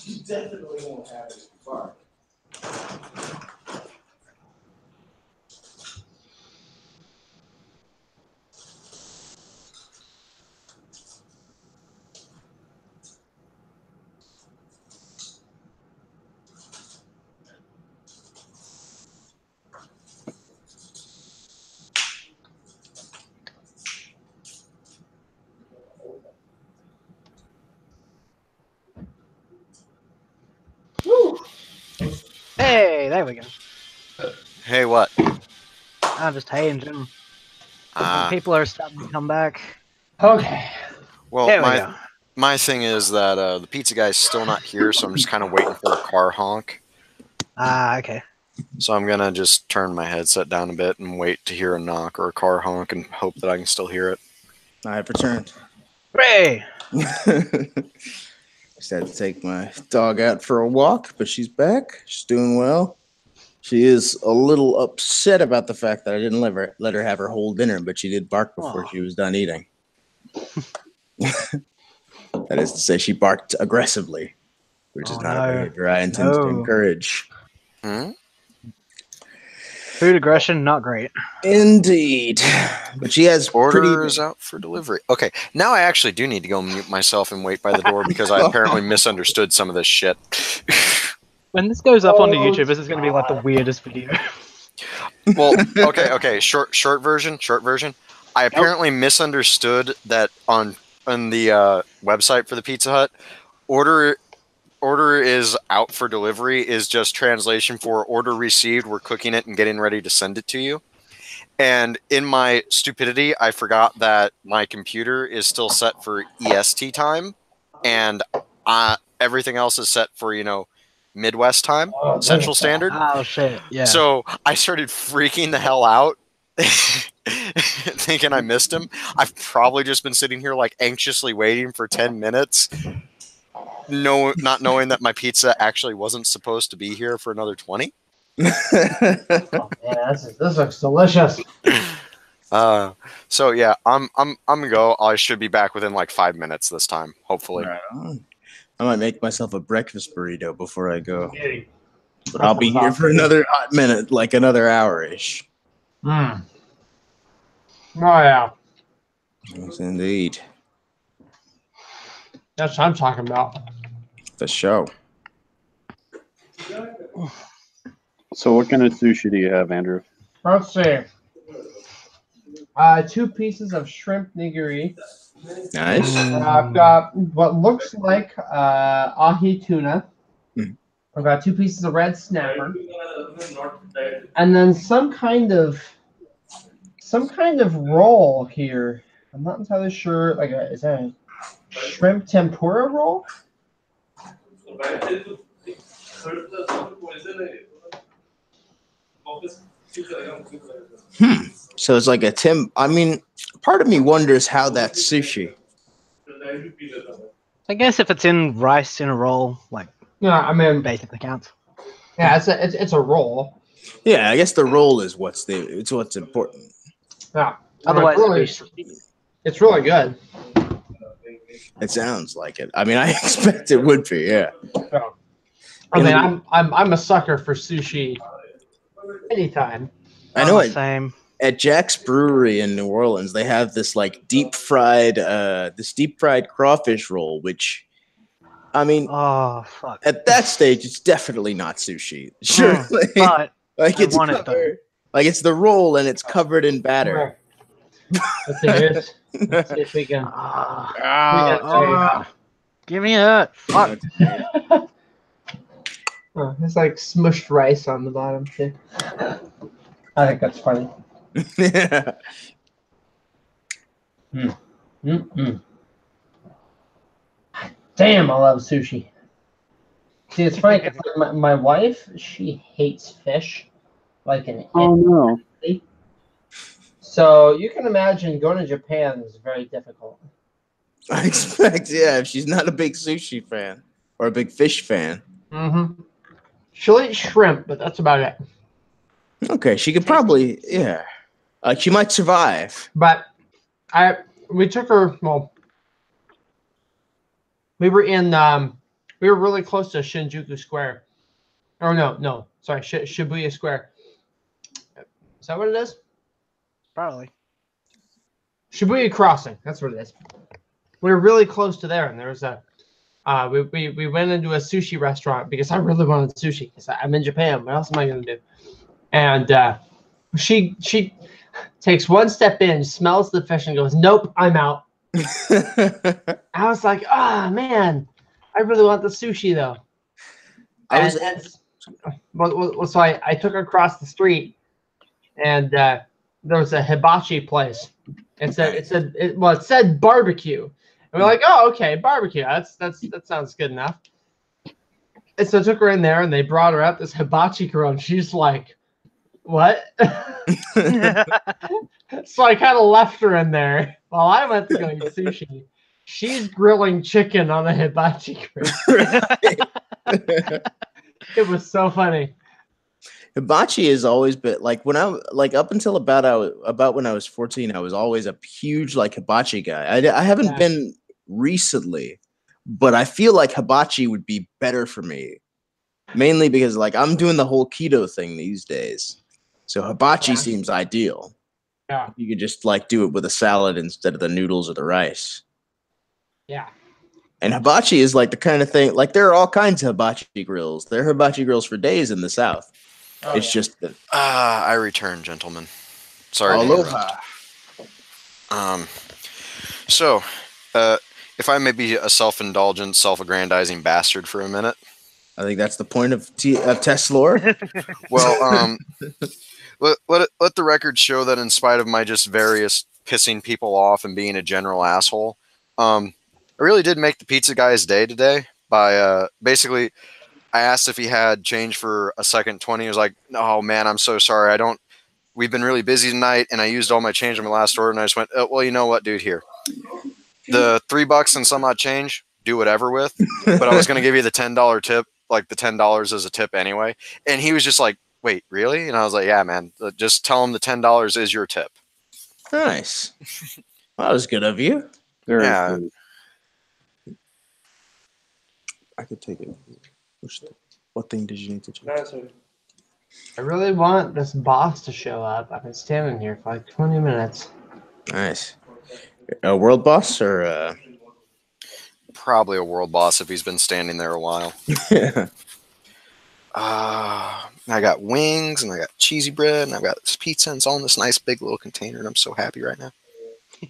You definitely won't have it far. Hey, there we go. Hey, what? Just hey in general. People are starting to come back. Okay. Well, There we go. My thing is that the pizza guy's still not here, so I'm just kind of waiting for a car honk. Ah, okay. So I'm gonna just turn my headset down a bit and wait to hear a knock or a car honk and hope that I can still hear it. I have returned. Hooray! Just had to take my dog out for a walk, but she's back. She's doing well. She is a little upset about the fact that I didn't let her have her whole dinner, but she did bark before she was done eating. That is to say, she barked aggressively, which is not a behavior I intend to encourage. Hmm? Food aggression, not great. Indeed. But she has Orders out for delivery. Okay, now I actually do need to go mute myself and wait by the door because I apparently misunderstood some of this shit. When this goes up onto YouTube, this is going to be like the weirdest video. Well, okay. Short version. I apparently misunderstood that on the website for the Pizza Hut, order is out for delivery is just translation for order received. We're cooking it and getting ready to send it to you. And in my stupidity, I forgot that my computer is still set for EST time, and everything else is set for, Midwest time, Central Standard. Oh, shit, yeah. So I started freaking the hell out, thinking I missed him. I've probably just been sitting here, like, anxiously waiting for 10 minutes, not knowing that my pizza actually wasn't supposed to be here for another 20. Oh, man, this looks delicious. So yeah, I'm gonna go. I should be back within like 5 minutes this time, hopefully. Right on. I might make myself a breakfast burrito before I go. Beauty. But I'll be here for another hot minute, like another hour-ish. Oh, yeah. Yes, indeed. That's what I'm talking about. The show. So what kind of sushi do you have, Andrew? Let's see. 2 pieces of shrimp nigiri. Nice. I've got what looks like ahi tuna. I've got 2 pieces of red snapper, and then some kind of roll here. I'm not entirely sure. Like, is that a shrimp tempura roll? So it's like a I mean, part of me wonders how that's sushi. I guess if it's in rice in a roll, like, Yeah, I mean, basically counts. Yeah, it's a roll. Yeah, I guess the roll is what's important. Yeah. Otherwise, it's really good. It sounds like it. I mean, I expect it would be. Yeah. Yeah. I mean, I'm a sucker for sushi. Anytime. I know. Same. At Jack's Brewery in New Orleans, they have this like deep fried crawfish roll, which, I mean, fuck. At that stage, it's definitely not sushi. Surely, but like it's covered, like it's the roll and it's covered in batter. Let's see, let's see if we can. Give me that. Fuck. It's like smushed rice on the bottom too. I think that's funny. Yeah. Damn, I love sushi. See, it's funny because my wife, she hates fish, like an no. So you can imagine going to Japan is very difficult. I expect, yeah, if she's not a big sushi fan or a big fish fan. Mm-hmm. She'll eat shrimp, but that's about it. Okay, she could probably, yeah. She might survive. But we took her, well, we were really close to Shinjuku Square. Oh, no, sorry, Shibuya Square. Is that what it is? Probably. Shibuya Crossing, that's what it is. We were really close to there, and there was we went into a sushi restaurant because I really wanted sushi because I'm in Japan. What else am I going to do? And she takes one step in, smells the fish, and goes, "Nope, I'm out." I was like, man, I really want the sushi though. So I took her across the street, and there was a hibachi place. It said barbecue. And we're like, oh, okay, barbecue. That sounds good enough. And so I took her in there, and they brought her out this hibachi grill, and she's like, what? So I kind of left her in there while I went to go eat sushi. She's grilling chicken on a hibachi grill. It was so funny. Hibachi has always been like when I like up until about when I was 14, I was always a huge like hibachi guy. I haven't been recently, but I feel like hibachi would be better for me, mainly because like I'm doing the whole keto thing these days, so hibachi seems ideal. Yeah, you could just like do it with a salad instead of the noodles or the rice. Yeah. And hibachi is like the kind of thing, like there are all kinds of hibachi grills. There are hibachi grills for days in the South. It's just that. I return, gentlemen. Sorry. Aloha. So, if I may be a self-indulgent, self-aggrandizing bastard for a minute. I think that's the point of test lore. Well, let the record show that in spite of my just various pissing people off and being a general asshole, I really did make the pizza guy's day today by basically I asked if he had change for a second 20. He was like, "Oh man, I'm so sorry. We've been really busy tonight, and I used all my change on my last order." And I just went, "Oh, well, you know what, dude? Here, the $3 and some odd change. Do whatever with. But I was going to give you the $10 tip, like the $10 as a tip anyway." And he was just like, "Wait, really?" And I was like, "Yeah, man. Just tell him the $10 is your tip." Nice. Well, that was good of you. Very Yeah. cool. I could take it. What thing did you need to check? I really want this boss to show up. I've been standing here for like 20 minutes. Nice. A world boss or Probably a world boss if he's been standing there a while. I got wings and I got cheesy bread and I've got this pizza and it's all in this nice big little container and I'm so happy right now.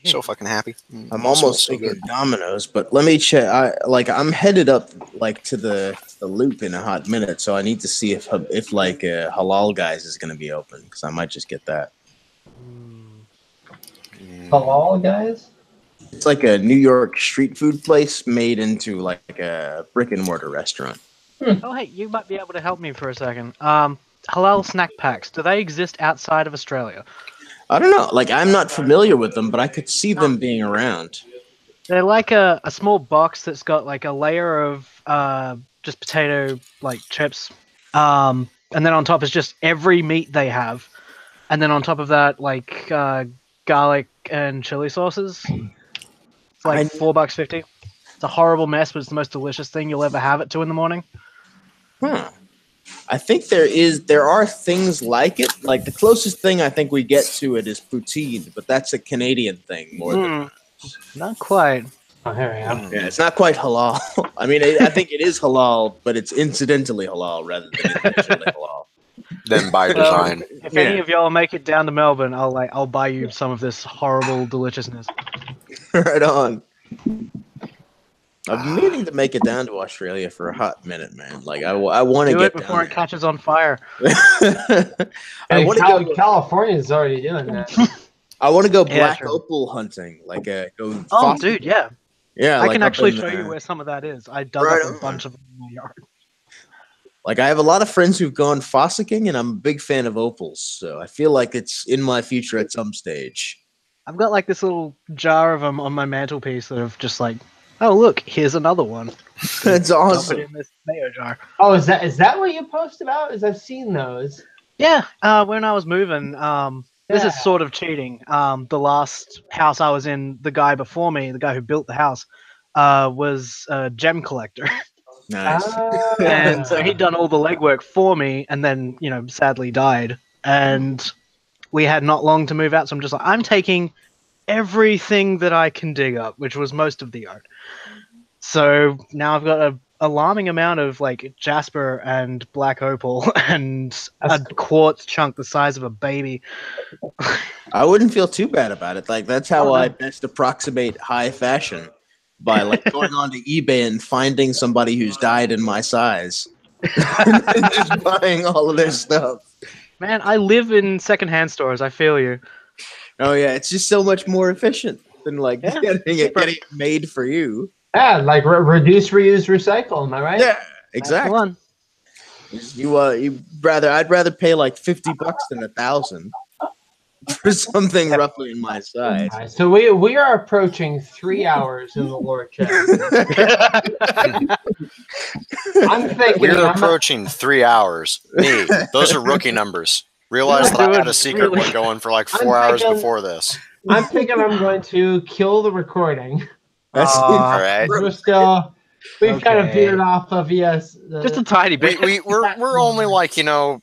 So fucking happy. I'm almost thinking Domino's, but let me check. I'm headed up like to the loop in a hot minute, so I need to see if like Halal Guys is going to be open because I might just get that. Halal Guys? It's like a New York street food place made into like a brick and mortar restaurant. Oh, hey, you might be able to help me for a second. Halal snack packs, do they exist outside of Australia? I don't know. Like, I'm not familiar with them, but I could see them being around. They're like a small box that's got like a layer of just potato like chips, and then on top is just every meat they have, and then on top of that like garlic and chili sauces. It's like $4.50. It's a horrible mess, but it's the most delicious thing you'll ever have at 2 a.m. Huh. I think there are things like it. Like the closest thing I think we get to it is poutine, but that's a Canadian thing more than not quite. Oh, here we go. Yeah, it's not quite halal. I mean, I think it is halal, but it's incidentally halal rather than intentionally halal. Then by design. If any of y'all make it down to Melbourne, I'll buy you some of this horrible deliciousness. Right on. I've been meaning to make it down to Australia for a hot minute, man. Like I want to do get it before down it catches on fire. I want to go. California is already doing that. I want to go Yeah, black sure. opal hunting. Like go. Oh, dude, yeah. Yeah, I like can up actually in, show you where some of that is. I dug right up a on. bunch of them in my yard. Like I have a lot of friends who've gone fossicking, and I'm a big fan of opals. So I feel like it's in my future at some stage. I've got like this little jar of them on my mantelpiece that have just like, oh look, here's another one. That's Dump awesome. it in this mayo jar. Oh, is that what you post about? Is I've seen those. Yeah, when I was moving, this is sort of cheating. The last house I was in, the guy before me, the guy who built the house, was a gem collector. Nice. And so he'd done all the legwork for me and then, sadly died. And we had not long to move out. So I'm just like, I'm taking everything that I can dig up, which was most of the yard. So now I've got an alarming amount of like jasper and black opal and a quartz chunk the size of a baby. I wouldn't feel too bad about it. Like that's how I best approximate high fashion, by like going onto eBay and finding somebody who's died in my size and just buying all of their stuff. Man, I live in secondhand stores. I feel you. Oh yeah, it's just so much more efficient. than like Yeah. getting it made for you. Yeah, like reduce, reuse, recycle. Am I right? Yeah, That's the exactly. one. I'd rather pay like $50 than 1,000 for something roughly in my size. All right, so we are approaching 3 hours in the lore chat. I'm thinking We're approaching 3 hours. Me, those are rookie numbers. Realize that I had a secret one going for like 4 hours before this. I'm thinking I'm going to kill the recording. All right. We've kind of veered off of just a tiny bit. We're only like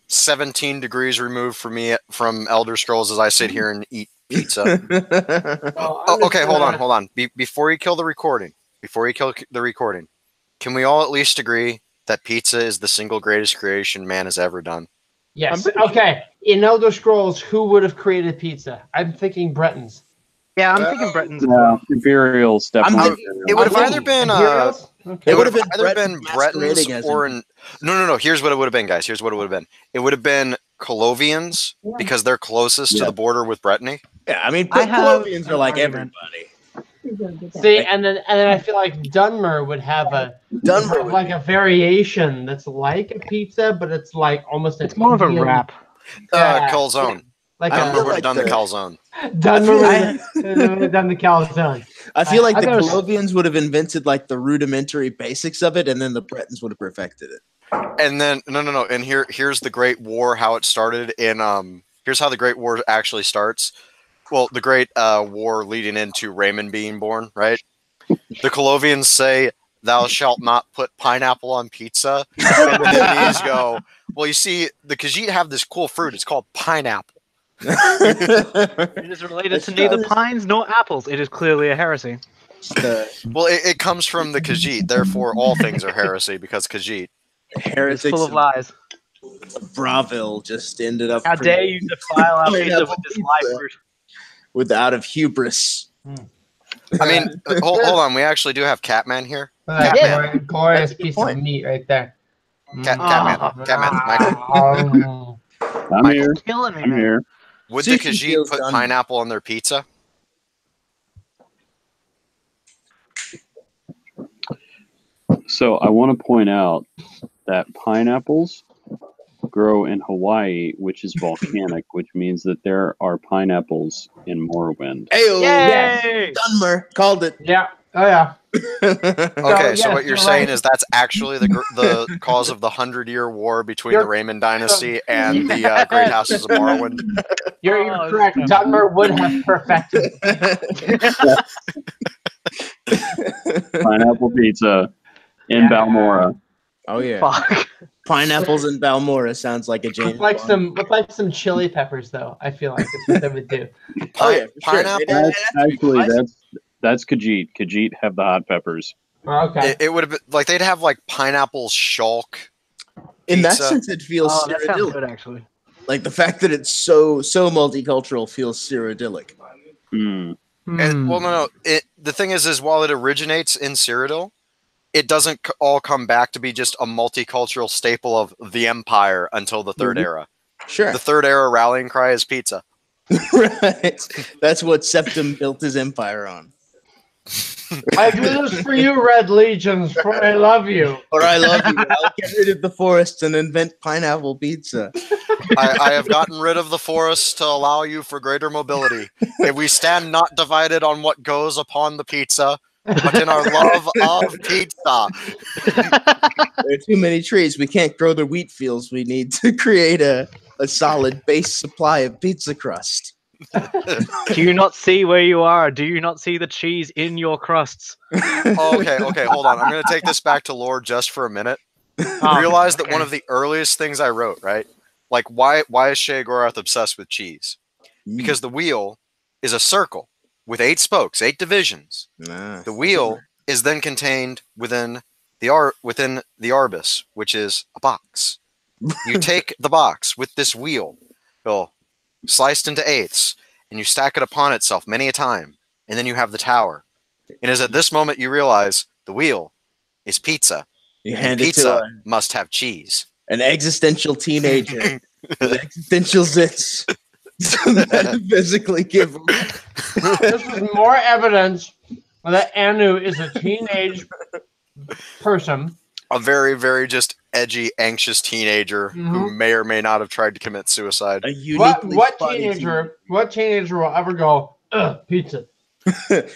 17 degrees removed from Elder Scrolls as I sit here and eat pizza. Okay, hold on. Before you kill the recording, can we all at least agree that pizza is the single greatest creation man has ever done? Yes. Okay. In Elder Scrolls, who would have created pizza? I'm thinking Bretons. Yeah, I'm thinking Bretons. Imperials definitely. It would have either been Okay. It would have either been Bretons or no. Here's what it would have been, guys. Here's what it would have been. It would have been Colovians because they're closest to the border with Brittany. Yeah, I mean, Colovians are like everybody. See, and then I feel like Dunmer would have a variation that's like a pizza, but it's like almost more of a wrap. Calzone. Like Dunmer would have done the calzone. Dunmer would have done the calzone. I feel like the Colovians would have invented like the rudimentary basics of it, and then the Bretons would have perfected it. And then no. And here's the Great War, how it started. Here's how the Great War actually starts. Well, the Great War leading into Raymond being born, right? The Colovians say, "Thou shalt not put pineapple on pizza." And the Viennese go, "Well, you see, the Khajiit have this cool fruit. It's called pineapple." It is related to neither pines nor apples. It is clearly a heresy. Well, it comes from the Khajiit. Therefore, all things are heresy because Khajiit. It's full of lies. Braville just ended up. How dare you defile our pizza with this live fruit? Out of hubris. I mean, hold on. We actually do have Catman here. Catman. Glorious piece of meat right there. Catman. I'm here. Killing me, I'm here. Would the Khajiit put pineapple on their pizza? So I want to point out that pineapples grow in Hawaii, which is volcanic, which means that there are pineapples in Morrowind. Yay! Dunmer called it. Yeah. Oh yeah. Okay, so what you're saying is that's actually the cause of the 100-year war between the Raymond dynasty and the Great Houses of Morrowind. You're correct. Dunmer would have perfected. Pineapple pizza in Balmora. Oh yeah. Fuck. Pineapples in Balmora sounds like a James Bond. With some chili peppers, though. I feel like that's what they would do. Pineapple. Actually, that's Khajiit. Khajiit have the hot peppers. Okay. It would have been like they'd have like pineapple shulk. In that sense, it feels that sounds good, actually. Like the fact that it's so multicultural feels Cyrodiilic. And, well, the thing is while it originates in Cyrodiil, it doesn't all come back to be just a multicultural staple of the Empire until the Third Era. Sure. The Third Era rallying cry is pizza. Right. That's what Septim built his empire on. I do this for you, Red Legions, for I love you. Or I love you. I'll get rid of the forests and invent pineapple pizza. I have gotten rid of the forests to allow you for greater mobility. If we stand not divided on what goes upon the pizza, but in our love of pizza. There are too many trees. We can't grow the wheat fields. We need to create a solid base supply of pizza crust. Do you not see where you are? Do you not see the cheese in your crusts? Okay, hold on. I'm going to take this back to lore just for a minute. Realize that one of the earliest things I wrote, right? Like, why is Sheogorath obsessed with cheese? Because the wheel is a circle with 8 spokes, 8 divisions. The wheel is then contained within the arbus, which is a box. You take the box with this wheel, sliced into 8ths, and you stack it upon itself many a time, and then you have the tower. And it's at this moment you realize the wheel is pizza. You hand pizza must have cheese. An existential teenager with existential zits. Metaphysically give him. This is more evidence that Anu is a teenage person. A very, very just edgy, anxious teenager who may or may not have tried to commit suicide. What teenager will ever go, pizza?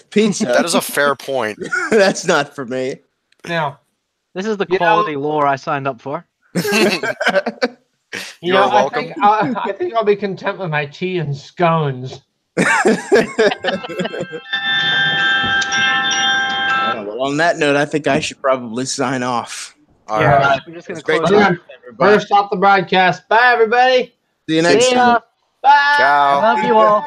Pizza. That is a fair point. That's not for me. Now, this is the quality lore I signed up for. You're welcome. I think I'll be content with my tea and scones. Well, on that note, I think I should probably sign off. All right. We're just going to Great close talking, We're going to stop the broadcast. Bye, everybody. See you next time. Bye. Ciao. Love you all.